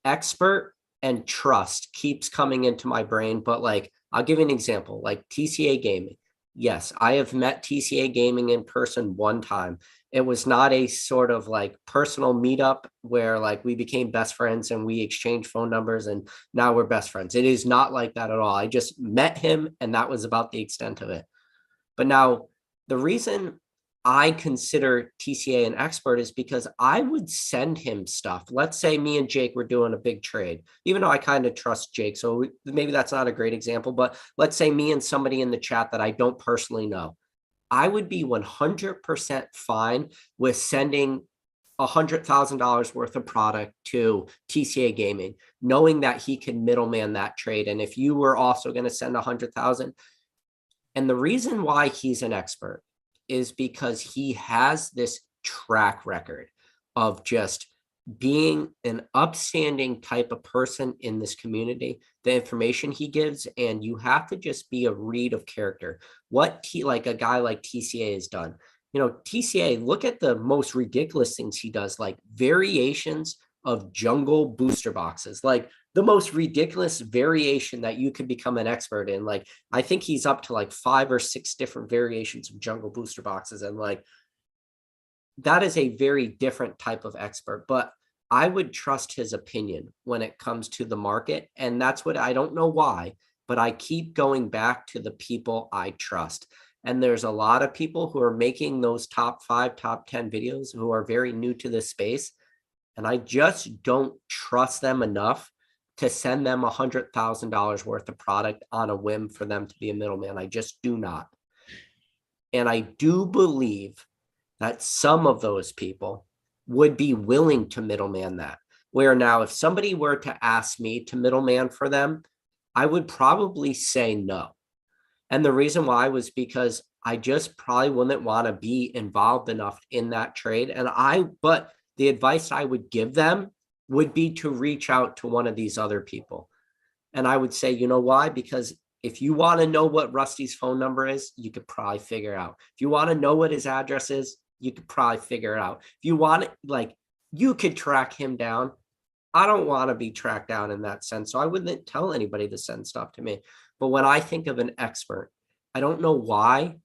expert and trust keeps coming into my brain, but like, I'll give you an example, like TCA Gaming. Yes, I have met TCA Gaming in person one time. It was not a sort of like personal meetup where like we became best friends and we exchanged phone numbers and now we're best friends. It is not like that at all. I just met him and that was about the extent of it. But now the reason I consider TCA an expert is because I would send him stuff. Let's say me and Jake were doing a big trade, even though I kind of trust Jake. So maybe that's not a great example, but let's say me and somebody in the chat that I don't personally know. I would be 100% fine with sending $100,000 worth of product to TCA Gaming, knowing that he can middleman that trade. And if you were also going to send 100,000, and the reason why he's an expert is because he has this track record of just being an upstanding type of person in this community, the information he gives, and you have to just be a read of character. Like a guy like TCA has done. TCA, look at the most ridiculous things he does, like variations of jungle booster boxes, like the most ridiculous variation that you could become an expert in. Like, I think he's up to like 5 or 6 different variations of jungle booster boxes. And like, that is a very different type of expert, but I would trust his opinion when it comes to the market. And that's what, I don't know why, but I keep going back to the people I trust. And there's a lot of people who are making those top 5, top 10 videos who are very new to this space. And I just don't trust them enough to send them $100,000 worth of product on a whim for them to be a middleman. I just do not. And I do believe that some of those people would be willing to middleman that. Where now, if somebody were to ask me to middleman for them, I would probably say no. And the reason why was because I just probably wouldn't want to be involved enough in that trade. But the advice I would give them would be to reach out to one of these other people. And I would say, you know why? Because if you want to know what Rusty's phone number is, you could probably figure it out. If you want to know what his address is, you could probably figure it out. If you want it, like, you could track him down. I don't want to be tracked down in that sense. So I wouldn't tell anybody to send stuff to me. But when I think of an expert, I don't know why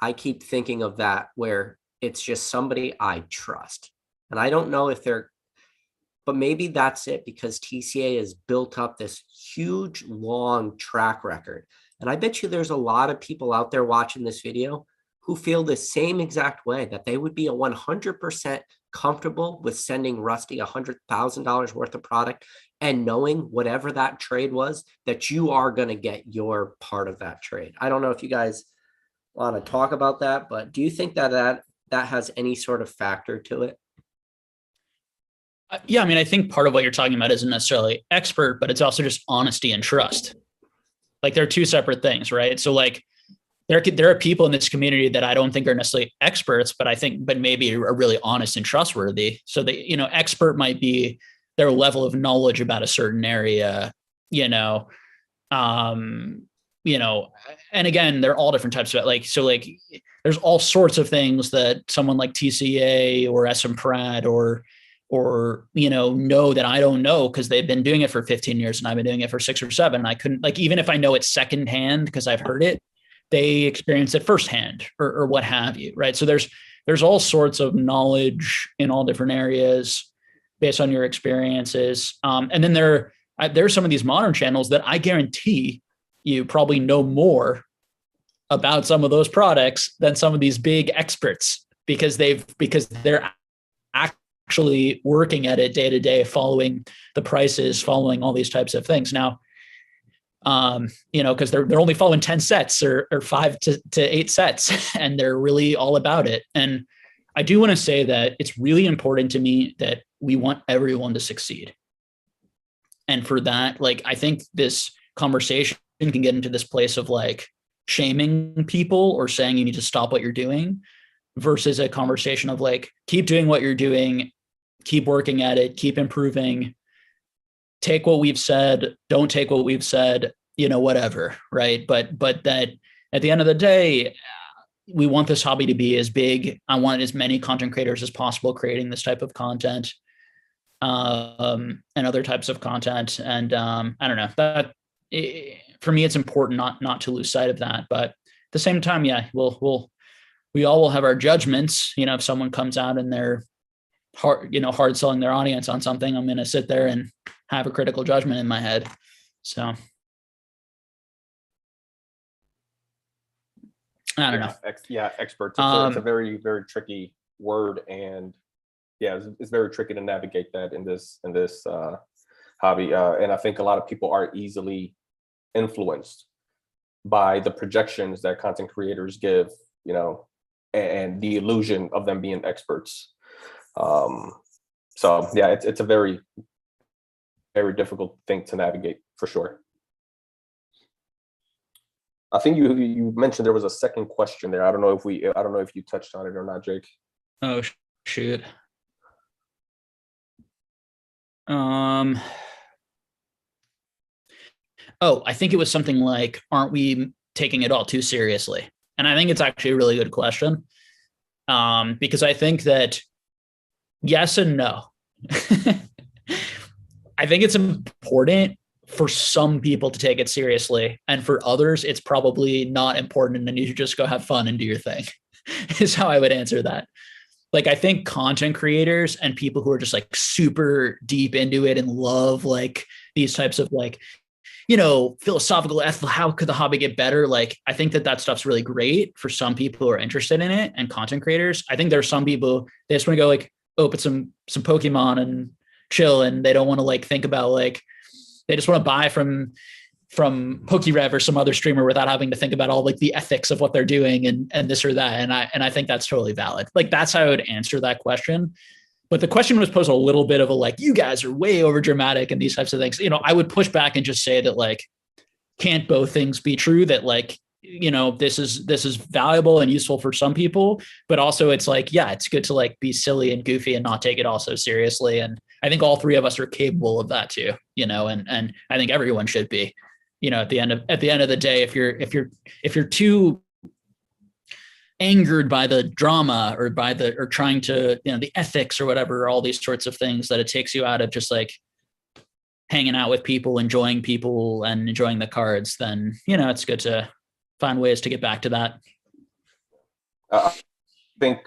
I keep thinking of that, where it's just somebody I trust. And I don't know if but maybe that's it, because TCA has built up this huge, long track record. And I bet you there's a lot of people out there watching this video who feel the same exact way, that they would be 100% comfortable with sending Rusty $100,000 worth of product and knowing whatever that trade was, that you are going to get your part of that trade. I don't know if you guys want to talk about that, but do you think that has any sort of factor to it? Yeah, I mean, I think part of what you're talking about isn't necessarily expert, but it's also just honesty and trust. Like, they're two separate things, right? So like, there are people in this community that I don't think are necessarily experts, but maybe are really honest and trustworthy. So expert might be their level of knowledge about a certain area, and again, they're all different types of there's all sorts of things that someone like TCA or SM Pratt or know that I don't know, because they've been doing it for 15 years and I've been doing it for 6 or 7. I couldn't, even if I know it secondhand because I've heard it, they experience it firsthand or what have you. Right. So there's all sorts of knowledge in all different areas based on your experiences. And then there's some of these modern channels that I guarantee you probably know more about some of those products than some of these big experts, because they're actually working at it day to day, following the prices, following all these types of things. Now, because they're only following 10 sets or 5 to 8 sets, and they're really all about it. And I do want to say that it's really important to me that we want everyone to succeed. And for that, I think this conversation can get into this place of shaming people or saying you need to stop what you're doing, versus a conversation of keep doing what you're doing, keep working at it, keep improving, take what we've said, don't take what we've said, whatever. Right. But that at the end of the day, we want this hobby to be as big. I want as many content creators as possible creating this type of content, and other types of content. And I don't know, that for me, it's important not to lose sight of that. But at the same time, yeah, we all will have our judgments. If someone comes out and they're hard selling their audience on something, I'm going to sit there and have a critical judgment in my head. So I don't know. Experts. It's a very, very tricky word, and it's very tricky to navigate that in this hobby. And I think a lot of people are easily influenced by the projections that content creators give, and the illusion of them being experts. So yeah, it's a very, very difficult thing to navigate for sure. I think you mentioned there was a second question there. I don't know if you touched on it or not, Jake. Oh shoot. Oh, I think it was something like, aren't we taking it all too seriously? And I think it's actually a really good question. Because I think that yes and no. I think it's important for some people to take it seriously, and for others, it's probably not important, and you should just go have fun and do your thing, is how I would answer that. Like, I think content creators and people who are just like super deep into it and love like these types of like, philosophical, ethical, how could the hobby get better? Like, I think that stuff's really great for some people who are interested in it and content creators. I think there are some people, they just want to go like open some Pokemon and chill, and they don't want to like think about like, they just want to buy from PokeRev or some other streamer without having to think about all like the ethics of what they're doing and this or that. And I think that's totally valid. Like, that's how I would answer that question. But the question was posed a little bit of a like, you guys are way over dramatic and these types of things. I would push back and just say that like, can't both things be true? That like, this is valuable and useful for some people, but also it's like, yeah, it's good to like be silly and goofy and not take it all so seriously. And I think all three of us are capable of that too, and I think everyone should be, at the end of the day, if you're too angered by the drama or or trying to, the ethics or whatever, all these sorts of things, that it takes you out of just like hanging out with people, enjoying people and enjoying the cards, then, it's good to find ways to get back to that. I think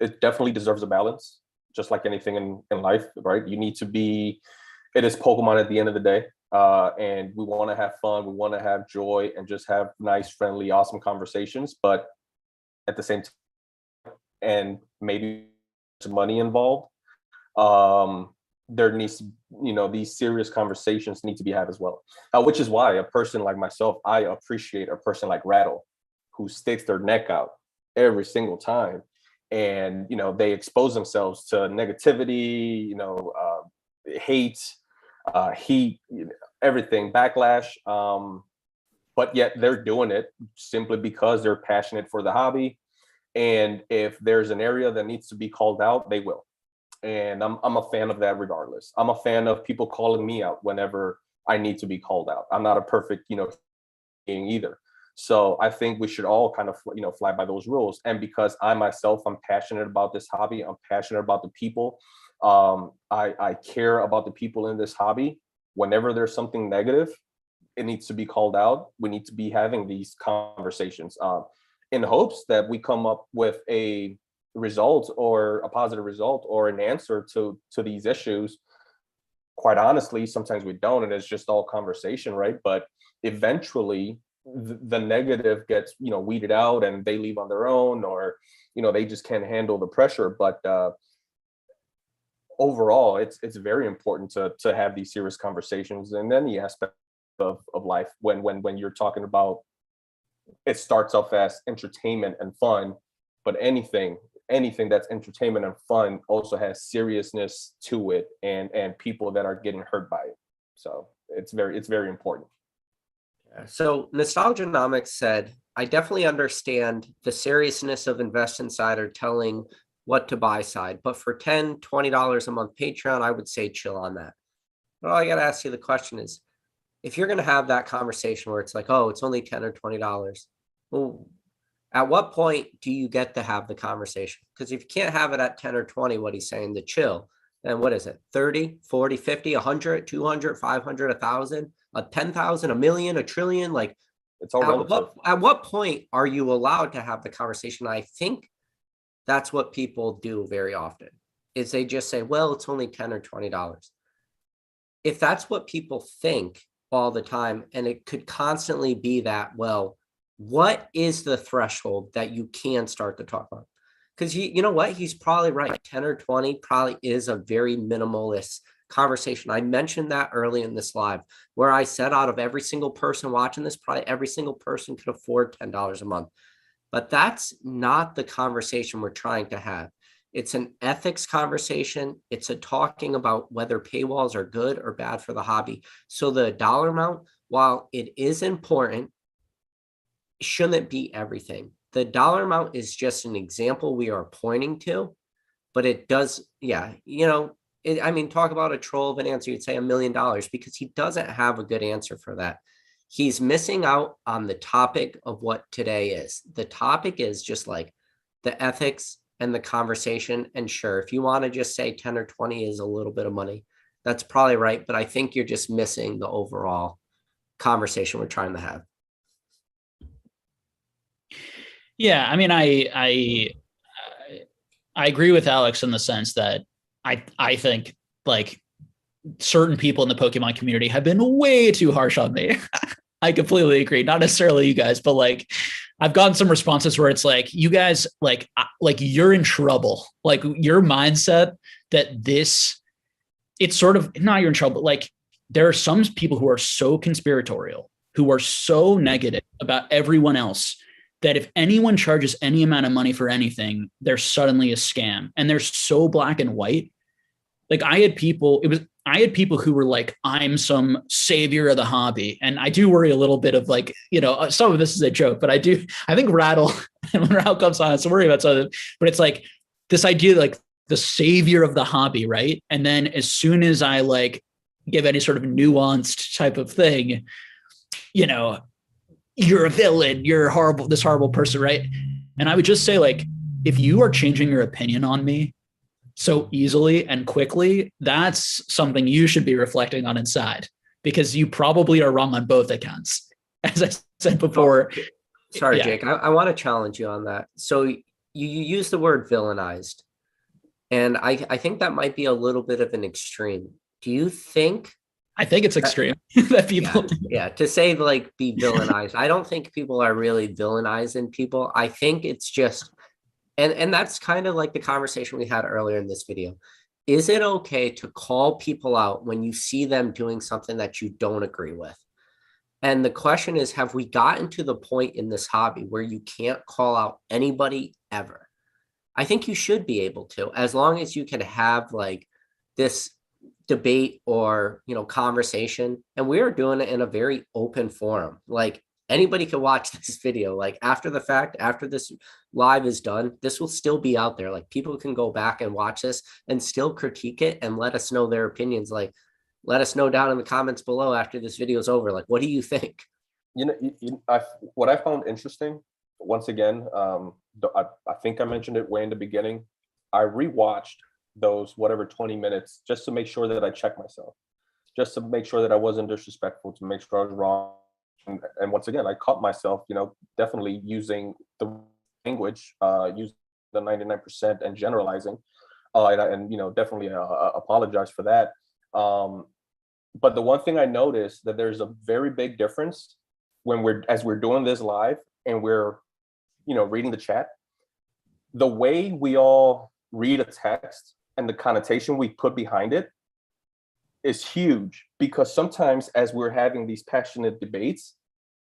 it definitely deserves a balance, just like anything in life, right? It is Pokemon at the end of the day. And we want to have fun. We want to have joy and just have nice, friendly, awesome conversations. But at the same time, and maybe some money involved, there needs to, these serious conversations need to be had as well. Which is why a person like myself, I appreciate a person like Rattle, who sticks their neck out every single time. And, they expose themselves to negativity, hate, heat, everything, backlash. But yet they're doing it simply because they're passionate for the hobby. And if there's an area that needs to be called out, they will. And I'm a fan of that regardless. I'm a fan of people calling me out whenever I need to be called out. I'm not a perfect, being either. So I think we should all kind of, fly by those rules. And because I myself, I'm passionate about this hobby. I'm passionate about the people. I care about the people in this hobby. Whenever there's something negative, it needs to be called out. We need to be having these conversations in hopes that we come up with a result or a positive result or an answer to these issues. Quite honestly, sometimes we don't, and it's just all conversation, right? But eventually the negative gets, weeded out and they leave on their own, or, they just can't handle the pressure. But overall, it's very important to have these serious conversations in any aspect of life. When you're talking about, it starts off as entertainment and fun, but anything that's entertainment and fun also has seriousness to it, and people that are getting hurt by it. So it's very important. So Nostalgianomics said, I definitely understand the seriousness of Invest Insider telling what to buy side, but for $10, $20 a month Patreon, I would say chill on that. But all I got to ask you the question is, if you're going to have that conversation where it's like, oh, it's only $10 or $20, well, at what point do you get to have the conversation? Because if you can't have it at 10 or 20, what he's saying, the chill, then what is it? 30, 40, 50, 100, 200, 500, 1,000, 10,000, a million, a trillion? Like, it's all relative. At what point are you allowed to have the conversation? I think that's what people do very often, is they just say, well, it's only $10 or $20. If that's what people think all the time, and it could constantly be that, well, what is the threshold that you can start to talk about? Because you know what, he's probably right. 10 or 20 probably is a very minimalist conversation. I mentioned that early in this live, where I said out of every single person watching this, probably every single person could afford $10 a month. but that's not the conversation we're trying to have. It's an ethics conversation. It's a talking about whether paywalls are good or bad for the hobby. So the dollar amount, while it is important, shouldn't be everything. The dollar amount is just an example we are pointing to, but it does, yeah, I mean, talk about a troll of an answer. You'd say $1 million because he doesn't have a good answer for that. He's missing out on the topic of what today is. The topic is just like the ethics and the conversation. And sure, if you want to just say 10 or 20 is a little bit of money, that's probably right. But I think you're just missing the overall conversation we're trying to have. Yeah, I mean, I agree with Alex in the sense that I think like certain people in the Pokemon community have been way too harsh on me. I completely agree. Not necessarily you guys, but like I've gotten some responses where it's like, you guys, like you're in trouble. Like your mindset that this, it's sort of not you're in trouble, but like there are some people who are so conspiratorial, who are so negative about everyone else that if anyone charges any amount of money for anything, they're suddenly a scam. And they're so black and white. Like I had people who were like, I'm some savior of the hobby. And I do worry a little bit of like, some of this is a joke, but I think Rattle, and when Rattle comes on, it's worry about something, but it's like this idea, like the savior of the hobby. Right. And then as soon as I like give any sort of nuanced type of thing, you're a villain, you're horrible, this horrible person. Right. And I would just say like, if you are changing your opinion on me so easily and quickly, that's something you should be reflecting on inside, because you probably are wrong on both accounts. As I said before. Sorry, yeah. Jake, I want to challenge you on that. So you use the word villainized, and I think that might be a little bit of an extreme. Do you think? I think it's extreme that people. Yeah, to say like be villainized. I don't think people are really villainizing people. I think it's just. And that's kind of like the conversation we had earlier in this video. Is it okay to call people out when you see them doing something that you don't agree with? And the question is, have we gotten to the point in this hobby where you can't call out anybody ever? I think you should be able to, as long as you can have like this debate or, conversation. And we're doing it in a very open forum. Like anybody can watch this video, like after the fact, after this live is done, this will still be out there. Like people can go back and watch this and still critique it and let us know their opinions. Like, let us know down in the comments below after this video is over. Like, what do you think? What I found interesting, once again, I think I mentioned it way in the beginning. I rewatched those 20 minutes just to make sure that I checked myself, just to make sure that I wasn't disrespectful, to make sure I was wrong. And once again, I caught myself, definitely using the language, using the 99% and generalizing, and definitely apologize for that. But the one thing I noticed that there's a very big difference when as we're doing this live and we're, reading the chat, the way we all read a text and the connotation we put behind it is huge, because sometimes as we're having these passionate debates,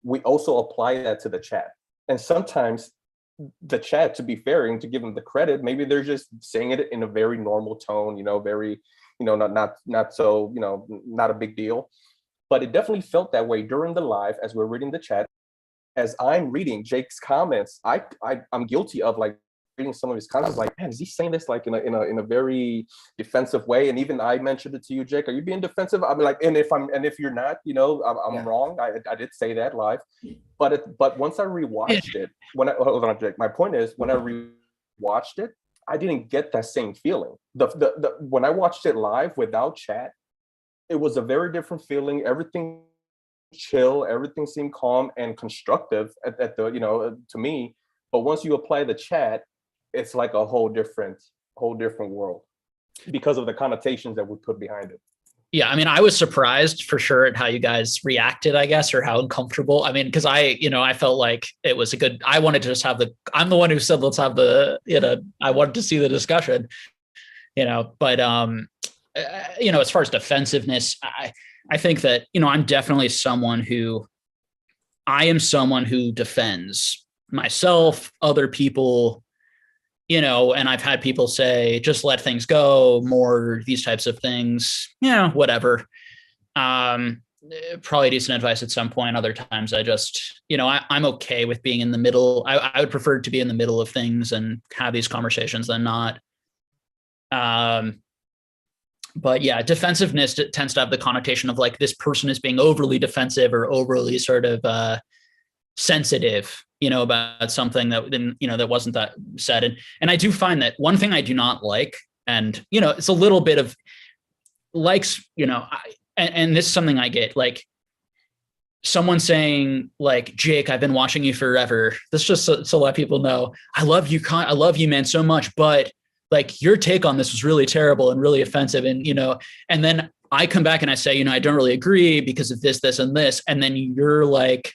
we also apply that to the chat. And sometimes the chat, to be fair and to give them the credit, maybe they're just saying it in a very normal tone, very, not so, not a big deal. But it definitely felt that way during the live as we're reading the chat. As I'm reading Jake's comments, I'm guilty of like reading some of his comments, like, man, is he saying this like in a very defensive way? And even I mentioned it to you, Jake. Are you being defensive? I'm like, and if you're not, I'm wrong. I did say that live, but once I rewatched it, hold on, Jake. My point is, when I rewatched it, I didn't get that same feeling. The when I watched it live without chat, it was a very different feeling. Everything chill, everything seemed calm and constructive at the to me. But once you apply the chat, it's like a whole different world because of the connotations that we put behind it. Yeah, I mean, I was surprised for sure at how you guys reacted, I guess, or how uncomfortable. I mean, because I felt like it was I wanted to just have I'm the one who said, let's have I wanted to see the discussion, but as far as defensiveness, I think that, I'm definitely someone who defends myself, other people, you know, and I've had people say, just let things go, more these types of things, whatever. Probably decent advice at some point. Other times I just, I'm okay with being in the middle. I would prefer to be in the middle of things and have these conversations than not. But yeah, defensiveness tends to have the connotation of like this person is being overly defensive or overly sort of sensitive, about something that then, that wasn't that said. And I do find that one thing I do not like, and, it's a little bit of likes, and this is something I get, like someone saying like, Jake, I've been watching you forever. This just to let people know, I love you, man, so much, but like your take on this was really terrible and really offensive. And, and then I come back and I say, I don't really agree because of this, and this. And then you're like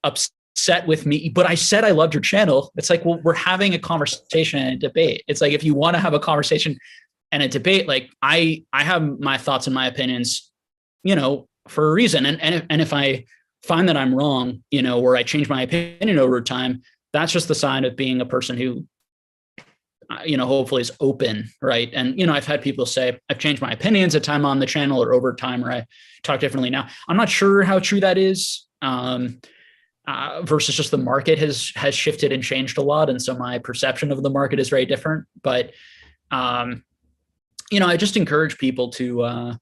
upset with me, but I said I loved your channel. It's like, well, we're having a conversation and a debate. It's like, if you want to have a conversation and a debate, like I have my thoughts and my opinions, for a reason. And if I find that I'm wrong, or I change my opinion over time, that's just the sign of being a person who, hopefully is open. Right. And, I've had people say I've changed my opinions at time on the channel or over time, or I talk differently now. I'm not sure how true that is. Versus just the market has shifted and changed a lot. And so my perception of the market is very different, but, I just encourage people to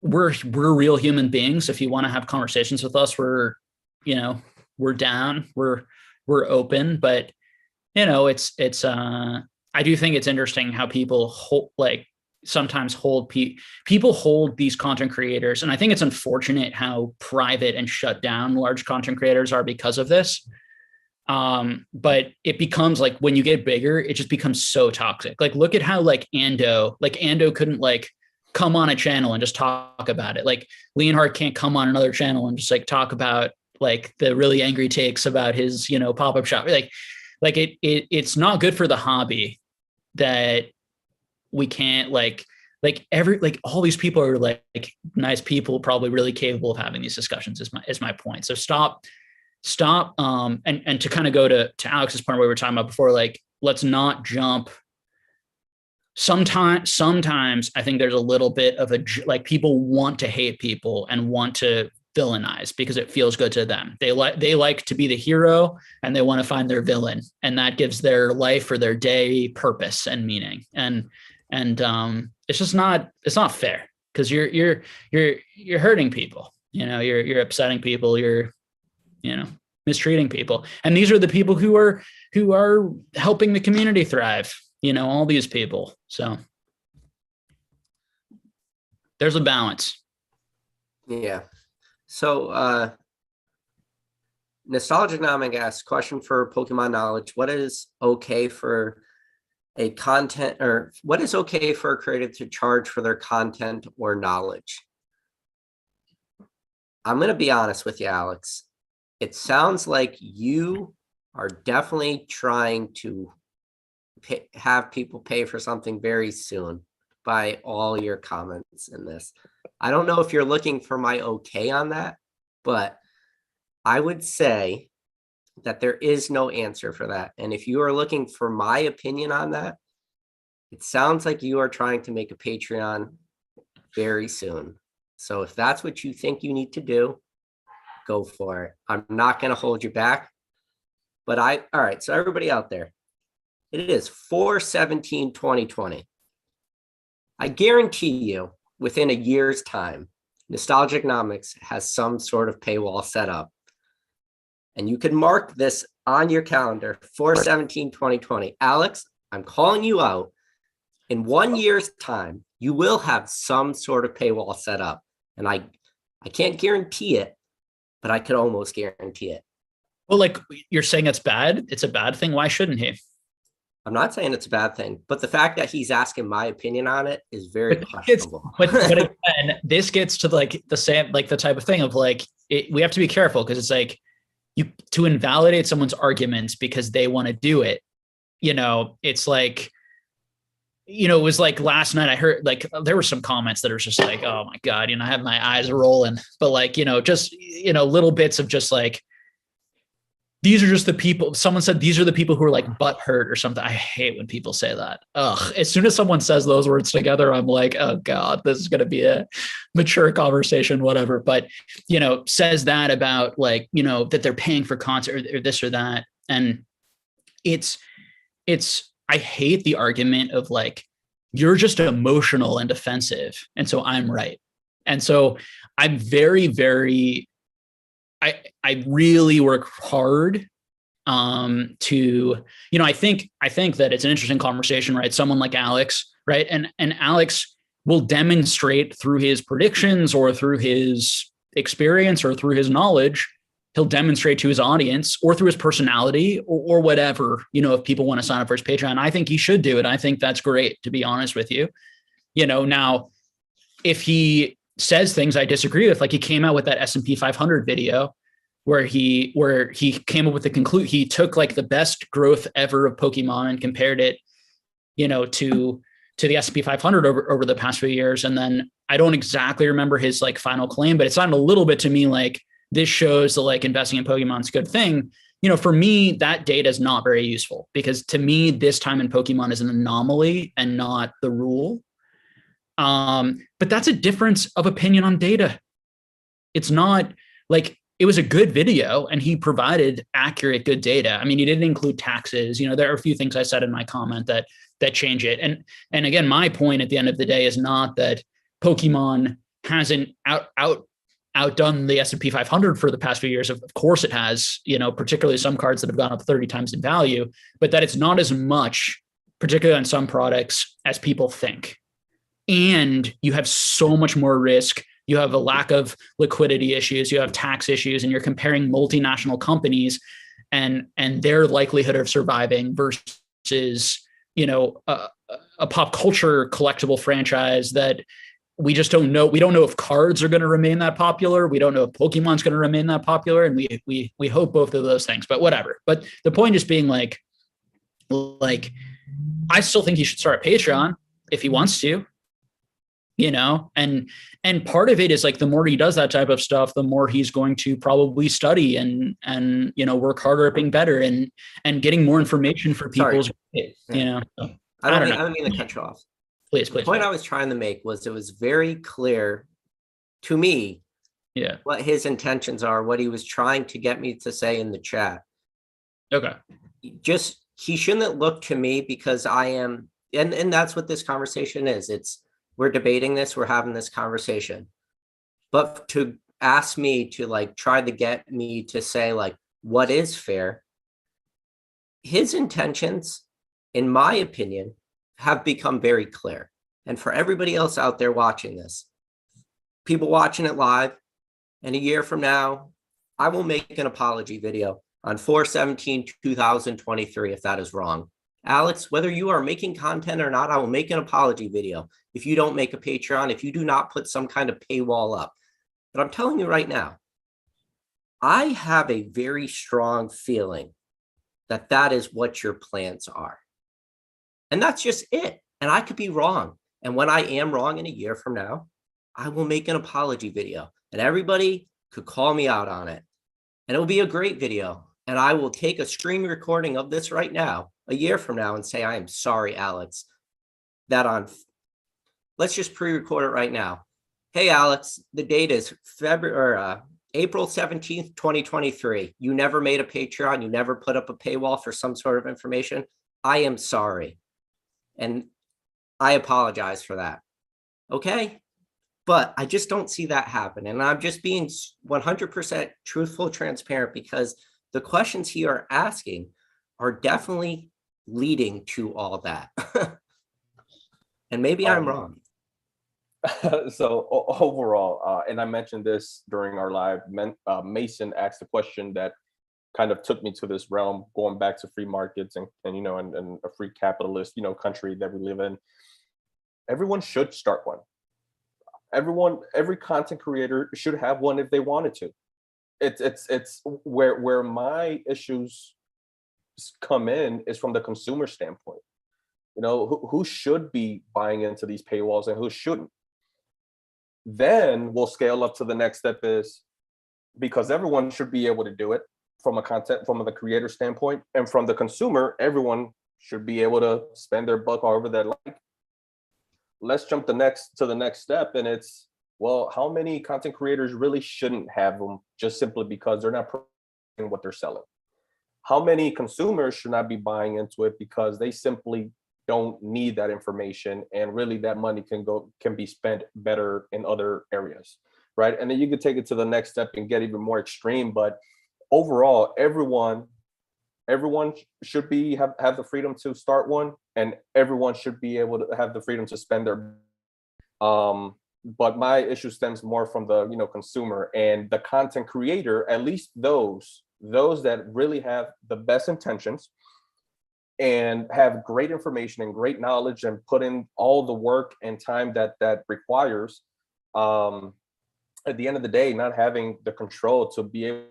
we're real human beings. If you want to have conversations with us, we're down, we're open, but it's I do think it's interesting how people sometimes people hold these content creators. And I think it's unfortunate how private and shut down large content creators are because of this. But it becomes like, when you get bigger, it just becomes so toxic. Like, look at how Ando couldn't come on a channel and just talk about it. Like Leonhardt can't come on another channel and just talk about the really angry takes about his, pop-up shop. It's not good for the hobby that we can't all these people are nice people, probably really capable of having these discussions is my point. So stop. And to kind of go to Alex's point where we were talking about before, let's not jump. Sometimes I think there's a little bit of people want to hate people and want to villainize because it feels good to them. They like to be the hero and they want to find their villain, and that gives their life or their day purpose and meaning. And it's just it's not fair, because you're hurting people. You're upsetting people. You're mistreating people, and these are the people who are helping the community thrive. All these people. So there's a balance. Yeah. So Nostalgic asks, question for Pokemon Knowledge: what is okay for a creator to charge for their content or knowledge? I'm going to be honest with you, Alex. It sounds like you are definitely trying to have people pay for something very soon by all your comments in this. I don't know if you're looking for my okay on that, but I would say that there is no answer for that. And if you are looking for my opinion on that, it sounds like you are trying to make a Patreon very soon. So if that's what you think you need to do, go for it. I'm not going to hold you back. But all right, so everybody out there, it is 4/17/2020. I guarantee you, within a year's time, Nostalgicnomics has some sort of paywall set up. And you can mark this on your calendar, 4/17/2020. Alex, I'm calling you out. In 1 year's time, you will have some sort of paywall set up. And I can't guarantee it, but I could almost guarantee it. Well, you're saying it's bad. It's a bad thing. Why shouldn't he? I'm not saying it's a bad thing, but the fact that he's asking my opinion on it is very questionable. But again, this gets to the same, the type of thing of we have to be careful, because it's to invalidate someone's arguments because they want to do it. It's it was like last night I heard like there were some comments that are just like, oh my God, I have my eyes rolling, but like, just, little bits of just like, these are just the people. Someone said these are the people who are like butthurt or something. I hate when people say that. Ugh. As soon as someone says those words together, I'm like, oh God, this is going to be a mature conversation, whatever. But, says that about like, that they're paying for concert or this or that. And it's, I hate the argument of like, you're just emotional and defensive. And so I'm right. And so I'm very, very, I really work hard to, I think that it's an interesting conversation, right? Someone like Alex, right? And Alex will demonstrate through his predictions or through his experience or through his knowledge, he'll demonstrate to his audience or through his personality or whatever, if people want to sign up for his Patreon. I think he should do it. I think that's great, to be honest with you. Now, if he says things I disagree with, like he came out with that S&P 500 video where he came up with the conclusion. He took like the best growth ever of Pokemon and compared it, to the S&P 500 over the past few years. And then I don't exactly remember his like final claim, but it sounded a little bit to me like this shows that like investing in Pokemon is a good thing. For me, that data is not very useful because to me, this time in Pokemon is an anomaly and not the rule. But that's a difference of opinion on data. It's not like it was a good video and he provided accurate, good data. I mean, he didn't include taxes. There are a few things I said in my comment that change it. And again, my point at the end of the day is not that Pokemon hasn't outdone the S&P 500 for the past few years. Of course it has, particularly some cards that have gone up 30 times in value, but that it's not as much, particularly on some products, as people think. And you have so much more risk. You have a lack of liquidity issues, you have tax issues, and you're comparing multinational companies and their likelihood of surviving versus, a pop culture collectible franchise that we just don't know. We don't know if cards are going to remain that popular. We don't know if Pokemon's going to remain that popular. And we hope both of those things, but whatever. But the point is being like, I still think he should start a Patreon if he wants to, and part of it is like, the more he does that type of stuff, the more he's going to probably study and, work harder at being better and getting more information for people. I don't mean to cut you off. Please. The point I was trying to make was it was very clear to me what his intentions are, what he was trying to get me to say in the chat. Okay. He shouldn't look to me because I am, and that's what this conversation is. We're debating this, we're having this conversation. But to ask me to like try to get me to say like what is fair, his intentions, in my opinion, have become very clear. And for everybody else out there watching this, people watching it live, and a year from now, I will make an apology video on 4/17/2023 if that is wrong. Alex, whether you are making content or not, I will make an apology video if you don't make a Patreon, if you do not put some kind of paywall up. But I'm telling you right now, I have a very strong feeling that that is what your plans are. And that's just it. And I could be wrong. And when I am wrong in a year from now, I will make an apology video and everybody could call me out on it. And it will be a great video. And I will take a screen recording of this right now, a year from now, and say, I am sorry, Alex, let's just pre-record it right now. Hey, Alex, the date is April 17th, 2023. You never made a Patreon. You never put up a paywall for some sort of information. I am sorry. And I apologize for that. Okay. But I just don't see that happen. And I'm just being 100% truthful, transparent, because the questions he are asking are definitely leading to all that. And maybe I'm wrong. So overall, and I mentioned this during our live, Mason asked a question that kind of took me to this realm, going back to free markets and a free capitalist, country that we live in. Everyone should start one. Every content creator should have one if they wanted to. It's where my issues come in is from the consumer standpoint. You know, who should be buying into these paywalls and who shouldn't. Then we'll scale up to the next step is, because everyone should be able to do it from the creator standpoint, and from the consumer, everyone should be able to spend their buck however they like. Let's jump to the next step, and it's, well, how many content creators really shouldn't have them just simply because they're not promoting what they're selling? How many consumers should not be buying into it because they simply don't need that information, and really that money can be spent better in other areas, right? And then you could take it to the next step and get even more extreme, but overall, everyone should have the freedom to start one, and everyone should be able to have the freedom to spend their but my issue stems more from the consumer and the content creator, at least those that really have the best intentions and have great information and great knowledge and put in all the work and time that requires. At the end of the day, not having the control to be able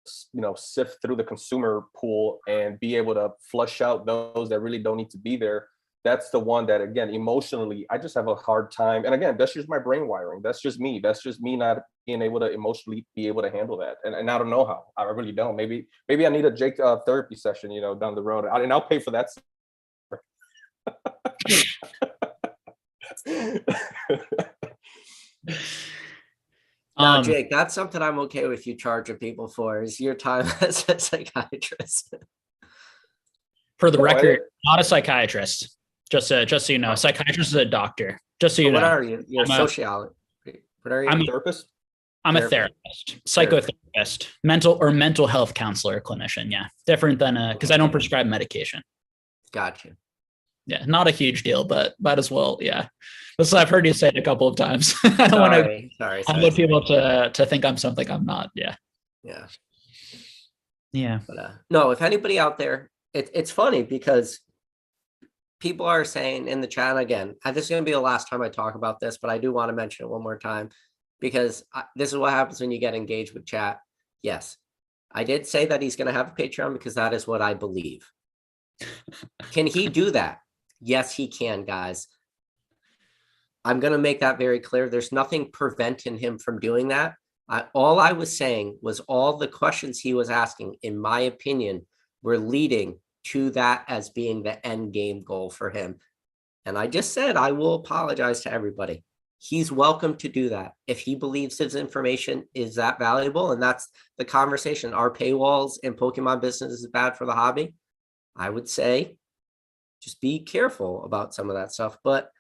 to sift through the consumer pool and be able to flush out those that really don't need to be there. That's the one that, again, emotionally, I just have a hard time. And again, that's just my brain wiring. That's just me not being able to emotionally be able to handle that. And I don't know how. I really don't. Maybe I need a Jake therapy session, down the road. And I'll pay for that. No, Jake, that's something I'm okay with you charging people for, is your time as a psychiatrist. For the record, not a psychiatrist. Just so you know, psychiatrist is a doctor. Just so you know. What are you? You're a sociologist. What are you? I'm a therapist. I'm a therapist, psychotherapist, mental health counselor, clinician. Yeah, different than because I don't prescribe medication. Gotcha. Yeah, not a huge deal, but might as well. Yeah, this I've heard you say it a couple of times. I don't want to people to think I'm something I'm not. Yeah. But no, if anybody out there, it's funny because people are saying in the chat, again, this is going to be the last time I talk about this, but I do want to mention it one more time, because this is what happens when you get engaged with chat. Yes, I did say that he's going to have a Patreon because that is what I believe. Can he do that? Yes, he can, guys. I'm going to make that very clear. There's nothing preventing him from doing that. All I was saying was all the questions he was asking, in my opinion, were leading to that as being the end game goal for him. And I just said, I will apologize to everybody. He's welcome to do that. If he believes his information is that valuable, and that's the conversation, are paywalls and Pokemon business is bad for the hobby? I would say just be careful about some of that stuff, but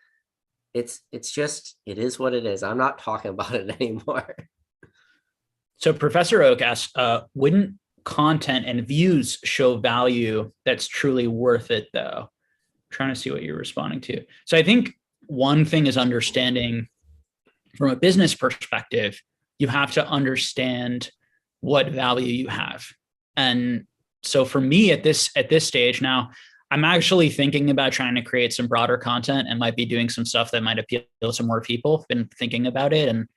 it's just, it is what it is. I'm not talking about it anymore. So Professor Oak asks, wouldn't content and views show value that's truly worth it, though? I'm trying to see what you're responding to. So I think one thing is understanding from a business perspective, you have to understand what value you have. And so for me at this stage now, I'm actually thinking about trying to create some broader content and might be doing some stuff that might appeal to more people. Been thinking about it and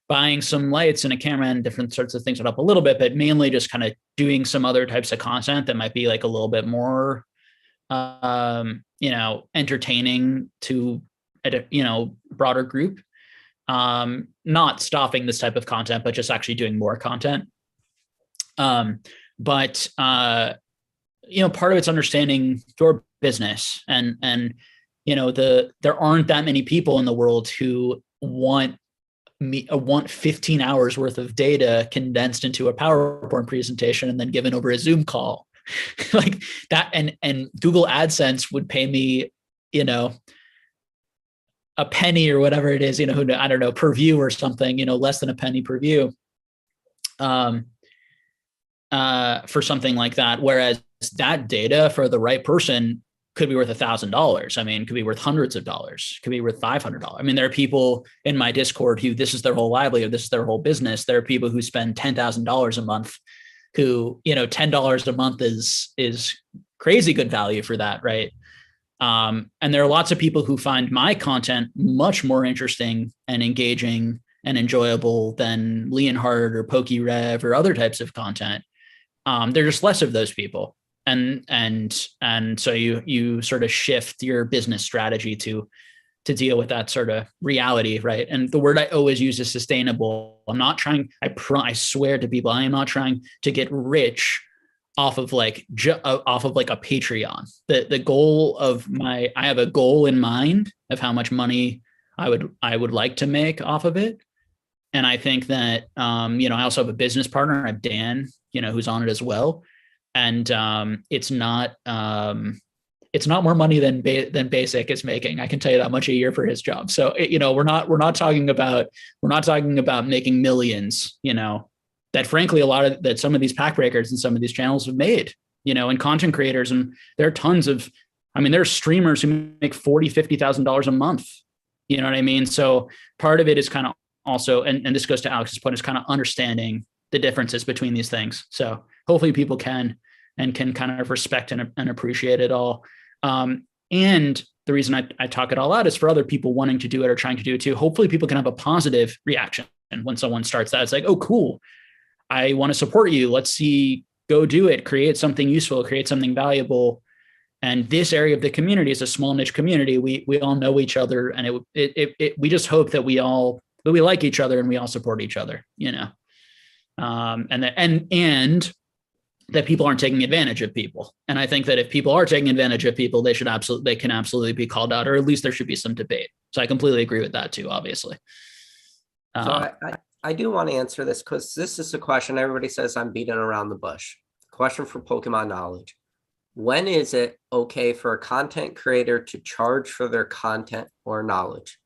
buying some lights and a camera and different sorts of things would help a little bit, but mainly just kind of doing some other types of content that might be like a little bit more, entertaining to a broader group. Not stopping this type of content, but just actually doing more content. But part of it's understanding your business and there aren't that many people in the world who want 15 hours worth of data condensed into a PowerPoint presentation and then given over a Zoom call like that. And Google AdSense would pay me, a penny or whatever it is, I don't know, per view or something, less than a penny per view, for something like that. Whereas that data for the right person could be worth $1,000. I mean, could be worth hundreds of dollars, could be worth $500. I mean, there are people in my Discord who this is their whole livelihood. This is their whole business. There are people who spend $10,000 a month who, $10 a month is crazy good value for that. Right. And there are lots of people who find my content much more interesting and engaging and enjoyable than Leonhard or PokeRev or other types of content. There are just less of those people. and so you sort of shift your business strategy to deal with that sort of reality, right? And the word I always use is sustainable. I'm not trying, I swear to people, I am not trying to get rich off of like off of like a Patreon. The goal of I have a goal in mind of how much money I would like to make off of it. And I think that I also have a business partner, I have Dan, who's on it as well. And it's not more money than Basic is making. I can tell you that much a year for his job. So we're not talking about making millions. That frankly that some of these pack breakers and some of these channels have made. And content creators, and there are tons of. There's streamers who make $40,000-$50,000 a month. You know what I mean? So part of it is kind of also, and this goes to Alex's point, is kind of understanding the differences between these things. So hopefully people can kind of respect and appreciate it all. And the reason I talk it all out is for other people wanting to do it or trying to do it too. Hopefully people can have a positive reaction. And when someone starts that, it's like, oh, cool. I want to support you. Let's see, go do it, create something useful, create something valuable. And this area of the community is a small niche community. We all know each other, and we just hope that we like each other and we all support each other, and that people aren't taking advantage of people. And I think that if people are taking advantage of people, they can absolutely be called out, or at least there should be some debate. So I completely agree with that too, obviously. So I do want to answer this, because this is a question everybody says I'm beating around the bush. Question for Pokemon Knowledge. When is it okay for a content creator to charge for their content or knowledge?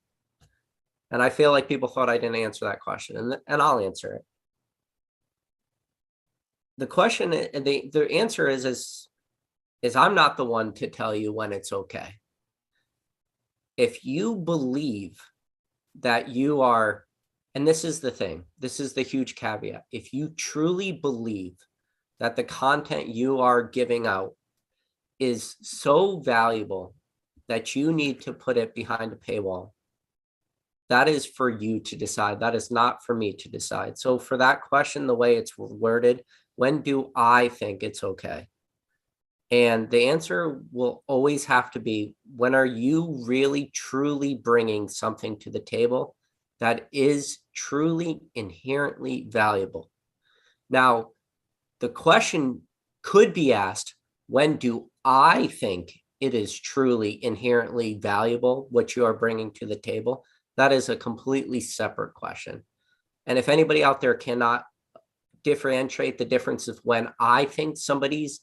And I feel like people thought I didn't answer that question, and I'll answer it. The question, the answer is I'm not the one to tell you when it's okay. If you believe that you are, and this is the thing, this is the huge caveat. If you truly believe that the content you are giving out is so valuable that you need to put it behind a paywall, that is for you to decide. That is not for me to decide. So for that question, the way it's worded, when do I think it's okay? And the answer will always have to be, when are you really, truly bringing something to the table that is truly inherently valuable? Now, the question could be asked, when do I think it is truly inherently valuable, what you are bringing to the table? That is a completely separate question. And if anybody out there cannot differentiate the difference of when I think somebody's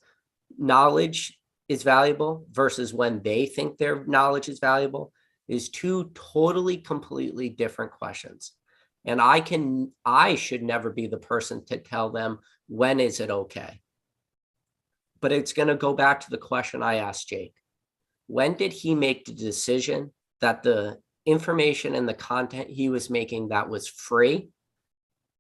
knowledge is valuable versus when they think their knowledge is valuable, is two totally, completely different questions. And I should never be the person to tell them when is it okay. But it's going to go back to the question I asked Jake. When did he make the decision that the information and the content he was making that was free?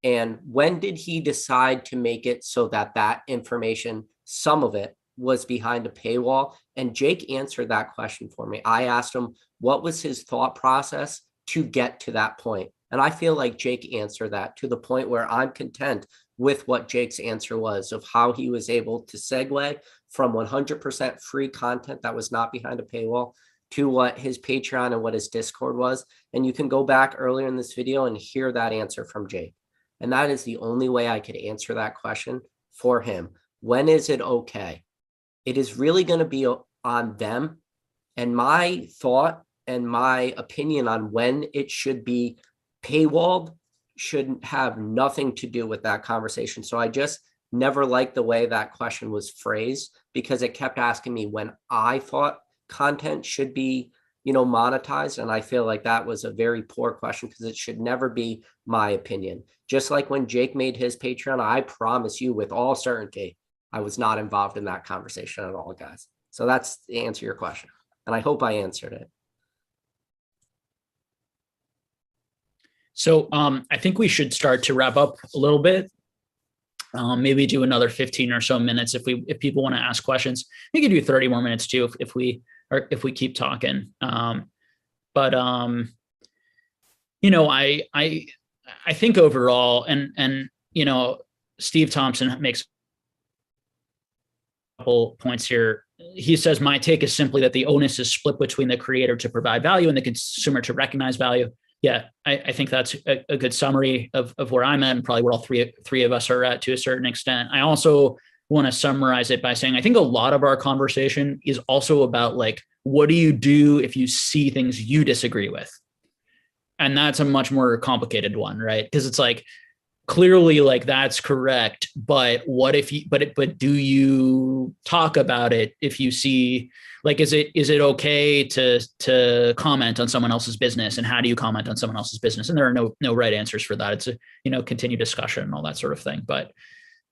And when did he decide to make it so that that information, some of it, was behind a paywall? And Jake answered that question for me. I asked him, what was his thought process to get to that point? And I feel like Jake answered that to the point where I'm content with what Jake's answer was, of how he was able to segue from 100% free content that was not behind a paywall to what his Patreon and what his Discord was. And you can go back earlier in this video and hear that answer from Jake. And that is the only way I could answer that question for him. When is it okay? It is really going to be on them. And my thought and my opinion on when it should be paywalled should have nothing to do with that conversation. So I just never liked the way that question was phrased, because it kept asking me when I thought content should be, monetized. And I feel like that was a very poor question, because it should never be my opinion. Just like when Jake made his Patreon, I promise you with all certainty, I was not involved in that conversation at all, guys. So that's the answer to your question. And I hope I answered it. So I think we should start to wrap up a little bit. Maybe do another 15 or so minutes if people want to ask questions. We could do 30 more minutes too if we keep talking. I think overall, and Steve Thompson makes couple points here. He says, my take is simply that the onus is split between the creator to provide value and the consumer to recognize value. Yeah, I think that's a good summary of where I'm at, and probably where all three of us are at to a certain extent. I also want to summarize it by saying I think a lot of our conversation is also about like, what do you do if you see things you disagree with? And that's a much more complicated one, right? Because it's like, clearly like that's correct, but what if you but do you talk about it if you see, like, is it okay to comment on someone else's business, and how do you comment on someone else's business? And there are no right answers for that. It's a continued discussion and all that sort of thing. But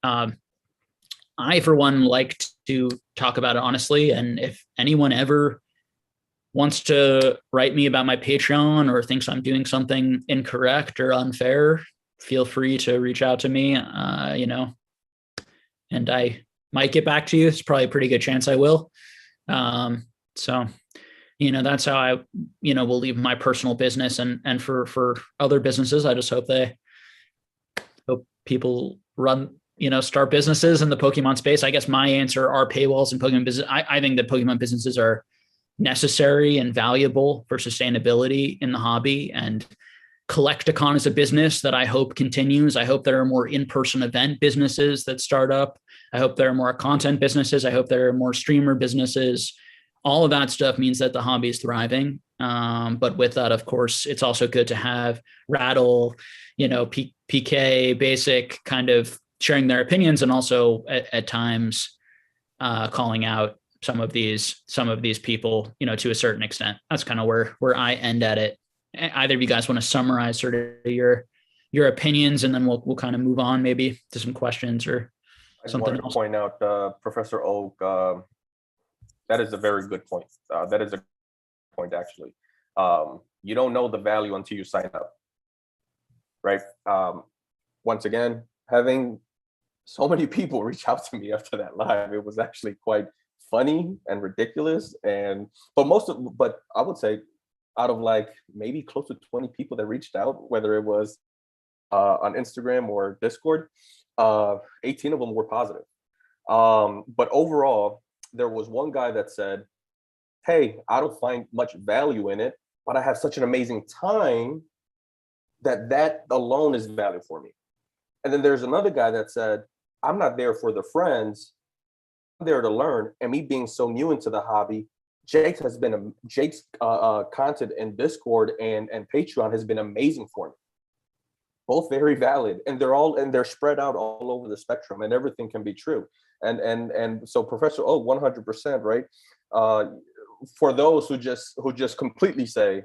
I, for one, like to talk about it honestly, and if anyone ever wants to write me about my Patreon or thinks I'm doing something incorrect or unfair, feel free to reach out to me, and I might get back to you. It's probably a pretty good chance I will. So, that's how I, will leave my personal business, and for other businesses, I just hope people run, start businesses in the Pokemon space. I guess my answer are paywalls and Pokemon business. I think that Pokemon businesses are necessary and valuable for sustainability in the hobby, and Collecticon is a business that I hope continues. I hope there are more in-person event businesses that start up. I hope there are more content businesses. I hope there are more streamer businesses. All of that stuff means that the hobby is thriving. But with that, of course, it's also good to have Rattle, PK, Basic kind of sharing their opinions, and also at times calling out some of these people, to a certain extent. That's kind of where I end at it. Either of you guys want to summarize sort of your opinions, and then we'll kind of move on maybe to some questions or something else. To point out, Professor Oak, that is a very good point. That is a point, actually. You don't know the value until you sign up, right? Once again, having so many people reach out to me after that live, it was actually quite funny and ridiculous. But I would say, out of like maybe close to 20 people that reached out, whether it was on Instagram or Discord, 18 of them were positive. But overall, there was one guy that said, hey, I don't find much value in it, but I have such an amazing time that alone is value for me. And then there's another guy that said, I'm not there for the friends, I'm there to learn. And me being so new into the hobby, Jake's content in Discord and Patreon has been amazing for me. Both very valid, and they're spread out all over the spectrum, and everything can be true. And so Professor 100%, right? For those who just completely say,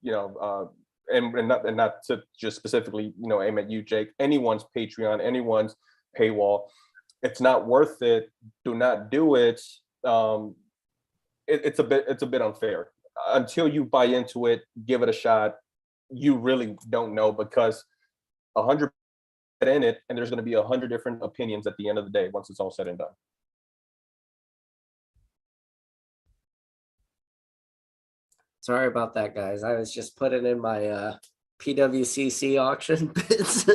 and not to just specifically, aim at you, Jake, anyone's Patreon, anyone's paywall, it's not worth it. Do not do it. It's a bit unfair. Until you buy into it, give it a shot, you really don't know, because 100 in it, and there's going to be 100 different opinions at the end of the day once it's all said and done. Sorry about that, guys. I was just putting in my PWCC auction bids.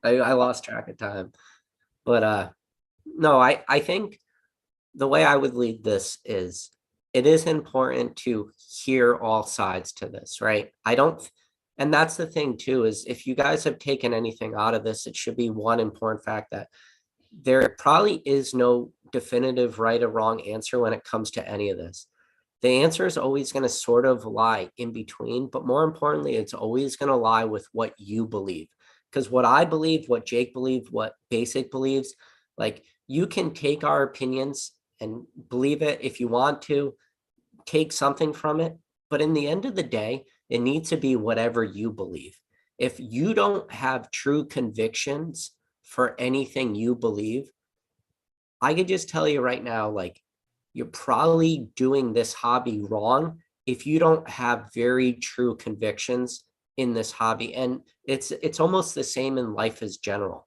I lost track of time. But no, I think the way I would lead this is, it is important to hear all sides to this, right? And that's the thing too, is if you guys have taken anything out of this, it should be one important fact that there probably is no definitive right or wrong answer when it comes to any of this. The answer is always going to sort of lie in between, but more importantly, it's always going to lie with what you believe. Because what I believe, what Jake believes, what Basic believes, like, you can take our opinions and believe it if you want to, take something from it. But in the end of the day, it needs to be whatever you believe. If you don't have true convictions for anything you believe, I could just tell you right now, like, you're probably doing this hobby wrong if you don't have very true convictions in this hobby. And it's almost the same in life as general.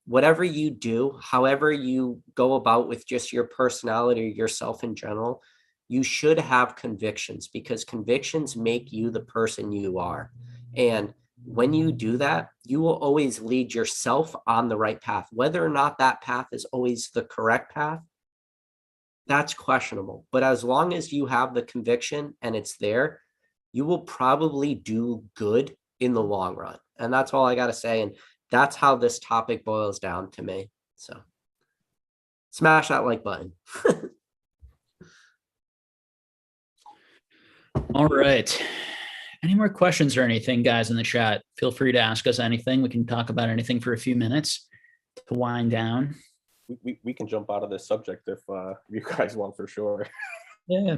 Whatever you do, however you go about with just your personality or yourself in general, you should have convictions, because convictions make you the person you are. And when you do that, you will always lead yourself on the right path. Whether or not that path is always the correct path, that's questionable. But as long as you have the conviction and it's there, you will probably do good in the long run. And that's all I got to say. And that's how this topic boils down to me. So smash that like button. All right. Any more questions or anything, guys, in the chat? Feel free to ask us anything. We can talk about anything for a few minutes to wind down. We can jump out of this subject if you guys want, for sure. Yeah.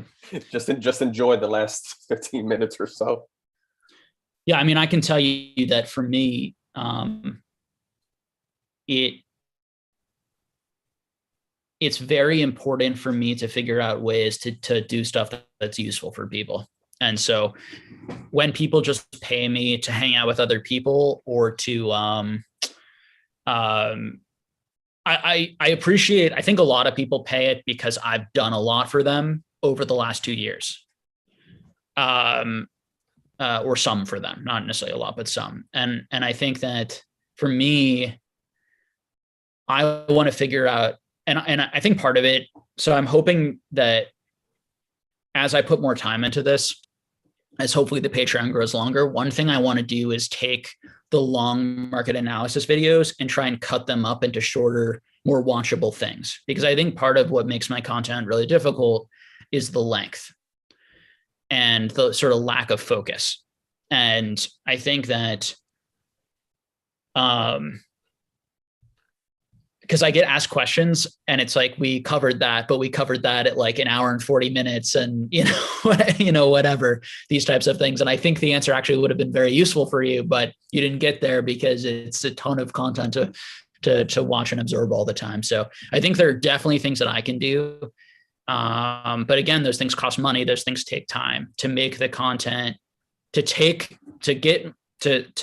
Just enjoy the last 15 minutes or so. Yeah, I mean, I can tell you that for me, it's very important for me to figure out ways to do stuff that's useful for people. And so when people just pay me to hang out with other people or to, I appreciate, I think a lot of people pay it because I've done a lot for them over the last 2 years. Or some for them, not necessarily a lot, but some. And I think that for me, I want to figure out, and I think part of it, so I'm hoping that as I put more time into this, as hopefully the Patreon grows longer, one thing I want to do is take the long market analysis videos and try and cut them up into shorter, more watchable things. Because I think part of what makes my content really difficult is the length and the sort of lack of focus. And I think that, because I get asked questions and it's like, we covered that, but we covered that at like an hour and 40 minutes and, whatever, these types of things. And I think the answer actually would have been very useful for you, but you didn't get there because it's a ton of content to watch and absorb all the time. So I think there are definitely things that I can do. But again, those things cost money. Those things take time to make the content, to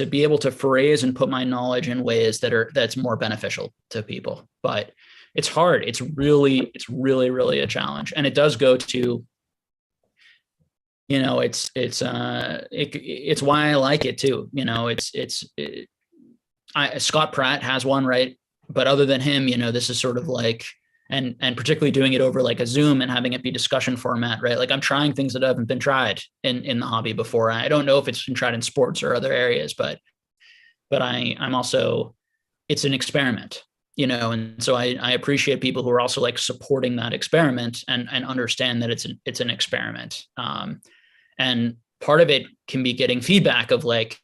be able to phrase and put my knowledge in ways that's more beneficial to people. But it's hard. It's really, really a challenge. And it does go to, it's why I like it too. Scott Pratt has one, right? But other than him, this is sort of like, and particularly doing it over like a Zoom and having it be discussion format, right? Like I'm trying things that haven't been tried in the hobby before. I don't know if it's been tried in sports or other areas, but I'm also, it's an experiment, and so I appreciate people who are also like supporting that experiment and understand that it's an experiment. And part of it can be getting feedback of like,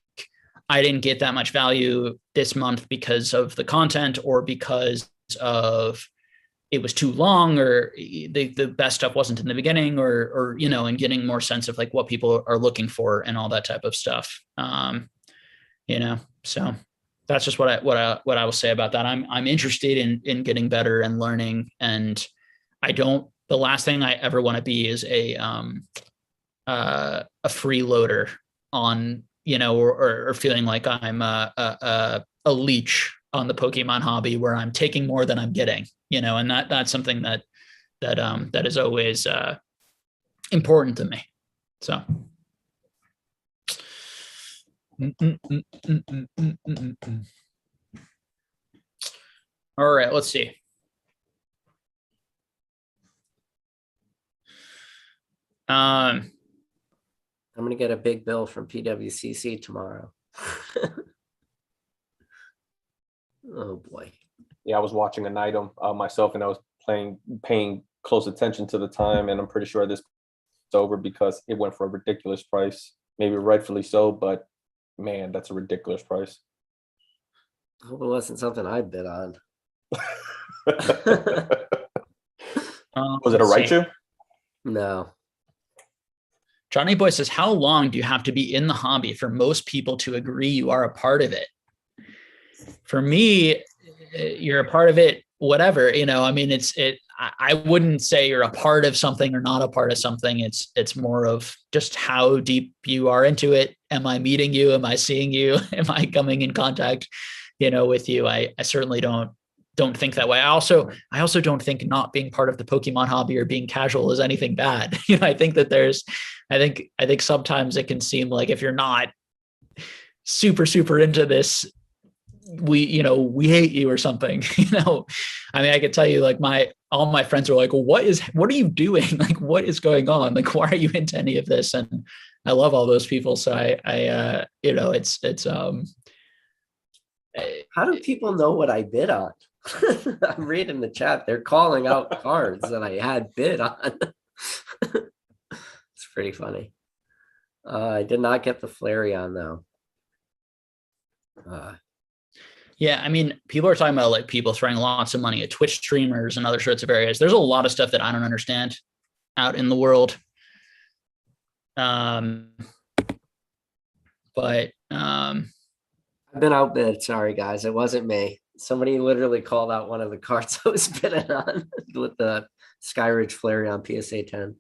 I didn't get that much value this month because of the content or because of it was too long or the best stuff wasn't in the beginning or and getting more sense of like what people are looking for and all that type of stuff. So that's just what I will say about that. I'm interested in getting better and learning, and the last thing I ever want to be is a freeloader on, or feeling like I'm a leech on the Pokemon hobby where I'm taking more than I'm getting, and that's something that is always important to me. So. All right, let's see. I'm going to get a big bill from PWCC tomorrow. Oh boy. Yeah, I was watching an item myself, and I was paying close attention to the time, and I'm pretty sure this is over because it went for a ridiculous price. Maybe rightfully so, but man, that's a ridiculous price. I hope it wasn't something I bid on. Was it a Raichu? No. Johnny Boy says, how long do you have to be in the hobby for most people to agree you are a part of it? For me, you're a part of it, whatever, I mean, I wouldn't say you're a part of something or not a part of something. It's more of just how deep you are into it. Am I meeting you? Am I seeing you? Am I coming in contact, with you? I certainly don't think that way. I also don't think not being part of the Pokemon hobby or being casual is anything bad. I think that I think sometimes it can seem like if you're not super, super into this, we hate you or something. I mean, I could tell you like all my friends are like, well, what are you doing? Like, what is going on? Like, why are you into any of this? And I love all those people. So How do people know what I bid on? I'm reading the chat. They're calling out cards that I had bid on. It's pretty funny. I did not get the Flareon though. Yeah, I mean, people are talking about like people throwing lots of money at Twitch streamers and other sorts of areas. There's a lot of stuff that I don't understand out in the world. But I've been outbid. Sorry, guys. It wasn't me. Somebody literally called out one of the cards I was bidding on with the Skyridge Flareon PSA 10.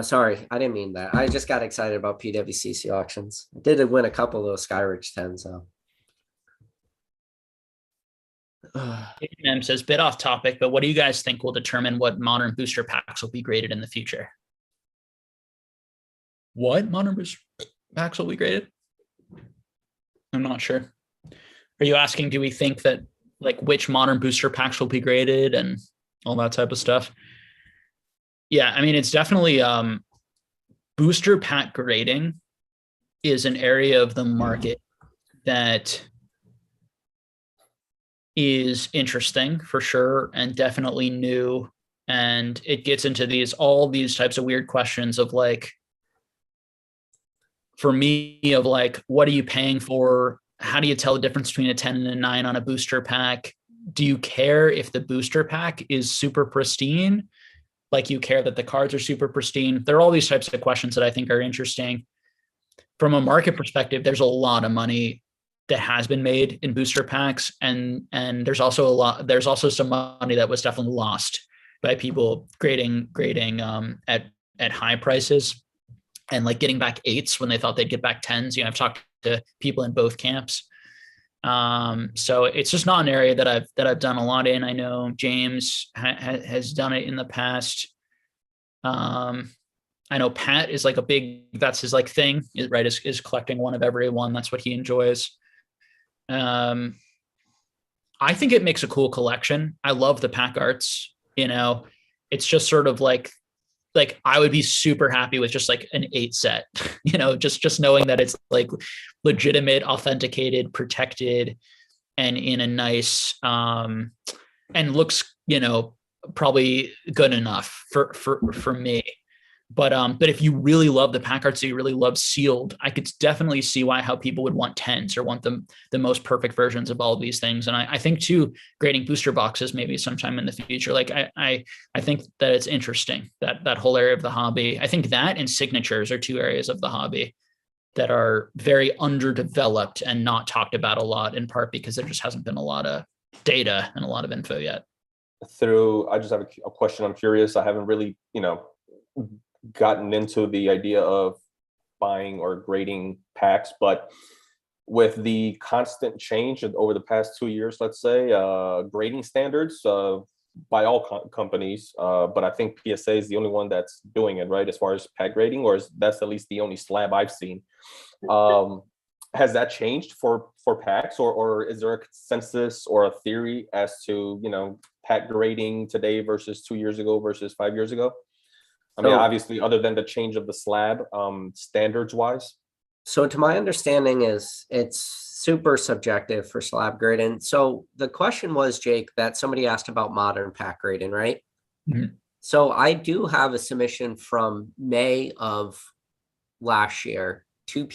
Sorry, I didn't mean that. I just got excited about PWCC auctions. I did win a couple of those Skyridge 10s, so. Mem says, bit off topic, but what do you guys think will determine what modern booster packs will be graded in the future? What modern booster packs will be graded? I'm not sure. Are you asking, do we think that like which modern booster packs will be graded and all that type of stuff? Yeah, I mean, it's definitely booster pack grading is an area of the market that is interesting for sure and definitely new. And it gets into all these types of weird questions of like, for me, of like, what are you paying for? How do you tell the difference between a 10 and a 9 on a booster pack? Do you care if the booster pack is super pristine? Like you care that the cards are super pristine? There are all these types of questions that I think are interesting. From a market perspective, there's a lot of money that has been made in booster packs. And there's also some money that was definitely lost by people grading at high prices and like getting back 8s when they thought they'd get back 10s. I've talked to people in both camps. So it's just not an area that I've done a lot in. I know James has done it in the past. I know Pat is like that's his like thing, right? Is collecting one of every one. That's what he enjoys. I think it makes a cool collection. I love the pack arts, it's just sort of like I would be super happy with just like an 8 set, just knowing that it's like legitimate, authenticated, protected, and in a nice, and looks, probably good enough for me. But if you really love the pack arts, so you really love sealed, I could definitely see how people would want 10s or want the most perfect versions of all of these things. And I think too, grading booster boxes maybe sometime in the future. Like I think that it's interesting, that whole area of the hobby. I think that and signatures are 2 areas of the hobby that are very underdeveloped and not talked about a lot, in part because there just hasn't been a lot of data and a lot of info yet. I just have a question. I'm curious. I haven't really, gotten into the idea of buying or grading packs, but with the constant change over the past 2 years, let's say, grading standards by all companies, but I think PSA is the only one that's doing it, right, as far as pack grading, or that's at least the only slab I've seen. Has that changed for packs, or is there a consensus or a theory as to pack grading today versus 2 years ago versus 5 years ago? I mean, obviously, other than the change of the slab, standards wise. So to my understanding it's super subjective for slab grading. So the question was, Jake, that somebody asked about modern pack grading, right? Mm-hmm. So I do have a submission from May of last year to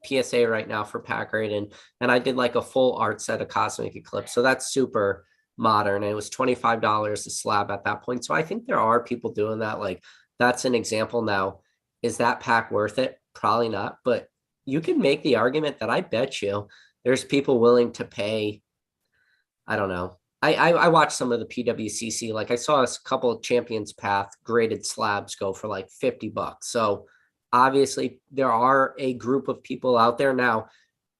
PSA right now for pack grading. And I did like a full art set of Cosmic Eclipse. So that's super modern. And it was $25 a slab at that point. So I think there are people doing that. Like that's an example. Now, is that pack worth it? Probably not, but you can make the argument that I bet you there's people willing to pay. I don't know. I watched some of the PWCC. Like I saw a couple of Champions Path graded slabs go for like $50. So obviously there are a group of people out there. Now,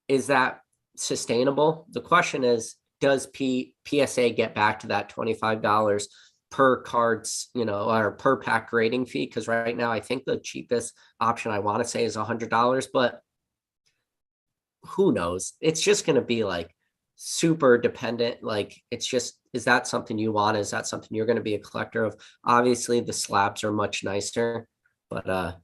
is that sustainable? The question is, does PSA get back to that $25 per cards, or per pack grading fee. Because right now, I think the cheapest option I want to say is $100, but who knows? It's just going to be like super dependent. Like, it's just, is that something you want? Is that something you're going to be a collector of? Obviously, the slabs are much nicer, but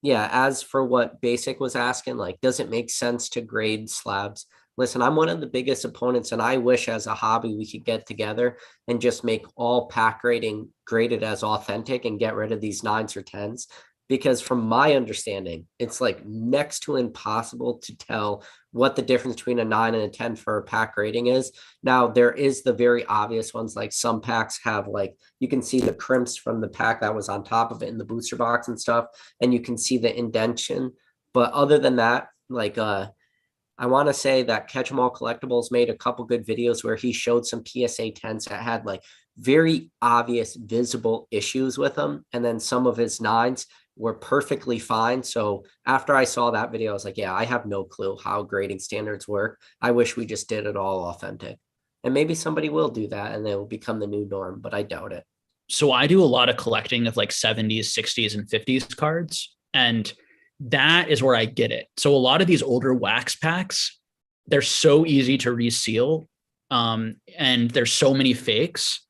yeah, as for what Basic was asking, like, does it make sense to grade slabs? Listen, I'm one of the biggest opponents, and I wish as a hobby we could get together and just make all pack grading graded as authentic and get rid of these 9s or 10s. Because from my understanding, it's like next to impossible to tell what the difference between a 9 and a 10 for a pack grading is. Now, there is the very obvious ones, like some packs have, like, you can see the crimps from the pack that was on top of it in the booster box and stuff, and you can see the indentation. But other than that, like, I want to say that Catch 'em All Collectibles made a couple good videos where he showed some PSA 10s that had like very obvious visible issues with them. And then some of his 9s were perfectly fine. So after I saw that video, I was like, yeah, I have no clue how grading standards work. I wish we just did it all authentic. And maybe somebody will do that and they will become the new norm, but I doubt it. So I do a lot of collecting of like 70s, 60s, and 50s cards. And that is where I get it. So a lot of these older wax packs, they're so easy to reseal. And there's so many fakes,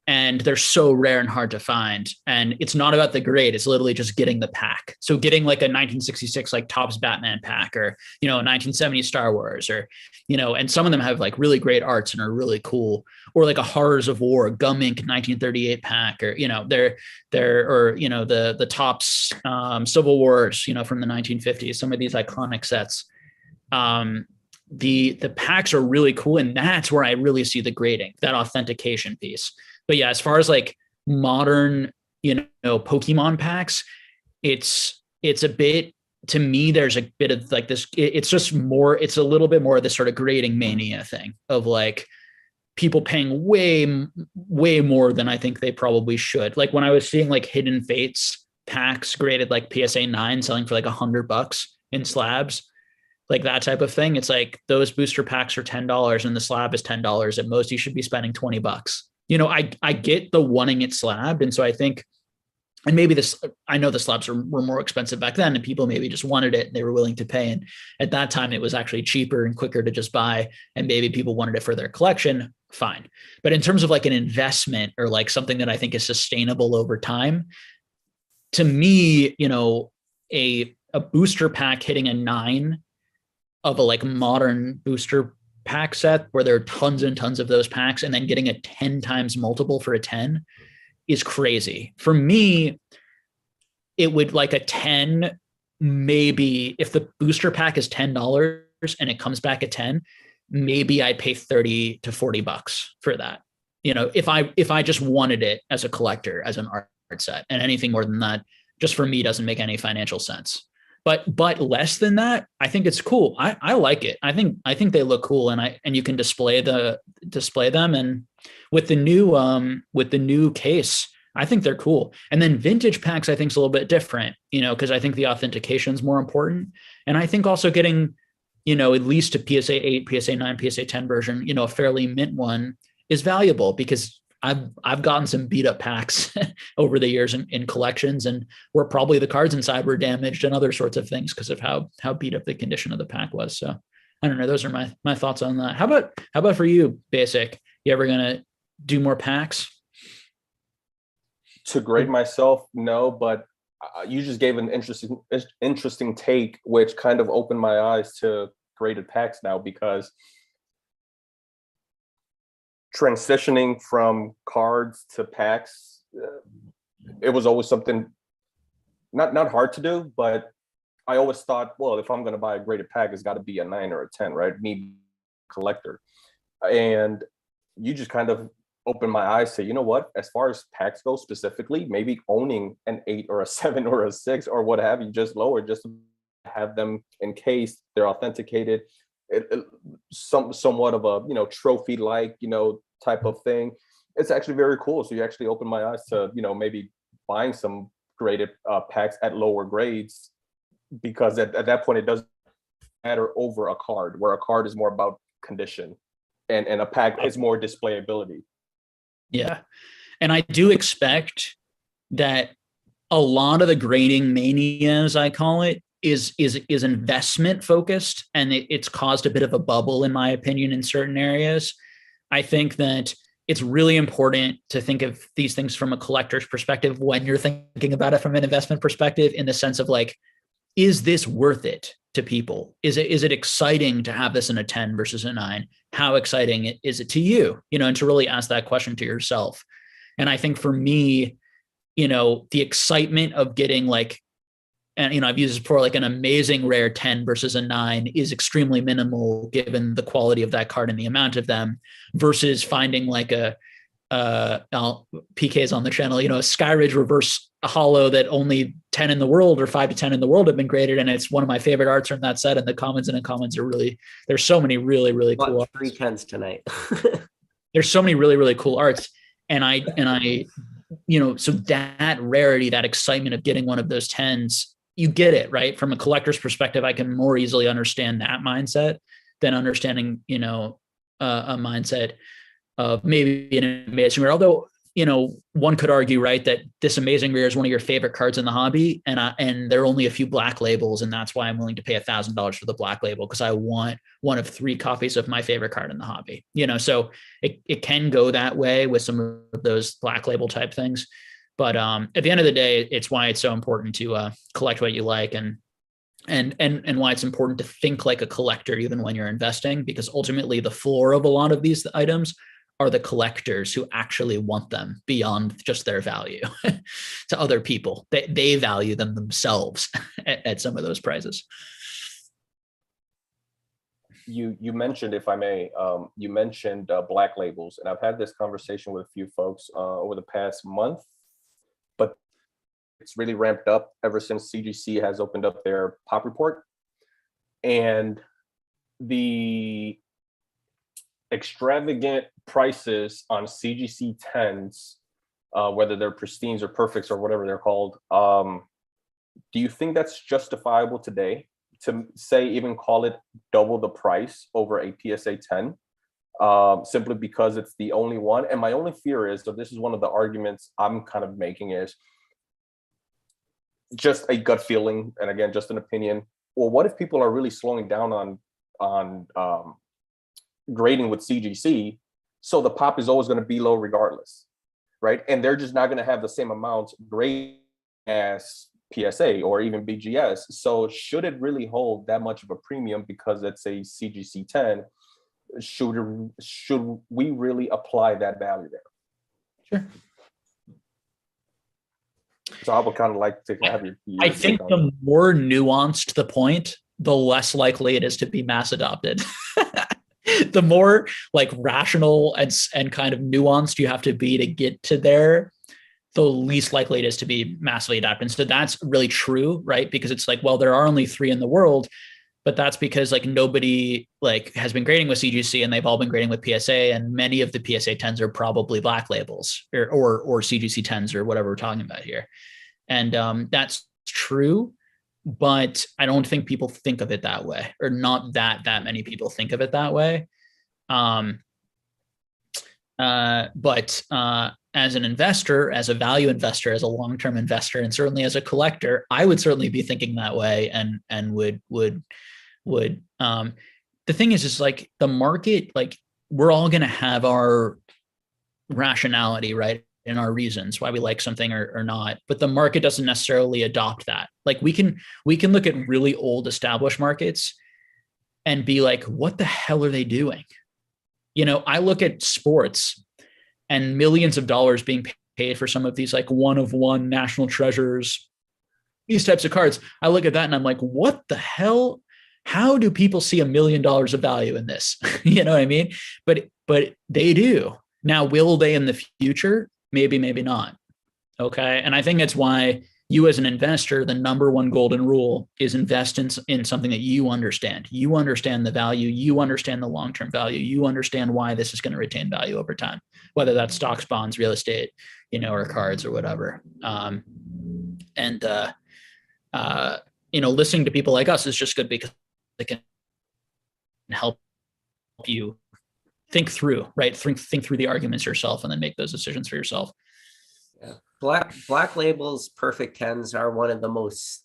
and they're so rare and hard to find. And it's not about the grade. It's literally just getting the pack. So getting like a 1966, like Topps Batman pack, or, a 1970s Star Wars, or, and some of them have like really great arts and are really cool, or like a Horrors of War, Gum Inc. 1938 pack, or, the Topps Civil Wars, from the 1950s, some of these iconic sets. The packs are really cool. And that's where I really see the grading, that authentication piece. But yeah, as far as like modern, Pokemon packs, it's a bit, to me, there's a bit of like this, it's just more, it's a little bit more of this sort of grading mania thing of like people paying way, way more than I think they probably should. Like when I was seeing like Hidden Fates packs graded like PSA 9 selling for like $100 in slabs, like that type of thing. It's like those booster packs are $10 and the slab is $10. At most, you should be spending $20. I get the wanting it slabbed. And so I think, and maybe I know the slabs were more expensive back then and people maybe just wanted it and they were willing to pay. And at that time it was actually cheaper and quicker to just buy, and maybe people wanted it for their collection. Fine. But in terms of like an investment or like something that I think is sustainable over time, to me, a booster pack hitting a 9 of a like modern booster pack set where there are tons and tons of those packs, and then getting a 10 times multiple for a 10 is crazy. For me, it would like a 10, maybe if the booster pack is $10 and it comes back at 10, maybe I'd pay $30 to $40 for that. If I just wanted it as a collector, as an art set, and anything more than that, just for me, doesn't make any financial sense. But less than that, I think it's cool. I like it. I think they look cool, and you can display them. And with the new case, I think they're cool. And then vintage packs, I think, is a little bit different, because I think the authentication is more important. And I think also getting, at least a PSA 8, PSA 9, PSA 10 version, a fairly mint one is valuable, because I've gotten some beat up packs over the years in collections, and where probably the cards inside were damaged and other sorts of things because of how beat up the condition of the pack was. So I don't know. Those are my thoughts on that. How about for you, Basic? You ever gonna do more packs? To grade myself, no, but you just gave an interesting take, which kind of opened my eyes to graded packs now, because transitioning from cards to packs, it was always something not hard to do, but I always thought, well, if I'm going to buy a graded pack, it's got to be a 9 or a 10, right? Me, collector. And you just kind of opened my eyes to, what, as far as packs go specifically, maybe owning an 8 or a 7 or a 6 or what have you, just lower, just to have them encased, they're authenticated. Somewhat of a trophy like type of thing. It's actually very cool. So you actually opened my eyes to maybe buying some graded packs at lower grades, because at that point it doesn't matter over a card, where a card is more about condition and a pack is more displayability. Yeah. And I do expect that a lot of the grading mania, as I call it, is investment focused, and it's caused a bit of a bubble, in my opinion, in certain areas. I think that it's really important to think of these things from a collector's perspective when you're thinking about it from an investment perspective, in the sense of like, is this worth it to people? Is it exciting to have this in a 10 versus a 9? How exciting is it to you? And to really ask that question to yourself. And I think for me, the excitement of getting like, and I've used this before, like an amazing rare 10 versus a 9 is extremely minimal given the quality of that card and the amount of them, versus finding like PK's on the channel, a Skyridge reverse holo that only 10 in the world or 5 to 10 in the world have been graded. And it's one of my favorite arts from that set. And the commons and uncommons are really, there's so many really, really cool 3 10s tonight. There's so many really, really cool arts. And I, so that rarity, that excitement of getting one of those 10s, you get it, right? From a collector's perspective, I can more easily understand that mindset than understanding, a mindset of maybe an amazing rare. Although, one could argue, right, that this amazing rare is one of your favorite cards in the hobby, and there are only a few black labels, and that's why I'm willing to pay $1,000 for the black label, because I want one of 3 copies of my favorite card in the hobby. So it can go that way with some of those black label type things. But at the end of the day, it's why it's so important to collect what you like, and why it's important to think like a collector even when you're investing, because ultimately the floor of a lot of these items are the collectors who actually want them beyond just their value to other people. They value them themselves at some of those prices. You mentioned, if I may, you mentioned black labels, and I've had this conversation with a few folks over the past month, but it's really ramped up ever since CGC has opened up their pop report. And the extravagant prices on CGC 10s, whether they're pristines or perfects or whatever they're called, do you think that's justifiable today to say, even call it double the price over a PSA 10, simply because it's the only one? And my only fear is, so this is one of the arguments I'm kind of making, is just a gut feeling, and again, just an opinion. Well, what if people are really slowing down on grading with CGC, so the pop is always going to be low regardless, right? And they're just not going to have the same amount grade as PSA or even BGS. So should it really hold that much of a premium because it's a CGC 10? Should we really apply that value there? Sure. So I would kind of like to have your I think the more nuanced the point, the less likely it is to be mass adopted. The more like rational and kind of nuanced you have to be to get to there, the least likely it is to be massively adopted. So that's really true, right? Because it's like, well, there are only 3 in the world, but that's because like nobody like has been grading with CGC, and they've all been grading with PSA, and many of the PSA 10s are probably black labels or CGC 10s or whatever we're talking about here. And that's true, but I don't think people think of it that way, or not that many people think of it that way. But as an investor, as a value investor, as a long-term investor, and certainly as a collector, I would certainly be thinking that way, and would the thing is like the market, like we're all going to have our rationality, right? And our reasons why we like something or not, but the market doesn't necessarily adopt that. Like we can look at really old established markets and be like, what the hell are they doing? I look at sports and millions of dollars being paid for some of these like one of one national treasures, these types of cards. I look at that and I'm like, what the hell? How do people see $1 million of value in this? You know what I mean? But they do. Now, will they in the future? Maybe, maybe not. Okay. And I think that's why you as an investor, the number one golden rule is invest in something that you understand. You understand the value. You understand the long-term value. You understand why this is going to retain value over time, whether that's stocks, bonds, real estate, or cards or whatever. Listening to people like us is just good because they can help you think through, right? Think through the arguments yourself and then make those decisions for yourself. Black Label's perfect tens are one of the most,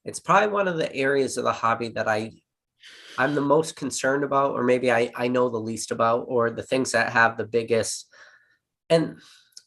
it's probably one of the areas of the hobby that I'm the most concerned about, or maybe I know the least about, or the things that have the biggest. And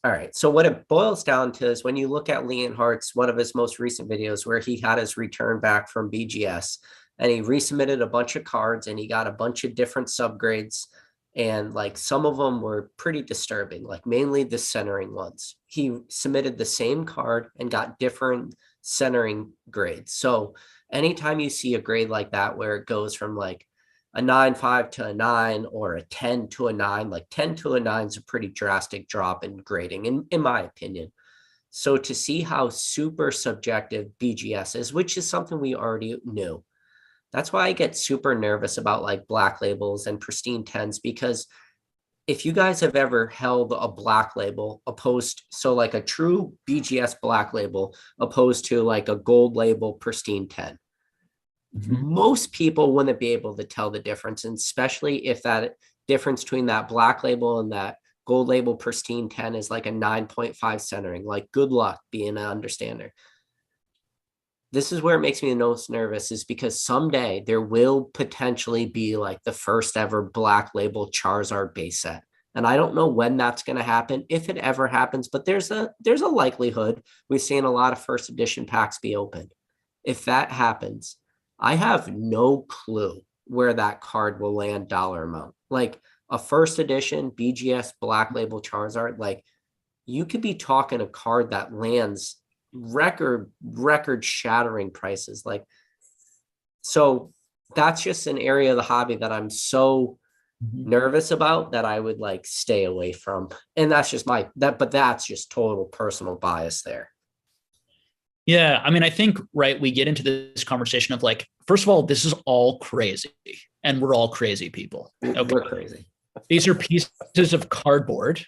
all right, so what it boils down to is when you look at Leonhardt's, one of his most recent videos where he had his return back from BGS, and he resubmitted a bunch of cards and he got a bunch of different subgrades. And like some of them were pretty disturbing, like mainly the centering ones. He submitted the same card and got different centering grades. So anytime you see a grade like that, where it goes from like a 9.5 to a 9 or a 10 to a 9, like 10 to a 9 is a pretty drastic drop in grading, in my opinion. So to see how super subjective BGS is, which is something we already knew, that's why I get super nervous about like Black Labels and pristine tens, because if you guys have ever held a Black Label opposed, so like a true BGS Black Label opposed to like a Gold Label pristine 10, most people wouldn't be able to tell the difference. And especially if that difference between that Black Label and that Gold Label pristine 10 is like a 9.5 centering, like good luck being an understander. This is where it makes me the most nervous, is because someday there will potentially be like the first ever Black Label Charizard base set. And I don't know when that's going to happen, if it ever happens, but there's a likelihood. We've seen a lot of first edition packs be opened. If that happens, I have no clue where that card will land dollar amount. Like a first edition BGS Black Label Charizard, like you could be talking a card that lands record shattering prices. Like, so that's just an area of the hobby that I'm so nervous about that I would like stay away from. And that's just but that's just total personal bias there. Yeah. I mean, I think, right, we get into this conversation of like, first of all, this is all crazy and we're all crazy people. Okay. We're crazy. These are pieces of cardboard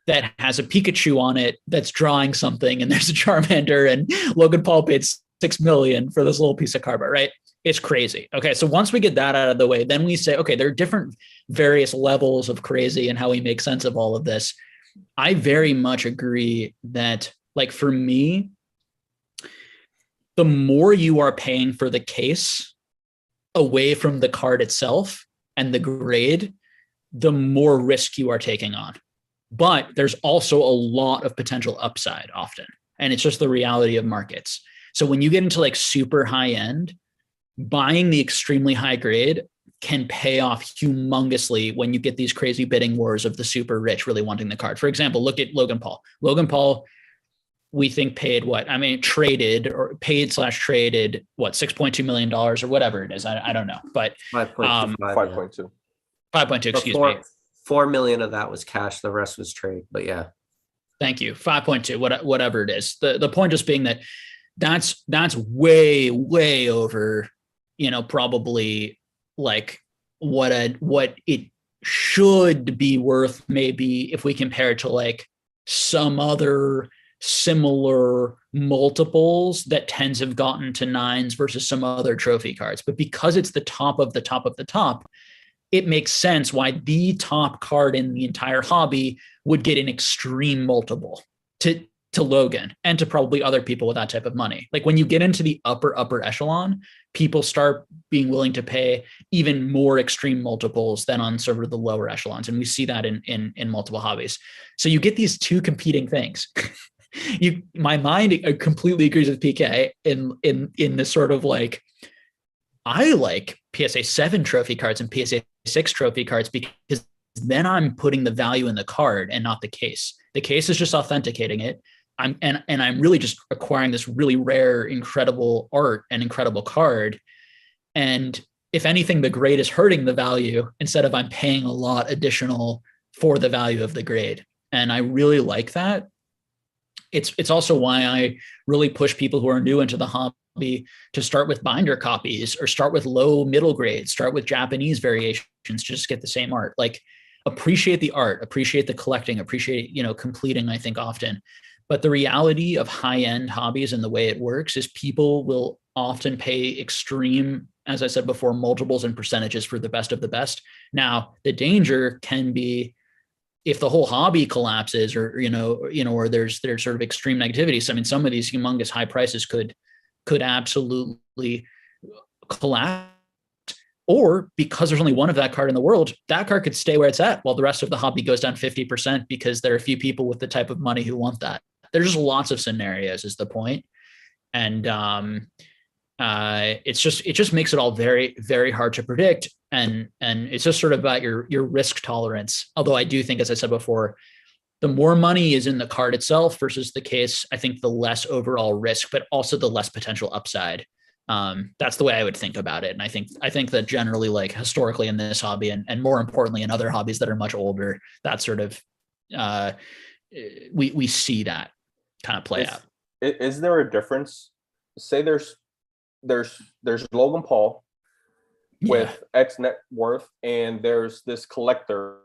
that has a Pikachu on it that's drawing something, and there's a Charmander, and Logan Paul paid $6 million for this little piece of cardboard, right? It's crazy. Okay, so once we get that out of the way, then we say, okay, there are different various levels of crazy and how we make sense of all of this. I very much agree that, like, for me, the more you are paying for the case away from the card itself and the grade, the more risk you are taking on. But there's also a lot of potential upside often. And it's just the reality of markets. So when you get into like super high end, buying the extremely high grade can pay off humongously when you get these crazy bidding wars of the super rich really wanting the card. For example, look at Logan Paul. Logan Paul, we think traded what, $6.2 million or whatever it is. I don't know, but 5.2. 5.2, excuse me. 4 million of that was cash. The rest was trade, but yeah. Thank you. 5.2, whatever it is. The point just being that that's way over, probably like what it should be worth, maybe if we compare it to like some other similar multiples that tens have gotten to nines versus some other trophy cards. But because it's the top of the top of the top, it makes sense why the top card in the entire hobby would get an extreme multiple to Logan and to probably other people with that type of money. Like when you get into the upper echelon, people start being willing to pay even more extreme multiples than on sort of the lower echelons. And we see that in multiple hobbies. So you get these two competing things. My mind completely agrees with PK in this sort of like, I like PSA 7 trophy cards and PSA 6 trophy cards because then I'm putting the value in the card and not the case. The case is just authenticating it. I'm really just acquiring this really rare, incredible art and incredible card. And if anything, the grade is hurting the value instead of I'm paying a lot additional for the value of the grade. And I really like that. It's also why I really push people who are new into the hobby to start with binder copies or start with low middle grades, start with Japanese variations, just get the same art. Like appreciate the art, appreciate the collecting, appreciate, completing, I think often. But the reality of high-end hobbies and the way it works is people will often pay extreme, as I said before, multiples and percentages for the best of the best. Now, the danger can be if the whole hobby collapses, or or there's sort of extreme negativity. So I mean, some of these humongous high prices could absolutely collapse. Or because there's only one of that card in the world, that card could stay where it's at while the rest of the hobby goes down 50% because there are a few people with the type of money who want that. There's just lots of scenarios is the point. And it just makes it all very, very hard to predict. And it's just sort of about your risk tolerance. Although I do think, as I said before, the more money is in the card itself versus the case, I think the less overall risk, but also the less potential upside. That's the way I would think about it. And I think that generally, like historically in this hobby and more importantly in other hobbies that are much older, that sort of we see that kind of play out. Is there a difference? Say there's Logan Paul with X net worth, and there's this collector,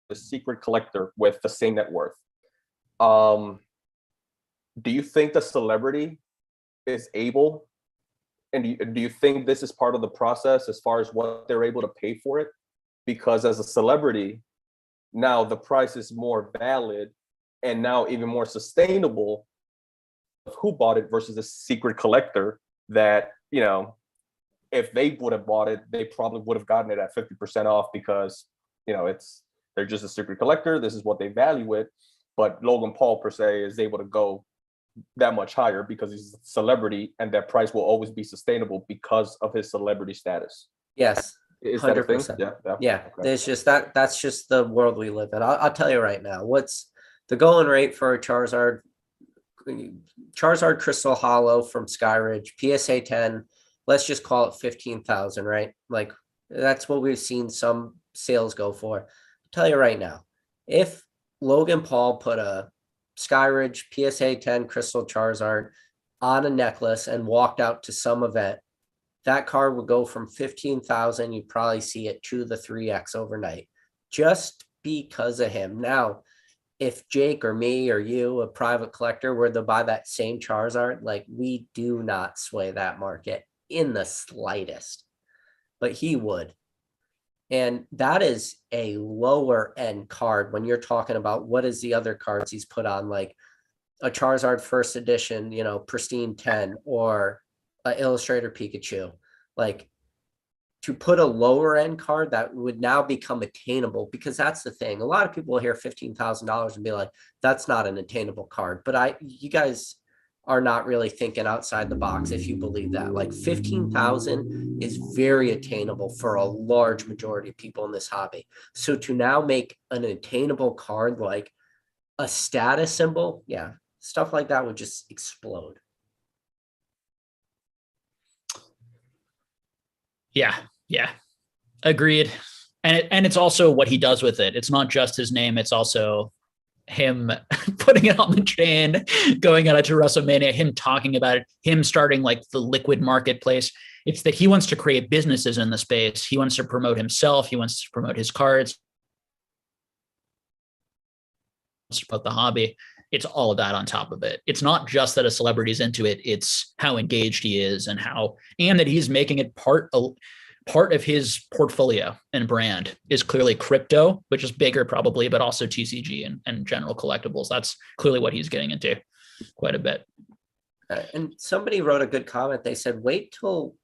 the secret collector with the same net worth. Do you think the celebrity is able? And do you think this is part of the process as far as what they're able to pay for it? Because as a celebrity, now the price is more valid and now even more sustainable of who bought it versus a secret collector that, if they would have bought it, they probably would have gotten it at 50% off because, they're just a secret collector. This is what they value it. But Logan Paul per se is able to go that much higher because he's a celebrity, and that price will always be sustainable because of his celebrity status. Yes. Is that a thing? 100%. Yeah. Okay. There's just that's just the world we live in. I'll tell you right now, what's the going rate for a Charizard Crystal Hollow from Skyridge, PSA 10, let's just call it 15,000, right? Like that's what we've seen some sales go for. I'll tell you right now, if Logan Paul put a Skyridge PSA 10 Crystal Charizard on a necklace and walked out to some event, that card would go from 15,000. You'd probably see it to the 3x overnight just because of him. Now, if Jake or me or you, a private collector, were to buy that same Charizard, like we do not sway that market in the slightest, but he would. And that is a lower end card when you're talking about what is the other cards he's put on, like a Charizard first edition, pristine 10 or an Illustrator Pikachu. Like to put a lower end card that would now become attainable, because that's the thing. A lot of people will hear $15,000 and be like, that's not an attainable card. But you guys are not really thinking outside the box if you believe that. Like 15,000 is very attainable for a large majority of people in this hobby. So to now make an attainable card like a status symbol, yeah, stuff like that would just explode. Yeah, agreed. And it's also what he does with it. It's not just his name. It's also him putting it on the chain, going out to WrestleMania, him talking about it, him starting like the liquid marketplace. It's that he wants to create businesses in the space. He wants to promote himself. He wants to promote his cards, to promote the hobby. It's all of that on top of it. It's not just that a celebrity's into it. It's how engaged he is and that he's making it part of his portfolio and brand is clearly crypto, which is bigger probably, but also TCG and general collectibles. That's clearly what he's getting into quite a bit. And somebody wrote a good comment. They said, wait till,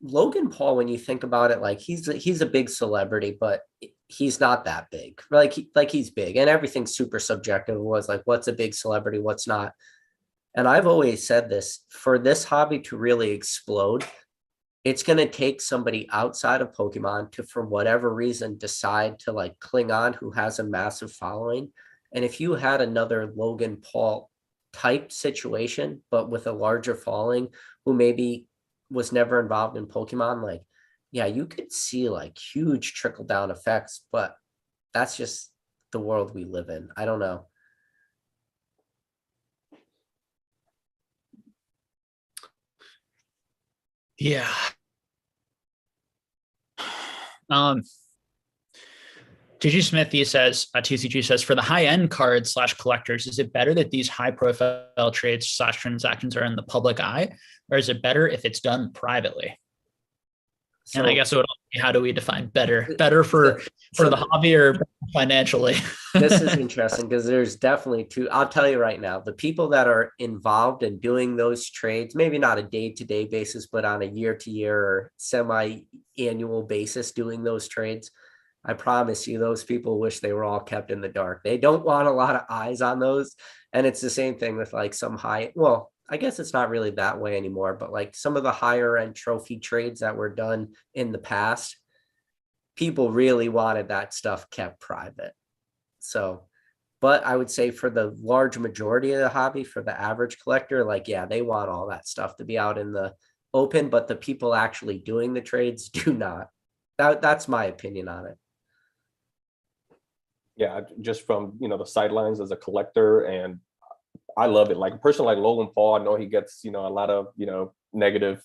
Logan Paul, when you think about it, like he's a big celebrity, but he's not that big. Like he's big, and everything's super subjective. It was like, what's a big celebrity? What's not? And I've always said this, for this hobby to really explode, it's going to take somebody outside of Pokemon to, for whatever reason, decide to like cling on, who has a massive following. And if you had another Logan Paul type situation, but with a larger following, who maybe was never involved in Pokemon, like, yeah, you could see like huge trickle down effects, but that's just the world we live in. I don't know. Yeah. TG Smith, he says, TCG says, for the high-end cards / collectors, is it better that these high-profile trades / transactions are in the public eye, or is it better if it's done privately? And I guess it would be, how do we define better for so the hobby or financially? this is interesting because there's definitely two. I'll tell you right now, the people that are involved in doing those trades, maybe not a day-to-day basis, but on a year-to-year or semi-annual basis doing those trades, I promise you, those people wish they were all kept in the dark. They don't want a lot of eyes on those. And it's the same thing with like some well, I guess it's not really that way anymore, but like some of the higher end trophy trades that were done in the past, people really wanted that stuff kept private. So, but I would say for the large majority of the hobby, for the average collector, like, yeah, they want all that stuff to be out in the open, but the people actually doing the trades do not. That's my opinion on it. Yeah, just from, the sidelines as a collector, and I love it. Like a person like Logan Paul, I know he gets, a lot of, negative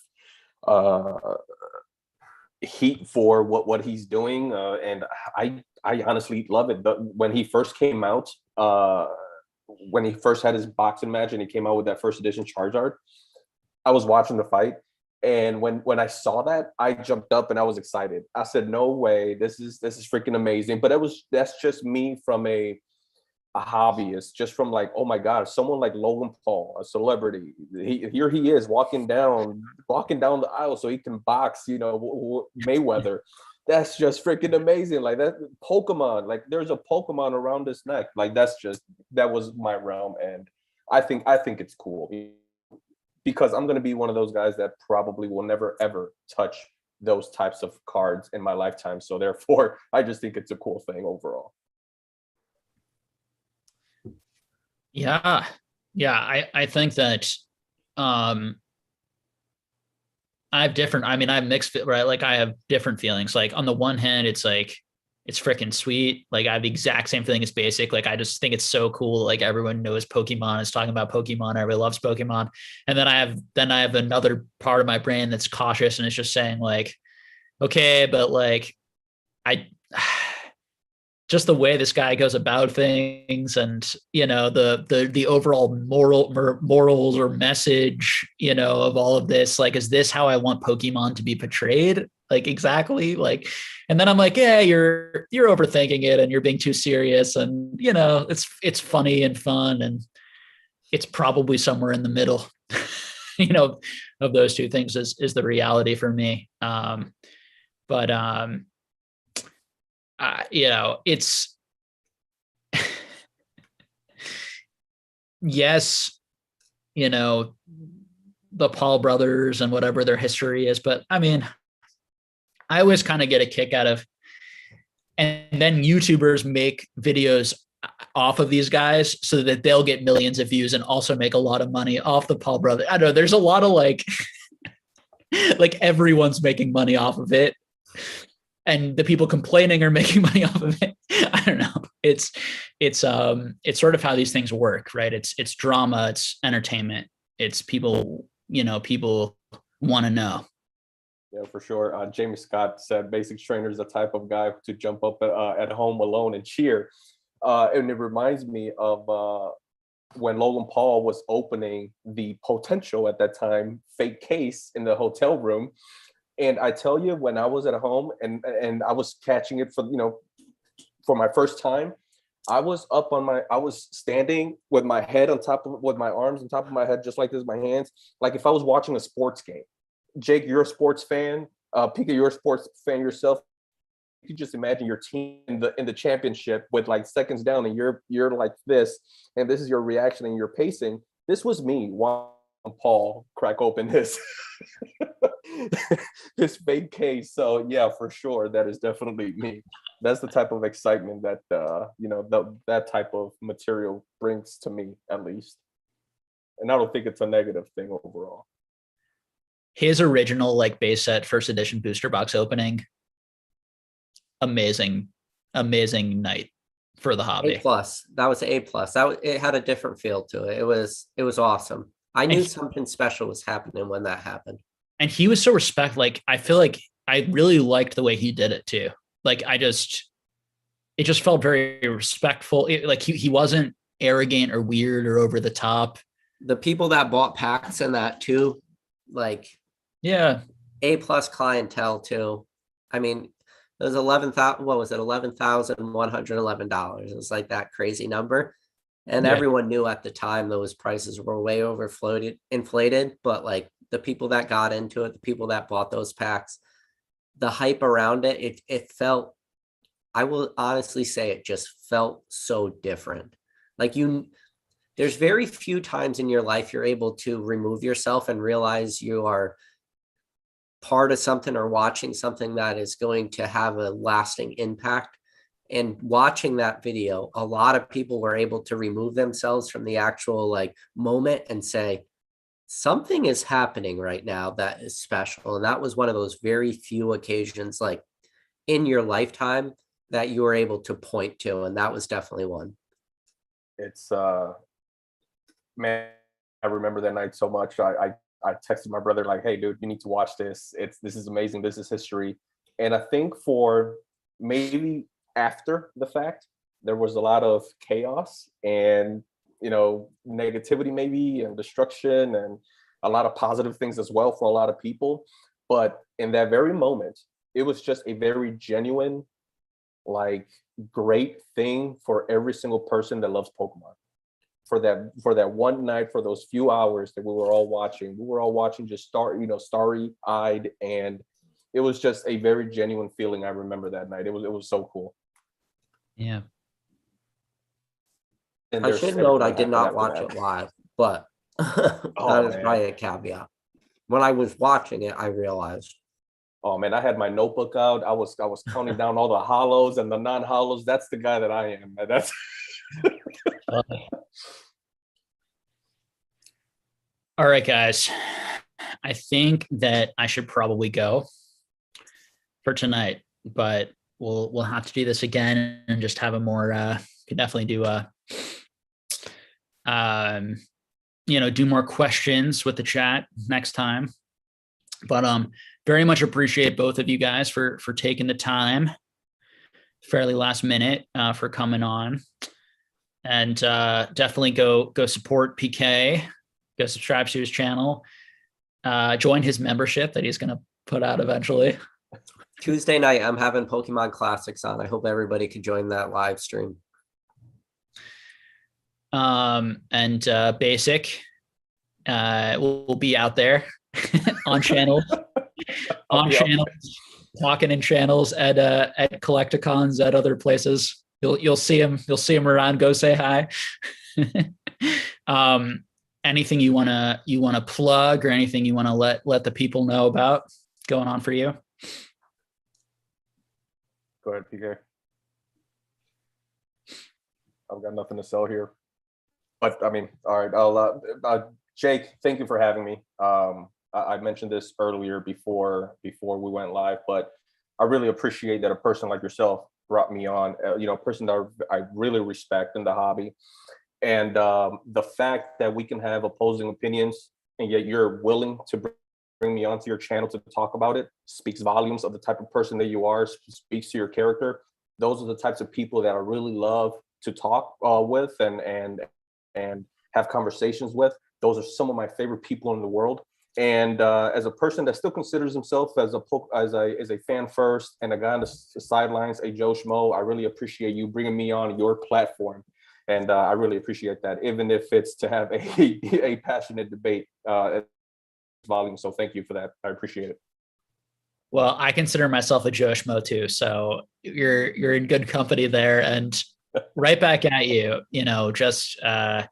heat for what he's doing, and I honestly love it. When he first came out, when he first had his boxing match and he came out with that first edition Charizard, I was watching the fight, and when I saw that, I jumped up and I was excited. I said, "No way! This is freaking amazing!" But that's just me from a hobbyist, just from like, oh my god, someone like Logan Paul, a celebrity, here he is walking down the aisle so he can box, Mayweather. That's just freaking amazing. Like that Pokemon, like there's a Pokemon around his neck. Like that was my realm, and I think it's cool because I'm gonna be one of those guys that probably will never ever touch those types of cards in my lifetime. So therefore, I just think it's a cool thing overall. Yeah. I think that I have mixed, right? Like I have different feelings. Like on the one hand, it's like, it's freaking sweet. Like I have the exact same feeling as Basic. Like I just think it's so cool. Like everyone knows Pokemon, is talking about Pokemon. Everybody loves Pokemon. And then I have another part of my brain that's cautious and it's just saying like, okay, but like just the way this guy goes about things, and the overall morals or message, of all of this. Like, is this how I want Pokemon to be portrayed? Like exactly. Like, and then I'm like, yeah, you're overthinking it, and you're being too serious, and it's funny and fun, and it's probably somewhere in the middle, of those two things is the reality for me. It's yes, the Paul brothers and whatever their history is, but I mean, I always kind of get a kick out of, and then YouTubers make videos off of these guys so that they'll get millions of views and also make a lot of money off the Paul brother. I don't know. There's a lot of like everyone's making money off of it, and the people complaining are making money off of it. I don't know. It's sort of how these things work, right? It's drama, it's entertainment, it's people want to know. Yeah, for sure. Jamie Scott said Basic Trainer is the type of guy to jump up at home alone and cheer. And it reminds me of when Logan Paul was opening the Potential at that time fake case in the hotel room. And I tell you, when I was at home and I was catching it for my first time, I was standing with my head with my arms on top of my head, just like this, my hands, like if I was watching a sports game. Jake, you're a sports fan. Pika, you're a sports fan yourself. You can just imagine your team in the championship with like seconds down, and you're like this, and this is your reaction and your pacing. This was me watching Paul crack open his his fake case. So yeah, for sure, that is definitely me. That's the type of excitement that that type of material brings to me, at least. And I don't think it's a negative thing overall. His original like base set first edition booster box opening, amazing night for the hobby. A+. That was A+. It had a different feel to it. It was awesome. I knew something special was happening when that happened. And he was so like, I feel like I really liked the way he did it too. Like it just felt very respectful. Like he wasn't arrogant or weird or over the top. The people that bought packs and that too, like, yeah, A plus clientele too. I mean, it was 11,000. What was it? $11,111. It was like that crazy number, and Yeah. everyone knew at the time those prices were way inflated. But like the people that got into it, the people that bought those packs, the hype around it felt. I will honestly say it just felt so different. Like there's very few times in your life you're able to remove yourself and realize you are part of something or watching something that is going to have a lasting impact. And watching that video, a lot of people were able to remove themselves from the actual like moment and say, something is happening right now that is special. And that was one of those very few occasions like in your lifetime that you were able to point to. And that was definitely one. It's man, I remember that night so much. I texted my brother like, "Hey, dude, you need to watch this. This is amazing. This is history." And I think for maybe after the fact, there was a lot of chaos and negativity maybe and destruction and a lot of positive things as well for a lot of people. But in that very moment, it was just a very genuine, like great thing for every single person that loves Pokemon. For that one night, for those few hours that we were all watching just starry eyed, and it was just a very genuine feeling. I remember that night. It was so cool. Yeah. And I there's should note I everything did not after watch that. it live, but Oh, that is man. probably a caveat. When I was watching it, I realized. Oh man, I had my notebook out. I was counting down all the hollows and the non-hollows. That's the guy that I am. That's All right, guys. I think that I should probably go for tonight, but we'll have to do this again and just have a more could definitely do do more questions with the chat next time. But very much appreciate both of you guys for taking the time fairly last minute for coming on. And definitely go support PK. Go subscribe to his channel. Join his membership that he's going to put out eventually. Tuesday night, I'm having Pokemon Classics on. I hope everybody could join that live stream. And Basic will be out there on channels, talking in channels at Collecticons, at other places. You'll see him. You'll see him around. Go say hi. Anything you wanna plug or anything you wanna let the people know about going on for you? Go ahead, PK. I've got nothing to sell here, but I mean, all right. Jake, thank you for having me. I mentioned this earlier before we went live, but I really appreciate that a person like yourself brought me on. A person that I really respect in the hobby. And the fact that we can have opposing opinions and yet you're willing to bring me onto your channel to talk about it speaks volumes of the type of person that you are, speaks to your character. Those are the types of people that I really love to talk with and have conversations with. Those are some of my favorite people in the world. And as a person that still considers himself as a fan first and a guy on the sidelines, a Joe Schmo, I really appreciate you bringing me on your platform. And I really appreciate that, even if it's to have a passionate debate at volume. So thank you for that. I appreciate it. Well, I consider myself a Joe Schmo too, so you're in good company there, and right back at you. Just for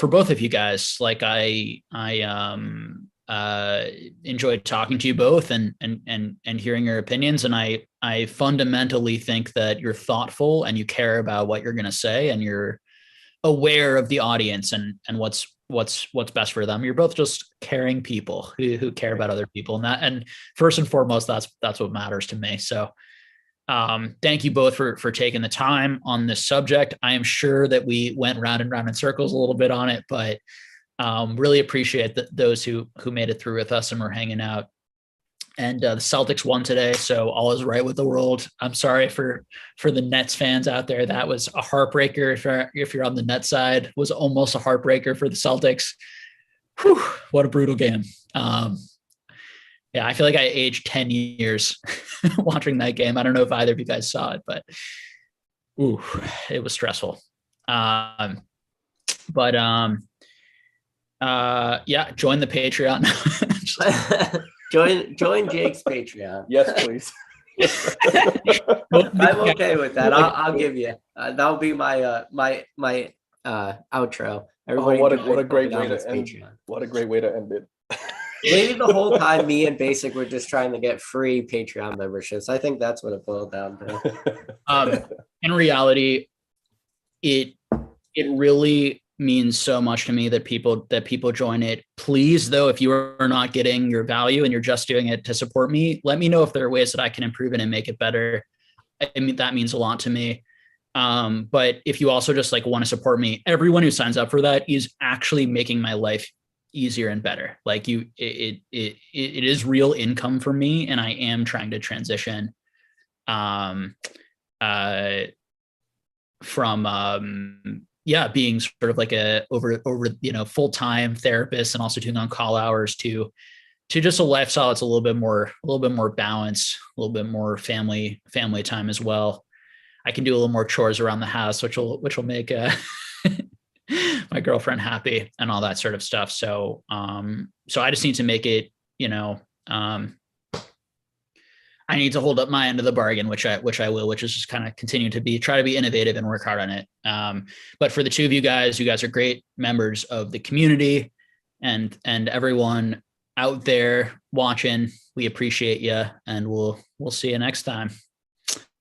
both of you guys, like I enjoyed talking to you both and hearing your opinions. And I fundamentally think that you're thoughtful and you care about what you're going to say and you're aware of the audience and what's best for them. You're both just caring people who care about other people, and first and foremost, that's what matters to me. So thank you both for taking the time on this subject. I am sure that we went round and round in circles a little bit on it, but really appreciate those who made it through with us and were hanging out. And the Celtics won today, so all is right with the world. I'm sorry for the Nets fans out there. That was a heartbreaker. If you're on the Nets side, was almost a heartbreaker for the Celtics. Whew, what a brutal game. Yeah, I feel like I aged 10 years watching that game. I don't know if either of you guys saw it, but ooh, it was stressful. Um, but yeah, join the Patreon. Join Jake's Patreon. Yes, please. I'm okay with that. I'll give you. That'll be my my outro. Everybody, what a great way Polkadot's to end. Patreon. What a great way to end it. Maybe the whole time me and Basic were just trying to get free Patreon memberships. I think that's what it boiled down to. In reality, it really means so much to me that people join it. Please, though, if you are not getting your value and you're just doing it to support me, let me know if there are ways that I can improve it and make it better. I mean, that means a lot to me. But if you also just like want to support me, everyone who signs up for that is actually making my life easier and better. Like it is real income for me, and I am trying to transition from being sort of like a over full-time therapist and also doing on-call hours to just a lifestyle that's a little bit more balanced, a little bit more family time as well. I can do a little more chores around the house, which will make my girlfriend happy and all that sort of stuff. So I just need to make it, I need to hold up my end of the bargain, which I will, which is just kind of continue to try to be innovative and work hard on it. But for the two of you guys are great members of the community, and everyone out there watching, we appreciate you, and we'll see you next time.